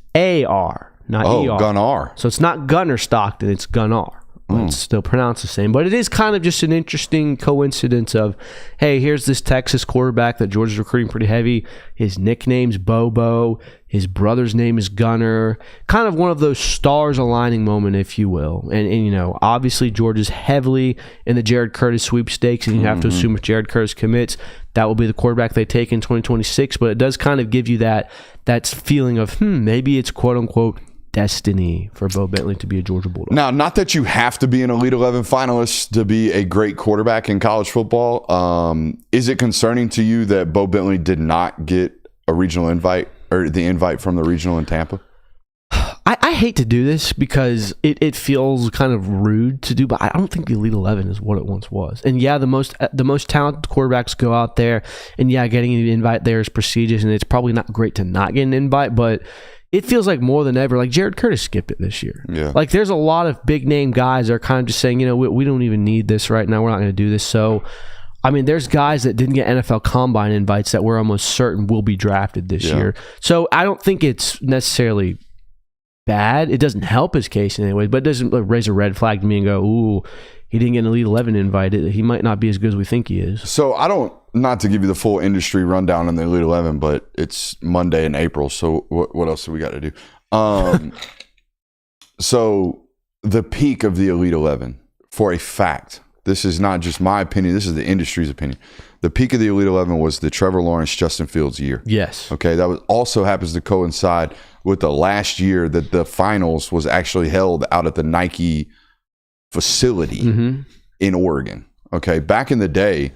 not ER. Gunnar. So it's not Gunnar Stockton, it's Gunnar. It's still pronounced the same, but it is kind of just an interesting coincidence of, hey, here's this Texas quarterback that Georgia's recruiting pretty heavy. His nickname's Bobo. His brother's name is Gunnar. Kind of one of those stars aligning moment, if you will. And obviously Georgia's heavily in the Jared Curtis sweepstakes, and you have to assume if Jared Curtis commits, that will be the quarterback they take in 2026. But it does kind of give you that feeling of, maybe it's quote unquote destiny for Bo Bentley to be a Georgia Bulldog. Now, not that you have to be an Elite 11 finalist to be a great quarterback in college football. Is it concerning to you that Bo Bentley did not get a regional invite, or the invite from the regional in Tampa? I hate to do this because it feels kind of rude to do, but I don't think the Elite 11 is what it once was. And yeah, the most talented quarterbacks go out there, and yeah, getting an invite there is prestigious, and it's probably not great to not get an invite, but it feels like more than ever, like Jared Curtis skipped it this year. Yeah. Like there's a lot of big name guys that are kind of just saying, we don't even need this right now. We're not going to do this. So, I mean, there's guys that didn't get NFL Combine invites that we're almost certain will be drafted this year. So I don't think it's necessarily bad. It doesn't help his case in any way, but it doesn't raise a red flag to me and go, ooh, he didn't get an Elite 11 invite. He might not be as good as we think he is. So not to give you the full industry rundown in the Elite 11, but it's Monday in April. So what else do we got to do? So the peak of the Elite 11, for a fact, this is not just my opinion, this is the industry's opinion. The peak of the Elite 11 was the Trevor Lawrence, Justin Fields year. Yes. Okay, that also happens to coincide with the last year that the finals was actually held out at the Nike facility in Oregon. Okay, back in the day,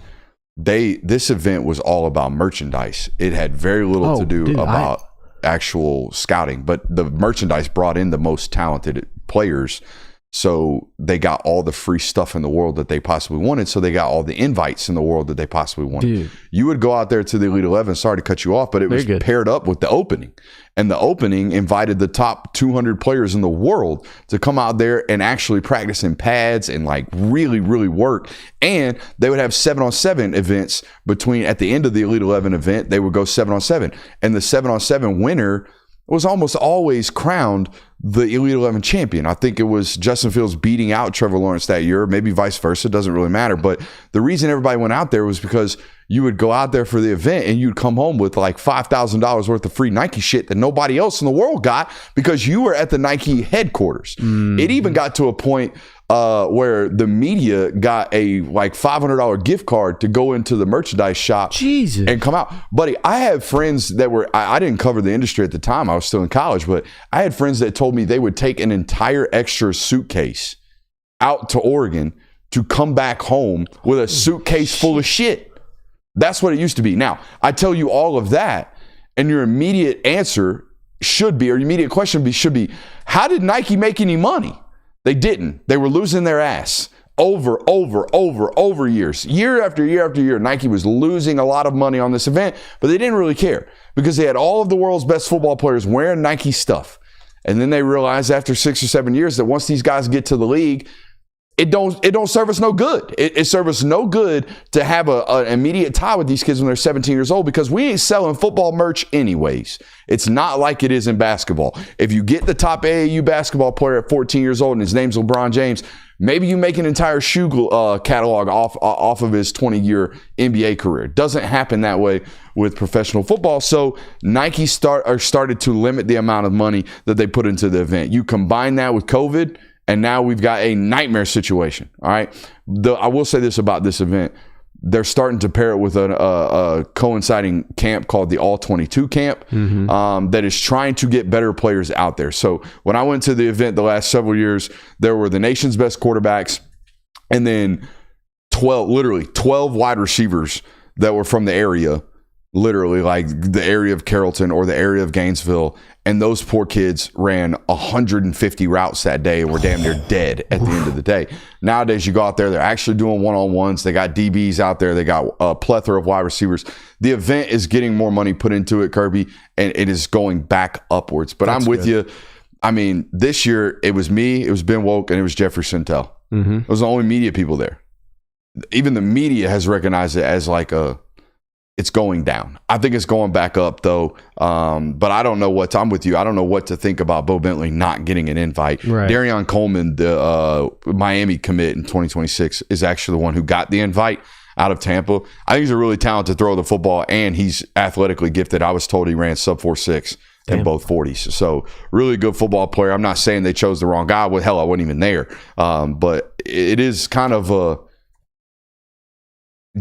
this event was all about merchandise. It had very little to do about actual scouting, but the merchandise brought in the most talented players So they got all the free stuff in the world that they possibly wanted. So they got all the invites in the world that they possibly wanted. Dude. You would go out there to the Elite 11. Sorry to cut you off, but it was paired up with the opening. And the opening invited the top 200 players in the world to come out there and actually practice in pads and like really, really work. And they would have 7-on-7 events at the end of the Elite 11 event. They would go 7-on-7. And the 7-on-7 winner was almost always crowned the Elite 11 champion. I think it was Justin Fields beating out Trevor Lawrence that year, maybe vice versa. It doesn't really matter. But the reason everybody went out there was because you would go out there for the event and you'd come home with like $5,000 worth of free Nike shit that nobody else in the world got because you were at the Nike headquarters. It even got to a point where the media got a like $500 gift card to go into the merchandise shop and come out. Buddy, I have friends that were, I didn't cover the industry at the time. I was still in college, but I had friends that told me they would take an entire extra suitcase out to Oregon to come back home with a suitcase full of shit. That's what it used to be. Now, I tell you all of that, and your immediate answer should be, or your immediate question should be, how did Nike make any money? They didn't. They were losing their ass over years. Year after year after year, Nike was losing a lot of money on this event, but they didn't really care because they had all of the world's best football players wearing Nike stuff. And then they realized after 6 or 7 years that once these guys get to the league, it don't serve us no good. It serves us no good to have an immediate tie with these kids when they're 17 years old because we ain't selling football merch anyways. It's not like it is in basketball. If you get the top AAU basketball player at 14 years old and his name's LeBron James, maybe you make an entire shoe catalog off of his 20-year NBA career. It doesn't happen that way with professional football. So Nike started to limit the amount of money that they put into the event. You combine that with COVID, and now we've got a nightmare situation. All right. I will say this about this event. They're starting to pair it with a coinciding camp called the All-22 camp that is trying to get better players out there. So when I went to the event the last several years, there were the nation's best quarterbacks and then 12 wide receivers that were from the area, literally like the area of Carrollton or the area of Gainesville. And those poor kids ran 150 routes that day and were damn near dead at the end of the day. Nowadays, you go out there, they're actually doing one-on-ones. They got DBs out there. They got a plethora of wide receivers. The event is getting more money put into it, Kirby, and it is going back upwards. But I'm with you. I mean, this year, it was me, it was Ben Woke, and it was Jeffrey Sintel. It was the only media people there. Even the media has recognized it as like it's going down. I think it's going back up though. But I don't know I'm with you. I don't know what to think about Bo Bentley not getting an invite. Right. Darion Coleman, the Miami commit in 2026, is actually the one who got the invite out of Tampa. I think he's a really talented thrower of the football and he's athletically gifted. I was told he ran sub 4.6 in both 40s. So really good football player. I'm not saying they chose the wrong guy. Well, hell, I wasn't even there. But it is kind of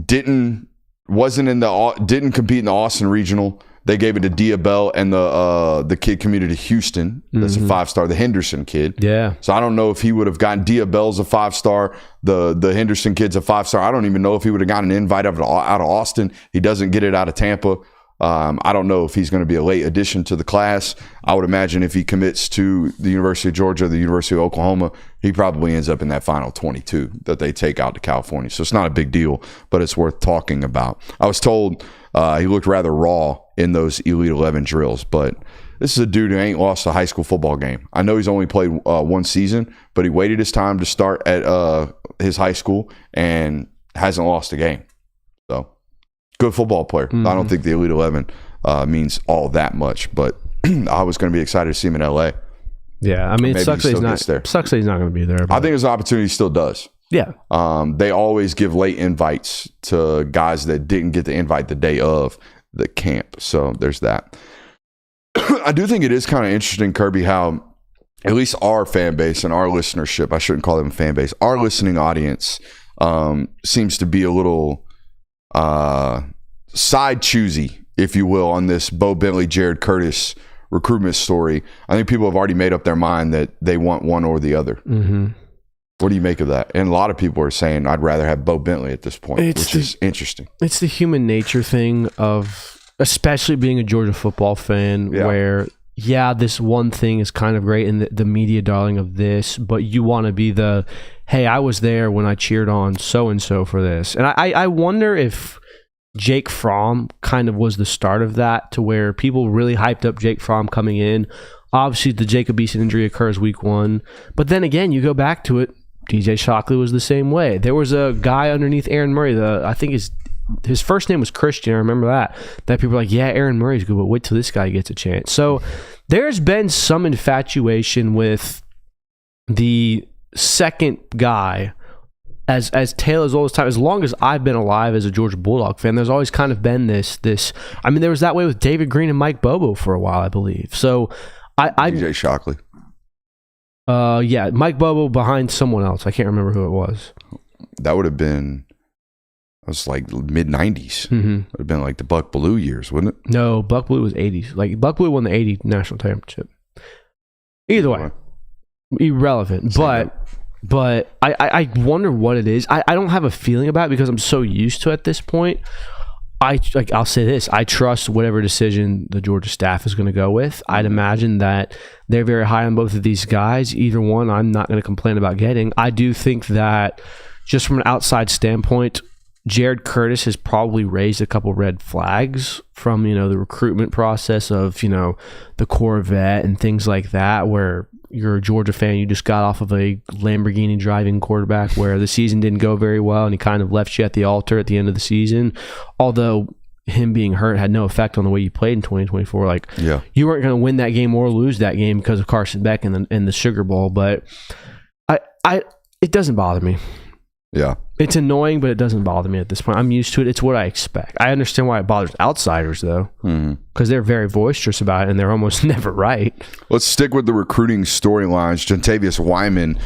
didn't compete in the Austin Regional. They gave it to Diabell and the kid committed to Houston. That's a 5-star, the Henderson kid. Yeah. So I don't know if he would have gotten Diabell's a 5-star. The Henderson kid's a 5-star. I don't even know if he would have gotten an invite out of Austin. He doesn't get it out of Tampa. I don't know if he's going to be a late addition to the class. I would imagine if he commits to the University of Georgia, the University of Oklahoma, he probably ends up in that final 22 that they take out to California. So it's not a big deal, but it's worth talking about. I was told he looked rather raw in those Elite 11 drills, but this is a dude who ain't lost a high school football game. I know he's only played one season, but he waited his time to start at his high school and hasn't lost a game. So good football player. I don't think the Elite 11 means all that much, but I was going to be excited to see him in LA. Yeah, I mean, it sucks that he's not going to be there. But I think his opportunity still does. Yeah. They always give late invites to guys that didn't get the invite the day of the camp. So there's that. I do think it is kind of interesting, Kirby, how at least our fan base and our listenership, I shouldn't call them fan base, our listening audience seems to be a little side choosy, if you will, on this Bo Bentley, Jared Curtis recruitment story. I think people have already made up their mind that they want one or the other. What do you make of that? And a lot of people are saying, I'd rather have Bo Bentley at this point, which is interesting. It's the human nature thing of, especially being a Georgia football fan, where yeah, this one thing is kind of great and the media darling of this, but you want to be the, hey, I was there when I cheered on so-and-so for this. And I wonder if Jake Fromm kind of was the start of that, to where people really hyped up Jake Fromm coming in. Obviously, the Jacob Eason injury occurs week 1. But then again, you go back to it, DJ Shockley was the same way. There was a guy underneath Aaron Murray, I think his first name was Christian, I remember that people were like, yeah, Aaron Murray's good, but wait till this guy gets a chance. So there's been some infatuation with the second guy as Taylor's oldest time. As long as I've been alive as a Georgia Bulldog fan, there's always kind of been this. I mean, there was that way with David Green and Mike Bobo for a while, I believe. So DJ Shockley. Yeah, Mike Bobo behind someone else. I can't remember who it was. That would have been, it was like mid-90s. Mm-hmm. Would have been like the Buck Bellew years, wouldn't it? No, Buck Bellew was 80s. Like, Buck Bellew won the 80 national championship. Either way, irrelevant. But I wonder what it is. I don't have a feeling about it because I'm so used to it at this point. I'll say this. I trust whatever decision the Georgia staff is going to go with. I'd imagine that they're very high on both of these guys. Either one, I'm not going to complain about getting. I do think that just from an outside standpoint, Jared Curtis has probably raised a couple red flags from, the recruitment process of, the Corvette and things like that, where you're a Georgia fan, you just got off of a Lamborghini driving quarterback where the season didn't go very well and he kind of left you at the altar at the end of the season. Although him being hurt had no effect on the way you played in 2024. Like, you weren't going to win that game or lose that game because of Carson Beck in the Sugar Bowl. But it doesn't bother me. Yeah. It's annoying, but it doesn't bother me at this point. I'm used to it. It's what I expect. I understand why it bothers outsiders, though, because they're very boisterous about it, and they're almost never right. Let's stick with the recruiting storylines. Gentavious Wyman,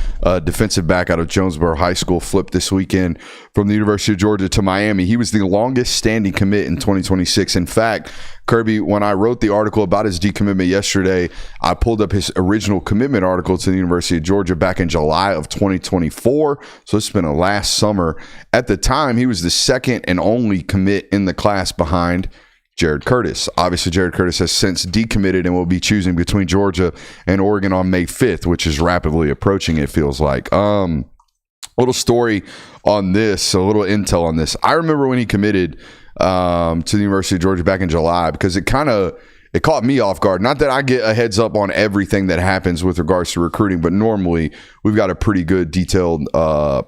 defensive back out of Jonesboro High School, flipped this weekend from the University of Georgia to Miami. He was the longest standing commit in 2026. In fact, Kirby, when I wrote the article about his decommitment yesterday, I pulled up his original commitment article to the University of Georgia back in July of 2024. So it's been a last summer. At the time, he was the second and only commit in the class behind Jared Curtis. Obviously, Jared Curtis has since decommitted and will be choosing between Georgia and Oregon on May 5th, which is rapidly approaching, it feels like. Little story on this, a little intel on this. I remember when he committed to the University of Georgia back in July, because it caught me off guard. Not that I get a heads up on everything that happens with regards to recruiting, but normally we've got a pretty good detailed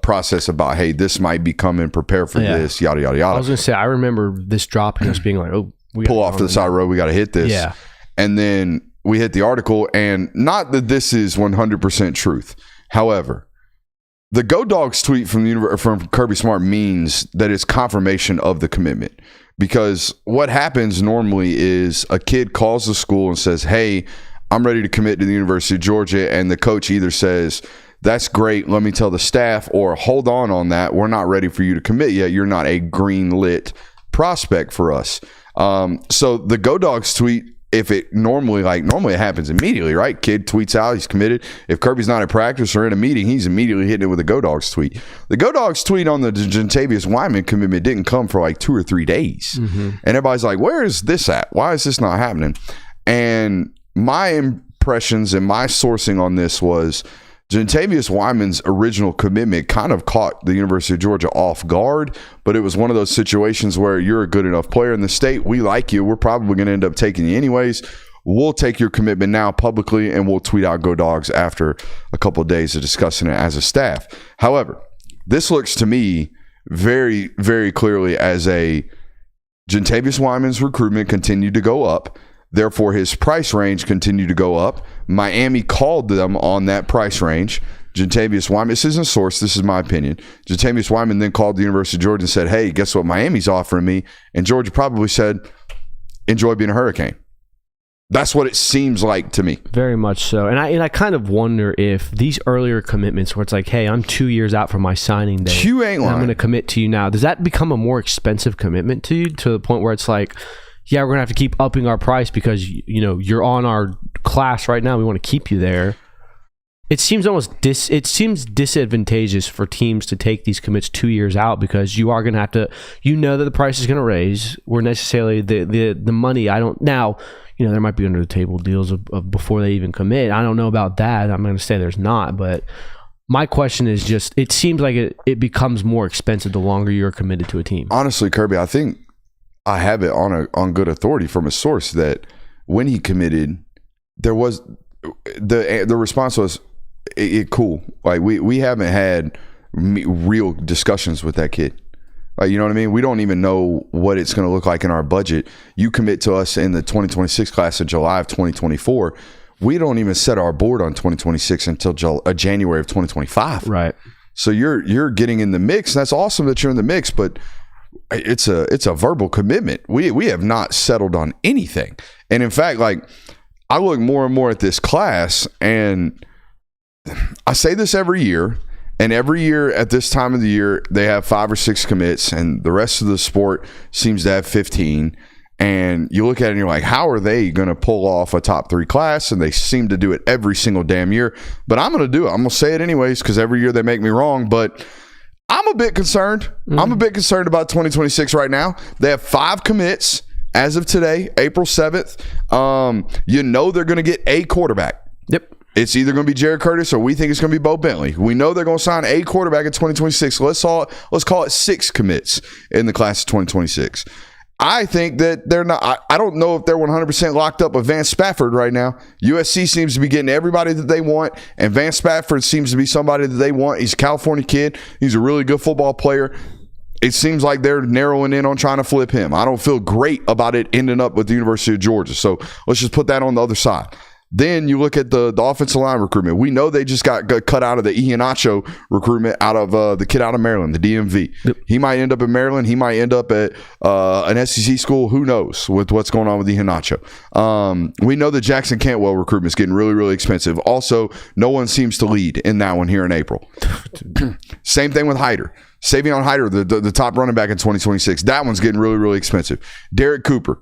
process about, hey, this might be coming, prepare for this, yada, yada, yada. I was going to say, I remember this dropping, us being like, oh, we pull off to the side of the road, we got to hit this. Yeah. And then we hit the article, and not that this is 100% truth. However, the Go Dogs tweet from Kirby Smart means that it's confirmation of the commitment. Because what happens normally is a kid calls the school and says, hey, I'm ready to commit to the University of Georgia. And the coach either says, that's great, let me tell the staff, or hold on that. We're not ready for you to commit yet. You're not a green lit prospect for us. So the Go Dogs tweet, if it normally it happens immediately, right? Kid tweets out, he's committed. If Kirby's not at practice or in a meeting, he's immediately hitting it with a Go Dogs tweet. The Go Dogs tweet on the Gentavious Wyman commitment didn't come for like 2 or 3 days. Mm-hmm. And everybody's like, where is this at? Why is this not happening? And my impressions and my sourcing on this was Gentavious Wyman's original commitment kind of caught the University of Georgia off guard, but it was one of those situations where you're a good enough player in the state. We like you. We're probably going to end up taking you anyways. We'll take your commitment now publicly, and we'll tweet out Go Dogs after a couple of days of discussing it as a staff. However, this looks to me very, very clearly as a Gentavious Wyman's recruitment continued to go up. Therefore, his price range continued to go up. Miami called them on that price range. Gentavious Wyman, this isn't sourced, this is my opinion. Gentavious Wyman then called the University of Georgia and said, hey, guess what Miami's offering me? And Georgia probably said, enjoy being a Hurricane. That's what it seems like to me. Very much so. And I kind of wonder if these earlier commitments where it's like, hey, I'm 2 years out from my signing day. You ain't lying. I'm going to commit to you now. Does that become a more expensive commitment to you, to the point where it's like, yeah, we're going to have to keep upping our price because, you're on our class right now. We want to keep you there. It seems disadvantageous for teams to take these commits 2 years out because you are going to have to, that the price is going to raise. We're necessarily the money. I don't now. There might be under the table deals of before they even commit. I don't know about that. I'm going to say there's not, but my question is just, it seems like it becomes more expensive the longer you're committed to a team. Honestly, Kirby, I think I have it on good authority from a source that when he committed, there was the response was cool. Like we haven't had real discussions with that kid. Like, you know what I mean? We don't even know what it's going to look like in our budget. You commit to us in the 2026 class in July of 2024. We don't even set our board on 2026 until January of 2025. Right. So you're getting in the mix. That's awesome that you're in the mix, but it's a verbal commitment. We have not settled on anything. And in fact, like, I look more and more at this class, and I say this every year. And every year at this time of the year, they have 5 or 6 commits, and the rest of the sport seems to have 15. And you look at it and you're like, how are they going to pull off a top 3 class? And they seem to do it every single damn year. But I'm going to do it. I'm going to say it anyways because every year they make me wrong. But I'm a bit concerned. I'm a bit concerned about 2026 right now. They have 5 commits as of today, April 7th. They're going to get a quarterback. Yep. It's either going to be Jared Curtis or we think it's going to be Bo Bentley. We know they're going to sign a quarterback in 2026. So let's call it 6 commits in the class of 2026. I think that they're not. I don't know if they're 100% locked up with Vance Spafford right now. USC seems to be getting everybody that they want, and Vance Spafford seems to be somebody that they want. He's a California kid. He's a really good football player. It seems like they're narrowing in on trying to flip him. I don't feel great about it ending up with the University of Georgia. So let's just put that on the other side. Then you look at the offensive line recruitment. We know they just got cut out of the Iheanacho recruitment out of the kid out of Maryland, the DMV. Yep. He might end up in Maryland. He might end up at an SEC school. Who knows with what's going on with Iheanacho. We know the Jackson Cantwell recruitment is getting really, really expensive. Also, no one seems to lead in that one here in April. Same thing with Hyder. Savion Hyder, the top running back in 2026. That one's getting really, really expensive. Derek Cooper.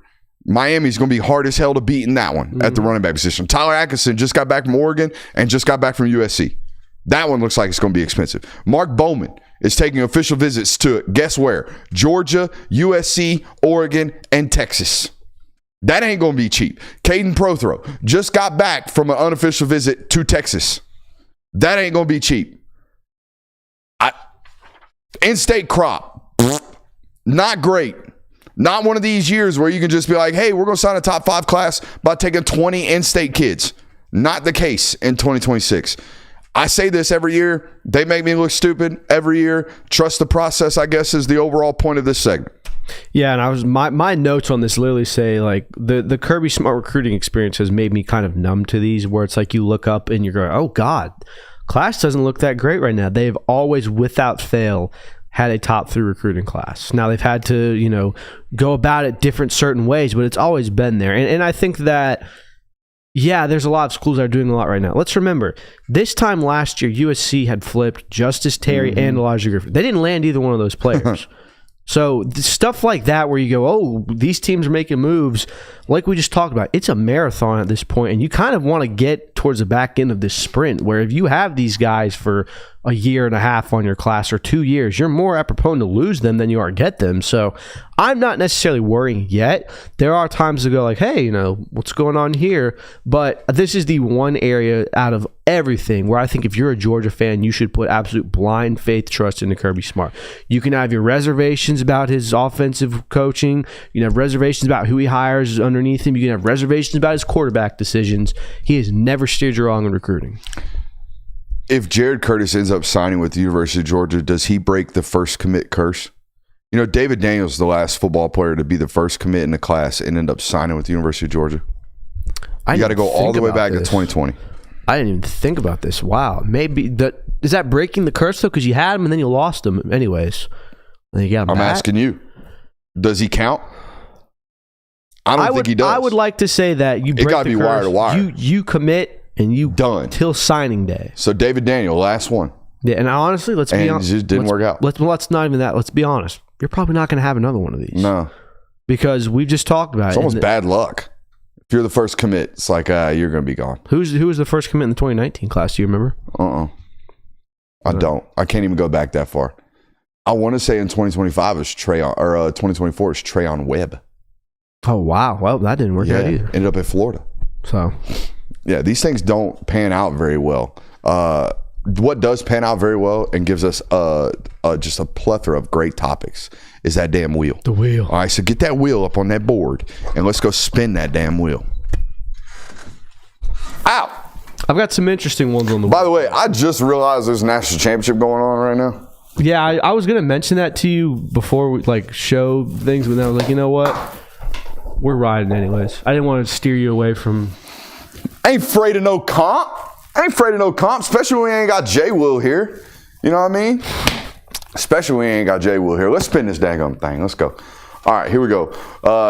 Miami's going to be hard as hell to beat in that one at the running back position. Tyler Atkinson just got back from Oregon and just got back from USC. That one looks like it's going to be expensive. Mark Bowman is taking official visits to, guess where? Georgia, USC, Oregon, and Texas. That ain't going to be cheap. Caden Prothro just got back from an unofficial visit to Texas. That ain't going to be cheap. In-state crop, not great. Not one of these years where you can just be like, hey, we're going to sign a top 5 class by taking 20 in-state kids. Not the case in 2026. I say this every year. They make me look stupid every year. Trust the process, I guess, is the overall point of this segment. Yeah, and my notes on this literally say, like, the Kirby Smart recruiting experience has made me kind of numb to these, where it's like you look up and you're going, oh, God, class doesn't look that great right now. They've always, without fail, had a top 3 recruiting class. Now they've had to, go about it different certain ways, but it's always been there. And I think that, yeah, there's a lot of schools that are doing a lot right now. Let's remember, this time last year, USC had flipped Justice Terry and Elijah Griffin. They didn't land either one of those players. So stuff like that where you go, oh, these teams are making moves. Like we just talked about, it's a marathon at this point, and you kind of want to get towards the back end of this sprint where if you have these guys for a year and a half on your class or 2 years, you're more apt prone to lose them than you are get them. So I'm not necessarily worrying yet. There are times to go like, hey, what's going on here? But this is the one area out of everything where I think if you're a Georgia fan, you should put absolute blind faith trust into Kirby Smart. You can have your reservations about his offensive coaching. You can have reservations about who he hires underneath him. You can have reservations about his quarterback decisions. He has never steered you wrong in recruiting. If Jared Curtis ends up signing with the University of Georgia, does he break the first commit curse? David Daniels is the last football player to be the first commit in the class and end up signing with the University of Georgia. You got to go all the way back to 2020. I didn't even think about this. Wow. Maybe is that breaking the curse, though? Because you had him and then you lost him anyways. And you got him I'm back. Asking you. Does he count? I don't think he does. I would like to say that you break it got to be curse, wire to wire. You commit and you done till signing day. So David Daniel, last one. Yeah, and honestly, let's be honest. It just didn't work out. Let's not even that. Let's be honest. You're probably not going to have another one of these. No. Because we've just talked about it's almost bad luck. If you're the first commit, it's like you're going to be gone. Who was the first commit in the 2019 class? Do you remember? I don't. I can't even go back that far. I want to say in 2025 is 2024 is Trayon Webb. Oh, wow. Well, that didn't work out either. Ended up at Florida. So, yeah, these things don't pan out very well. What does pan out very well and gives us just a plethora of great topics is that damn wheel. The wheel. All right, so get that wheel up on that board and let's go spin that damn wheel. Ow! I've got some interesting ones on the By the way, I just realized there's a national championship going on right now. Yeah, I was going to mention that to you before we show things, but then I was like, you know what? We're riding anyways. I didn't want to steer you away from... I ain't afraid of no comp. Especially when we ain't got J. Will here. You know what I mean? Especially when we ain't got J. Will here. Let's spin this daggum thing. Let's go. All right, here we go.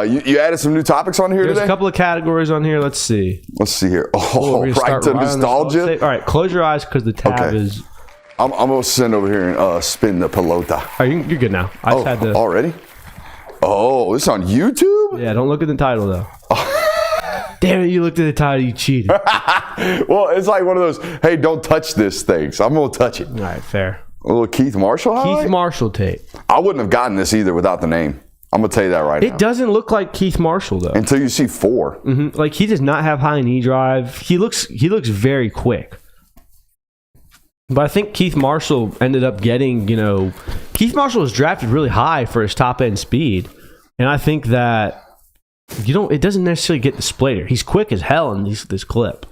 You added some new topics on here today? There's a couple of categories on here. Let's see. Let's see here. Oh, right to nostalgia. All right, close your eyes because the tab is... I'm going to send over here and spin the pelota. All right, you're good now. I just had to... Already? Oh, this on YouTube? Yeah, don't look at the title, though. Damn it, you looked at the title, you cheated. Well, it's like one of those, hey, don't touch this thing. So I'm going to touch it. All right, fair. A little Keith Marshall highlight? Keith Marshall tape. I wouldn't have gotten this either without the name. I'm going to tell you that right now. It doesn't look like Keith Marshall, though. Until you see 4. Mm-hmm. Like, he does not have high knee drive. He looks very quick. But I think Keith Marshall ended up getting, Keith Marshall was drafted really high for his top-end speed. And I think that, it doesn't necessarily get displayed here. He's quick as hell in this clip.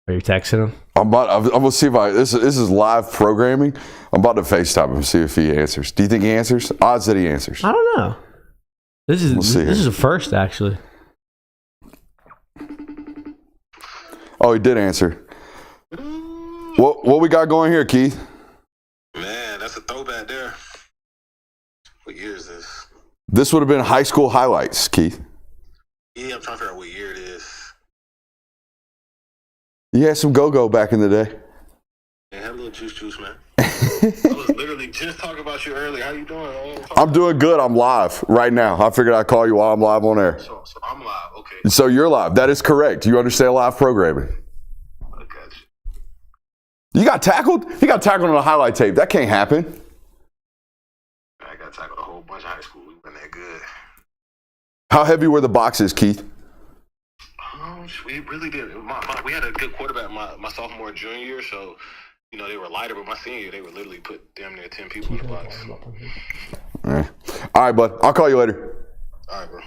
Are you texting him? I'm going to see if this is live programming. I'm about to FaceTime him and see if he answers. Do you think he answers? Odds that he answers. I don't know. This is a first, actually. Oh, he did answer. What we got going here, Keith? Man, that's a throwback there. What year is this? This would have been high school highlights, Keith. Yeah, I'm trying to figure out what year it is. You had some go-go back in the day. Yeah, have a little juice, man. I was literally just talking about you earlier. How you doing? I'm doing good. I'm live right now. I figured I'd call you while I'm live on air. So I'm live, okay. So you're live. That is correct. You understand live programming. I got you. You got tackled? He got tackled on a highlight tape. That can't happen. I got tackled a whole bunch of high school. We weren't that good. How heavy were the boxes, Keith? We really did. We had a good quarterback my sophomore and junior year, so they were lighter. But my senior year, they would literally put damn near 10 people in the box. All right, bud. I'll call you later. All right, bro.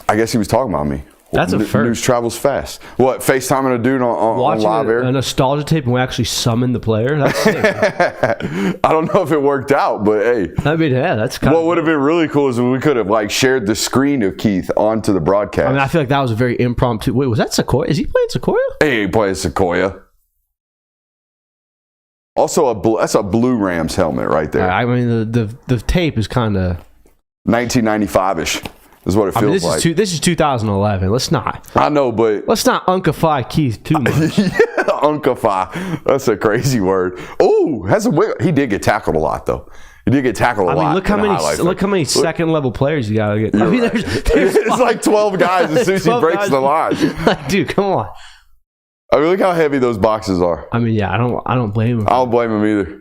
I guess he was talking about me. That's a first. News travels fast. What, FaceTiming a dude on live air? A nostalgia tape and we actually summoned the player? That's sick. I don't know if it worked out, but hey. I mean, yeah, that's kind of... What would have been really cool is if we could have shared the screen of Keith onto the broadcast. I mean, I feel like that was a very impromptu... Wait, was that Sequoia? Is he playing Sequoia? Hey, he playing Sequoia. Also, that's a Blue Rams helmet right there. I mean, the tape is kind of... 1995-ish. Is what it feels like. This is 2011. Let's not. I know, but let's not unkify Keith too much. Unkify. That's a crazy word. Oh, he did get tackled a lot though. He did get tackled a lot. I mean, look how many second level players you gotta get. I mean, right. It's like 12 guys as soon as he breaks the line. Like, dude, come on. I mean, look how heavy those boxes are. I mean, yeah, I don't blame him. I don't blame him either.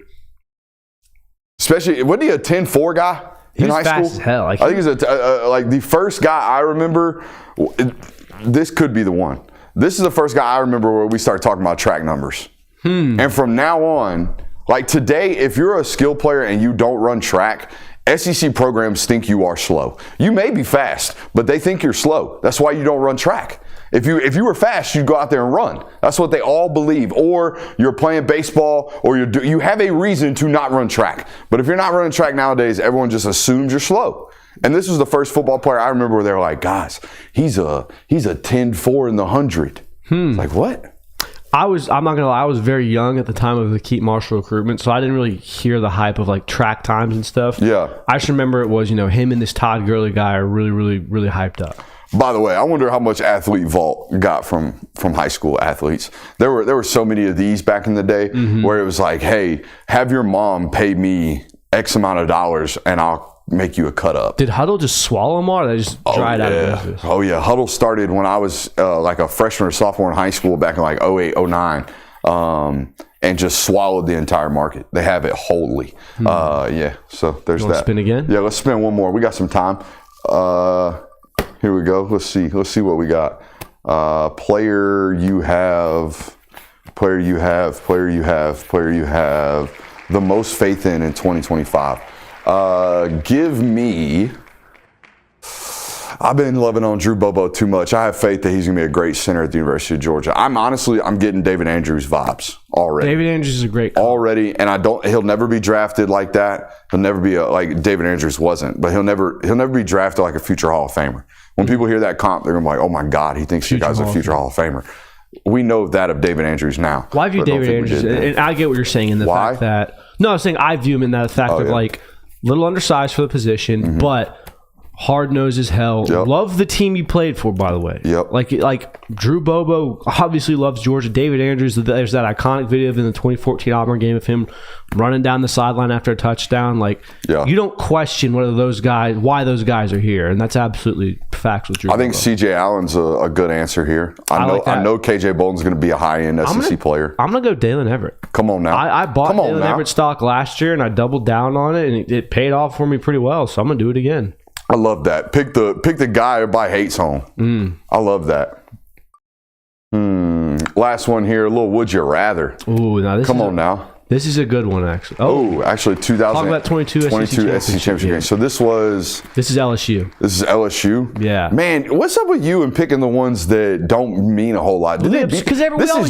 Especially, wasn't he a 10-4 guy? He was in high fast school? as hell. I think he's the first guy I remember. This could be the one. This is the first guy I remember where we started talking about track numbers. And from now on, today, if you're a skill player and you don't run track, SEC programs think you are slow. You may be fast, but they think you're slow. That's why you don't run track. If you were fast, you'd go out there and run. That's what they all believe. Or you're playing baseball, or you have a reason to not run track. But if you're not running track nowadays, everyone just assumes you're slow. And this was the first football player I remember where they were like, guys, he's a 10-4 in the 100. It's like, what? I'm not gonna lie, I was very young at the time of the Keith Marshall recruitment, so I didn't really hear the hype of track times and stuff. Yeah. I just remember it was, him and this Todd Gurley guy are really, really, really hyped up. By the way, I wonder how much Athlete Vault got from high school athletes. There were so many of these back in the day where it was like, hey, have your mom pay me X amount of dollars and I'll make you a cut up. Did Huddle just swallow them all, or they just dried out of business? Oh, yeah. Huddle started when I was like a freshman or sophomore in high school back in like 08, 09, and just swallowed the entire market. They have it wholly. Yeah, so there's that. Spin again? Yeah, let's spin one more. We got some time. Here we go. Let's see what we got. Player you have the most faith in 2025. Give me. I've been loving on Drew Bobo too much. I have faith that he's going to be a great center at the University of Georgia. I'm getting David Andrews vibes already. David Andrews is a great call. Already, and he'll never be drafted like that. He'll never be like David Andrews wasn't, but he'll never be drafted like a future Hall of Famer. When people hear that comp, they're going to be like, oh my God, he thinks the guy's a future Hall of Famer. We know that of David Andrews now. Well, I view David Andrews, and I get what you're saying in the fact that, no, I was saying I view him in that fact of like, little undersized for the position, but hard-nosed as hell. Yep. Love the team he played for, by the way. Yep. Like Drew Bobo obviously loves Georgia. David Andrews, there's that iconic video in the 2014 Auburn game of him running down the sideline after a touchdown. Like, you don't question why those guys are here, and that's absolutely facts with Drew Bobo. I think C.J. Allen's a good answer here. I know K.J. Bolton's going to be a high-end SEC player. I'm going to go Dalen Everett. Come on now. I bought Dalen Everett stock last year, and I doubled down on it, and it paid off for me pretty well, so I'm going to do it again. I love that. Pick the guy everybody hates on. I love that. Last one here, a little would you rather. Ooh, now Come on now. This is a good one, actually. Actually, 2022 talk about 22 SEC championship game. So this is LSU. This is LSU. Yeah. Man, what's up with you and picking the ones that don't mean a whole lot? This is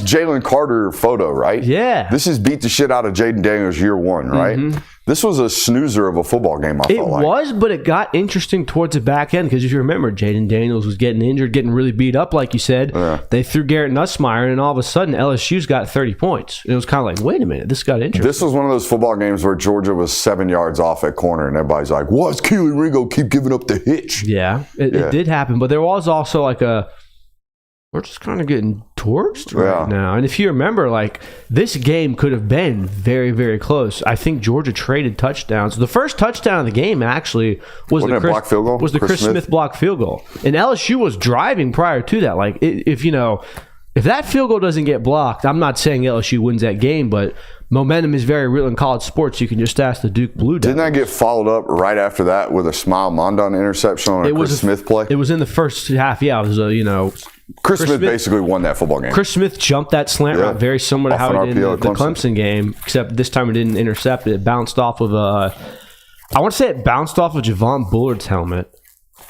Jalen Carter photo, right? Yeah. This is beat the shit out of Jaden Daniels year one, right? This was a snoozer of a football game, I felt like. It was, but it got interesting towards the back end because if you remember, Jaden Daniels was getting injured, getting really beat up, like you said. Yeah. They threw Garrett Nussmeier, and all of a sudden, LSU's got 30 points. And it was kind of like, wait a minute, this got interesting. This was one of those football games where Georgia was 7 yards off at corner, and everybody's like, what's Keely Ringo keep giving up the hitch? Yeah, it did happen, but there was also like we're just kind of getting torched right now. And if you remember, like, this game could have been very, very close. I think Georgia traded touchdowns. The first touchdown of the game actually was the Chris Smith block field goal. And LSU was driving prior to that. Like, if that field goal doesn't get blocked, I'm not saying LSU wins that game, but momentum is very real in college sports. You can just ask the Duke Blue Devils. Didn't that get followed up right after that with a Smile Mondon interception on a Chris Smith play? It was in the first half. Yeah, it was Chris Smith basically won that football game. Chris Smith jumped that slant route very similar to how he did in the Clemson game, except this time it didn't intercept it. It bounced off of I want to say it bounced off of Javon Bullard's helmet.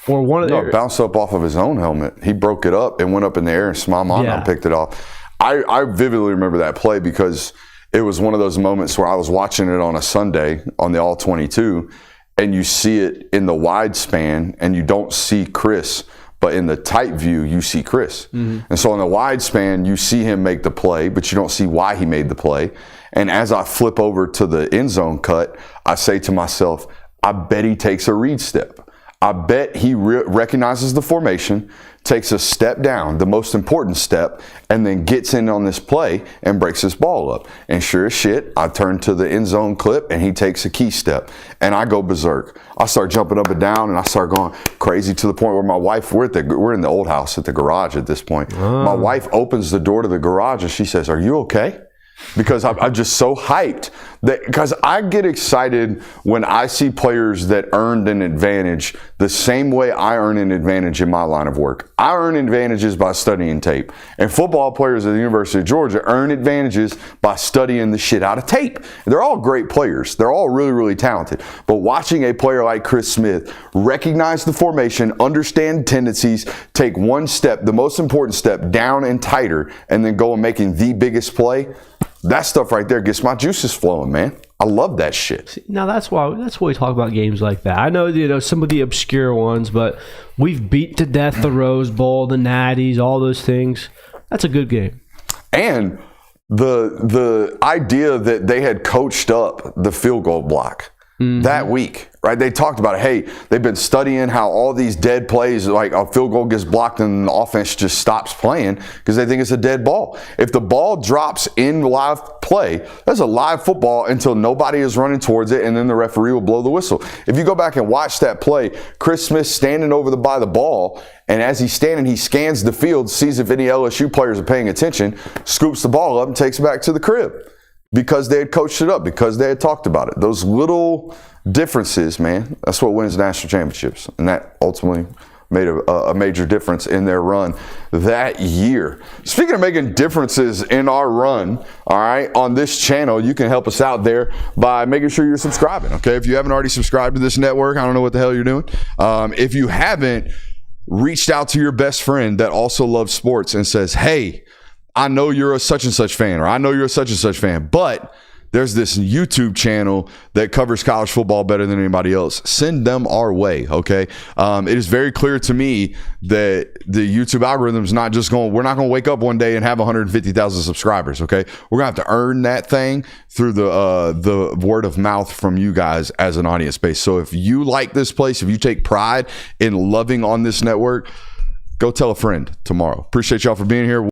Or it bounced up off of his own helmet. He broke it up and went up in the air, and Smile Mondon picked it off. I vividly remember that play because it was one of those moments where I was watching it on a Sunday on the All-22, and you see it in the wide span, and you don't see Chris. But in the tight view, you see Chris. And so in the wide span, you see him make the play, but you don't see why he made the play. And as I flip over to the end zone cut, I say to myself, I bet he takes a read step. I bet he recognizes the formation, takes a step down, the most important step, and then gets in on this play and breaks his ball up. And sure as shit, I turn to the end zone clip, and he takes a key step. And I go berserk. I start jumping up and down, and I start going crazy to the point where my wife, we're in the old house at the garage at this point. My wife opens the door to the garage, and she says, "Are you okay?" Because I'm just so hyped because I get excited when I see players that earned an advantage the same way I earn an advantage in my line of work. I earn advantages by studying tape. And football players at the University of Georgia earn advantages by studying the shit out of tape. They're all great players. They're all really, really talented. But watching a player like Chris Smith recognize the formation, understand tendencies, take one step, the most important step, down and tighter, and then go and making the biggest play, that stuff right there gets my juices flowing, man. I love that shit. Now that's why we talk about games like that. I know some of the obscure ones, but we've beat to death the Rose Bowl, the Natties, all those things. That's a good game. And the idea that they had coached up the field goal block. that week, right? They talked about it. Hey, they've been studying how all these dead plays, like a field goal gets blocked and the offense just stops playing because they think it's a dead ball. If the ball drops in live play, that's a live football until nobody is running towards it, and then the referee will blow the whistle. If you go back and watch that play, Chris Smith standing by the ball, and as he's standing, he scans the field, sees if any LSU players are paying attention, scoops the ball up, and takes it back to the crib. Because they had coached it up, because they had talked about it. Those little differences, man, that's what wins national championships. And that ultimately made a major difference in their run that year. Speaking of making differences in our run, all right, on this channel, you can help us out there by making sure you're subscribing, okay? If you haven't already subscribed to this network, I don't know what the hell you're doing. If you haven't reached out to your best friend that also loves sports and says, hey, I know you're a such and such fan, or I know you're a such and such fan, but there's this YouTube channel that covers college football better than anybody else. Send them our way, okay? It is very clear to me that the YouTube algorithm is not just we're not going to wake up one day and have 150,000 subscribers, okay? We're going to have to earn that thing through the word of mouth from you guys as an audience base. So if you like this place, if you take pride in loving on this network, go tell a friend tomorrow. Appreciate y'all for being here.